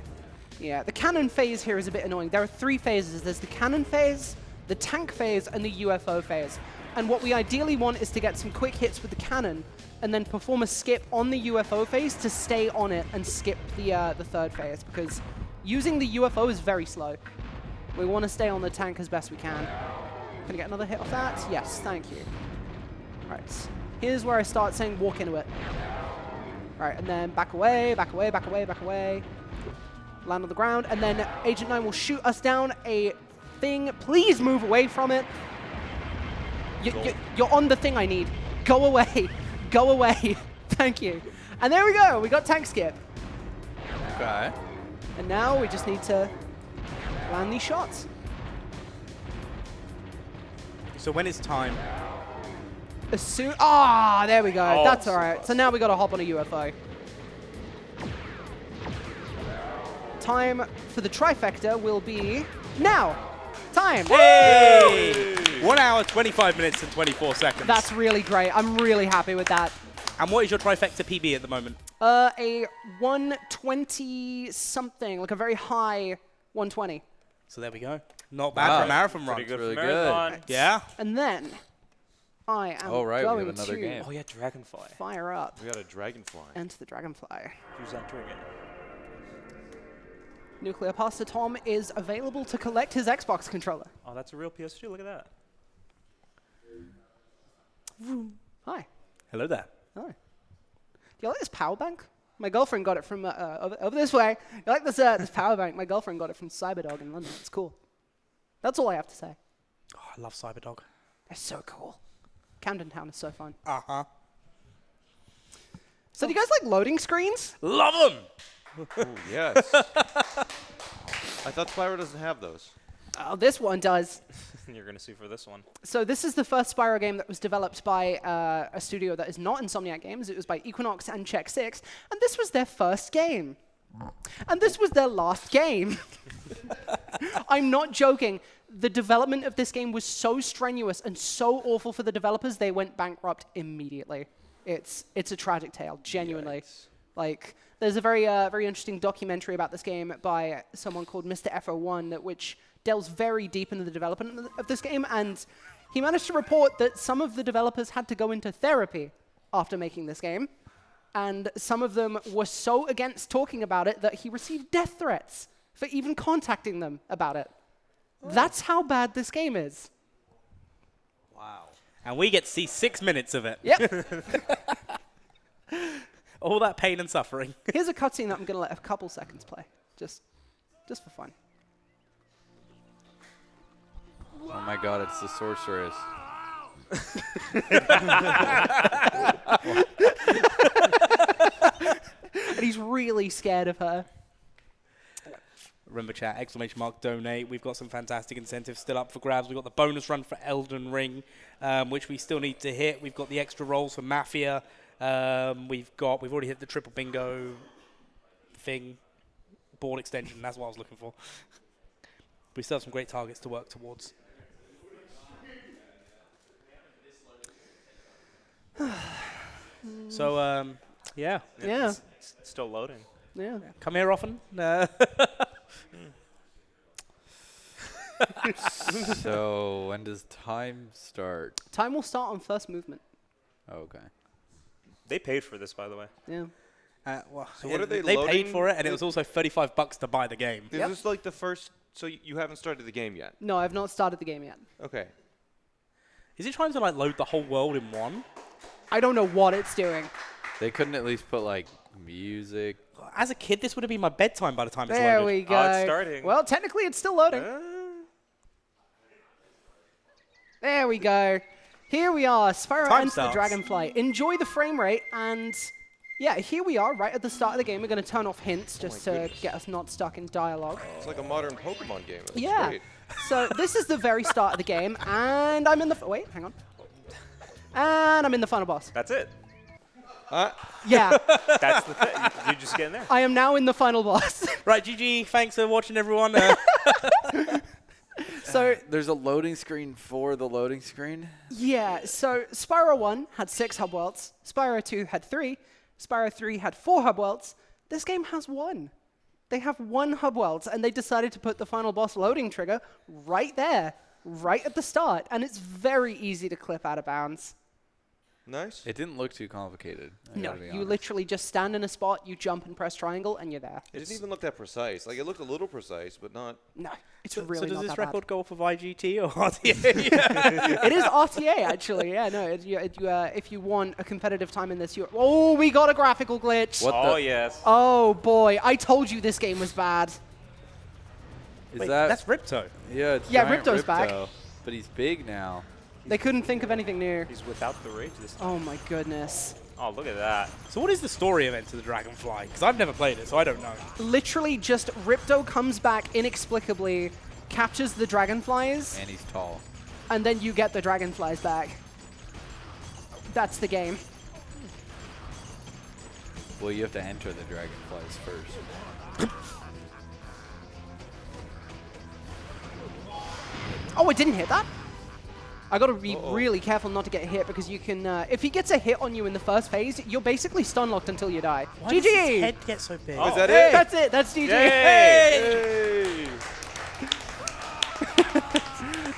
Speaker 1: Yeah, the cannon phase here is a bit annoying. There are 3 phases. There's the cannon phase, the tank phase, and the UFO phase. And what we ideally want is to get some quick hits with the cannon, and then perform a skip on the UFO phase to stay on it and skip the 3rd phase, because using the UFO is very slow. We want to stay on the tank as best we can. Can I get another hit off that? Yes, thank you. Right. Here's where I start saying walk into it. All right, and then back away, back away, back away, back away. Land on the ground, and then Agent 9 will shoot us down a thing. Please move away from it. You're on the thing I need. Go away. Go away. Thank you. And there we go. We got tank skip.
Speaker 3: Okay.
Speaker 1: And now we just need to land these shots.
Speaker 2: So when it's time,
Speaker 1: As soon, there we go.
Speaker 4: Oh,
Speaker 1: That's
Speaker 4: so
Speaker 1: all right.
Speaker 4: close.
Speaker 1: So now we got to hop on a UFO. Time for the trifecta will be now. Time.
Speaker 2: hey! 1 hour, 25 minutes, and 24 seconds.
Speaker 1: That's really great. I'm really happy with that.
Speaker 2: And what is your trifecta PB at the moment?
Speaker 1: A 120 something, like a very high 120.
Speaker 2: So there we go. Not bad for a marathon run.
Speaker 4: Pretty good
Speaker 3: really
Speaker 4: for
Speaker 3: good.
Speaker 4: marathon.
Speaker 2: Yeah.
Speaker 1: And then I am
Speaker 3: Oh, right, we
Speaker 1: going
Speaker 3: have another
Speaker 1: to
Speaker 3: game.
Speaker 4: Oh yeah, Dragonfly.
Speaker 1: fire up
Speaker 5: We got a dragonfly.
Speaker 1: into the Dragonfly.
Speaker 4: Who's entering it?
Speaker 1: Nuclear Pasta Tom is available to collect his Xbox controller.
Speaker 4: Oh, that's a real PS2. Look at that.
Speaker 1: Hi.
Speaker 2: Hello there.
Speaker 1: Hi. Do you like this power bank? My girlfriend got it from over this way. You like this this power bank? My girlfriend got it from Cyberdog in London. It's cool. That's all I have to say.
Speaker 2: Oh, I love Cyberdog.
Speaker 1: They're so cool. Camden Town is so fun.
Speaker 2: Uh-huh.
Speaker 1: So do you guys like loading screens?
Speaker 2: Love them!
Speaker 5: Ooh, yes. I thought Spyro doesn't have those.
Speaker 1: Oh, this one does.
Speaker 4: You're gonna see for this one.
Speaker 1: So this is the first Spyro game that was developed by a studio that is not Insomniac Games. It was by Equinox and Check 6, and this was their first game. And this was their last game. I'm not joking. The development of this game was so strenuous and so awful for the developers, they went bankrupt immediately. It's a tragic tale, genuinely. Like, there's a very interesting documentary about this game by someone called Mr. F01, which delves very deep into the development of this game, and he managed to report that some of the developers had to go into therapy after making this game, and some of them were so against talking about it that he received death threats for even contacting them about it. That's how bad this game is.
Speaker 2: Wow. And we get to see 6 minutes of it.
Speaker 1: Yep.
Speaker 2: All that pain and suffering.
Speaker 1: Here's a cutscene that I'm going to let a couple seconds play, just for fun.
Speaker 3: Oh my god, it's the sorceress.
Speaker 1: And he's really scared of her.
Speaker 2: Remember chat, !donate. We've got some fantastic incentives still up for grabs. We've got the bonus run for Elden Ring, which we still need to hit. We've got the extra rolls for Mafia. We've already hit the triple bingo thing, board extension. That's what I was looking for. We still have some great targets to work towards. So, yeah.
Speaker 1: Yeah.
Speaker 4: It's still loading.
Speaker 1: Yeah.
Speaker 2: Come here often.
Speaker 3: So when does time start?
Speaker 1: Time will start on first movement.
Speaker 3: Okay.
Speaker 4: They paid for this, by the way.
Speaker 1: Yeah.
Speaker 2: Well,
Speaker 5: So what are they
Speaker 2: paid
Speaker 5: loading?
Speaker 2: for it, and it was also $35 to buy the game.
Speaker 5: Is
Speaker 1: Yep.
Speaker 5: this like the first? So you haven't started the game yet?
Speaker 1: No, I've not started the game yet.
Speaker 5: Okay.
Speaker 2: Is it trying to like load the whole world in one?
Speaker 1: I don't know what it's doing.
Speaker 3: They couldn't at least put like music.
Speaker 2: As a kid, this would have been my bedtime by the time it's
Speaker 1: There
Speaker 2: loaded.
Speaker 1: we go.
Speaker 4: Oh, it's starting.
Speaker 1: Well, technically, it's still loading. There we go. Here we are. Spyro
Speaker 2: Time
Speaker 1: Enter the
Speaker 2: starts.
Speaker 1: Dragonfly. Enjoy the frame rate, and yeah, here we are right at the start of the game. We're going to turn off hints just to get us not stuck in dialogue.
Speaker 5: It's like a modern Pokemon game. That's
Speaker 1: Yeah.
Speaker 5: great.
Speaker 1: So this is the very start of the game, and I'm in the wait, hang on, and I'm in the final boss.
Speaker 4: That's it.
Speaker 1: Yeah,
Speaker 4: That's the thing. You just get in there.
Speaker 1: I am now in the final boss.
Speaker 2: Right, GG. Thanks for watching, everyone.
Speaker 1: So
Speaker 3: There's a loading screen for the loading screen.
Speaker 1: yeah, so Spyro 1 had 6 hub worlds, Spyro 2 had 3, Spyro 3 had 4 hub worlds. This game has 1. They have 1 hub worlds, and they decided to put the final boss loading trigger right there, right at the start, and it's very easy to clip out of bounds.
Speaker 5: Nice.
Speaker 3: It didn't look too complicated. I
Speaker 1: No,
Speaker 3: gotta be
Speaker 1: you
Speaker 3: honest.
Speaker 1: literally just stand in a spot, you jump and press triangle, and you're there.
Speaker 5: It didn't even look that precise. Like, it looked a little precise, but not...
Speaker 1: No, it's
Speaker 2: So
Speaker 1: really
Speaker 2: does
Speaker 1: not
Speaker 2: this
Speaker 1: that
Speaker 2: record go off of IGT or RTA?
Speaker 1: bad. It is RTA, actually. Yeah, no. If you want a competitive time in this, oh, we got a graphical glitch.
Speaker 3: What
Speaker 4: Oh,
Speaker 3: the?
Speaker 4: yes.
Speaker 1: Oh, boy. I told you this game was bad.
Speaker 3: Is
Speaker 2: Wait,
Speaker 3: that?
Speaker 2: that's Ripto.
Speaker 3: Yeah, it's
Speaker 1: Yeah,
Speaker 3: giant
Speaker 1: Ripto's back.
Speaker 3: Ripto, but he's big now.
Speaker 1: They couldn't think of anything new.
Speaker 4: He's without the rage this time.
Speaker 1: Oh, my goodness.
Speaker 4: Oh, look at that.
Speaker 2: So what is the story of Enter the Dragonfly? Because I've never played it, so I don't know.
Speaker 1: Literally just Ripto comes back inexplicably, captures the dragonflies,
Speaker 3: And he's tall.
Speaker 1: and then you get the dragonflies back. That's the game.
Speaker 3: Well, you have to enter the dragonflies first.
Speaker 1: Oh, it didn't hit that? I gotta be really careful not to get hit because you can, if he gets a hit on you in the first phase, you're basically stun locked until you die.
Speaker 2: Why does his
Speaker 1: GG!
Speaker 2: head get so big?
Speaker 5: Is that
Speaker 1: Hey,
Speaker 5: it?
Speaker 1: that's it, that's GG.
Speaker 5: Hey!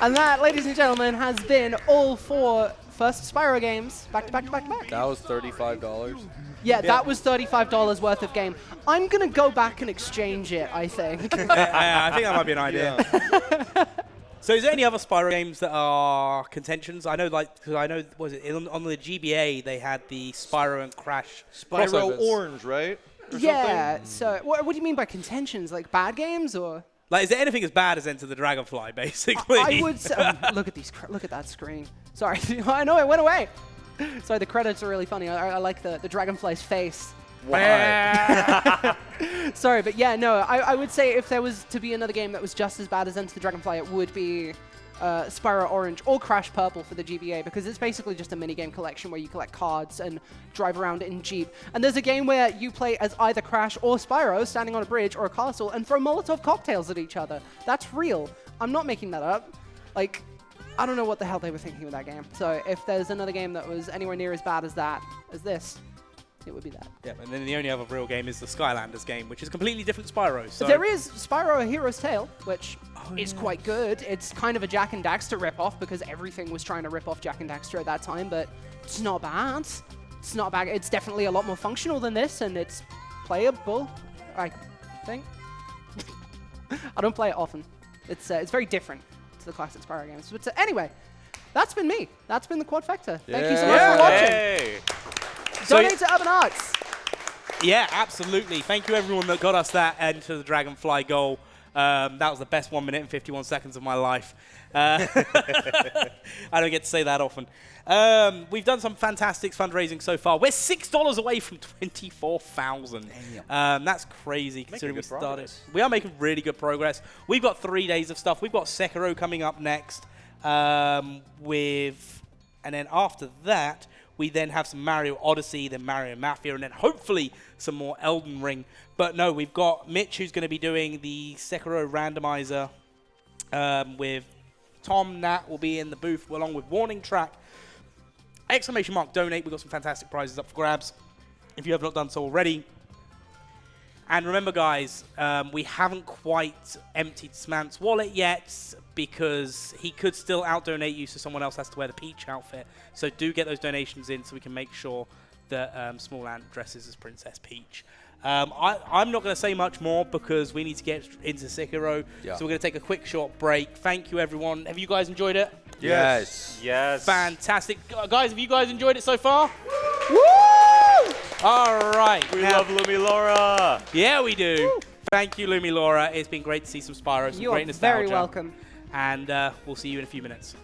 Speaker 1: And that, ladies and gentlemen, has been all 4 first Spyro games. Back to back to back to back.
Speaker 3: That was $35.
Speaker 1: Yeah, that was $35 worth of game. I'm gonna go back and exchange it, I think.
Speaker 2: I think that might be an idea. So is there any other Spyro games that are contentions? I know, because I know, was it on the GBA they had the Spyro and Crash
Speaker 5: Spyro
Speaker 2: crossovers.
Speaker 5: Orange, right? Or
Speaker 1: Yeah,
Speaker 5: something?
Speaker 1: so what do you mean by contentions? Like bad games or?
Speaker 2: Like, is there anything as bad as Enter the Dragonfly, basically?
Speaker 1: I would say, look at these, look at that screen. Sorry, I know it went away. Sorry, the credits are really funny. I like the dragonfly's face.
Speaker 3: Why?
Speaker 1: Sorry, but yeah, no, I would say if there was to be another game that was just as bad as Enter the Dragonfly, it would be Spyro Orange or Crash Purple for the GBA, because it's basically just a minigame collection where you collect cards and drive around in Jeep. And there's a game where you play as either Crash or Spyro standing on a bridge or a castle and throw Molotov cocktails at each other. That's real. I'm not making that up. Like, I don't know what the hell they were thinking with that game. So if there's another game that was anywhere near as bad as that, as this, it would be that.
Speaker 2: Yeah, and then the only other real game is the Skylanders game, which is completely different to Spyro. So
Speaker 1: There is Spyro A Hero's Tale, which is quite good. It's kind of a Jak and Daxter ripoff because everything was trying to rip off Jak and Daxter at that time, but it's not bad. It's not bad. It's definitely a lot more functional than this, and it's playable, I think. I don't play it often. It's very different to the classic Spyro games. But anyway, that's been me. That's been the Quadfecta. Thank you so much for watching.
Speaker 4: Hey.
Speaker 1: Donate to Urban Arts.
Speaker 2: yeah, absolutely. Thank you, everyone that got us that Enter the Dragonfly goal. That was the best 1 minute and 51 seconds of my life. I don't get to say that often. We've done some fantastic fundraising so far. We're $6 away from 24,000. That's crazy considering we
Speaker 4: good
Speaker 2: started.
Speaker 4: progress.
Speaker 2: We are making really good progress. We've got 3 days of stuff. We've got Sekiro coming up next. And then after that, we then have some Mario Odyssey, then Mario Mafia, and then hopefully some more Elden Ring. But no, we've got Mitch who's going to be doing the Sekiro randomizer with Tom. Nat will be in the booth along with Warning Track. ! Donate. We've got some fantastic prizes up for grabs if you have not done so already. And remember, guys, we haven't quite emptied Smant's wallet yet because he could still out-donate you, so someone else has to wear the Peach outfit. So do get those donations in so we can make sure that Small Ant dresses as Princess Peach. I'm not going to say much more because we need to get into Sekiro.
Speaker 3: Yeah.
Speaker 2: So we're going to take a quick short break. Thank you, everyone. Have you guys enjoyed it?
Speaker 3: Yes.
Speaker 4: Yes.
Speaker 2: Fantastic. Guys, have you guys enjoyed it so far?
Speaker 1: Woo!
Speaker 2: All right.
Speaker 4: We
Speaker 2: Now-
Speaker 4: love Lumilaura.
Speaker 2: Yeah, we do. Thank you, Lumilaura. It's been great to see some Spyro, some
Speaker 1: You are
Speaker 2: great nostalgia.
Speaker 1: very welcome.
Speaker 2: And we'll see you in a few minutes.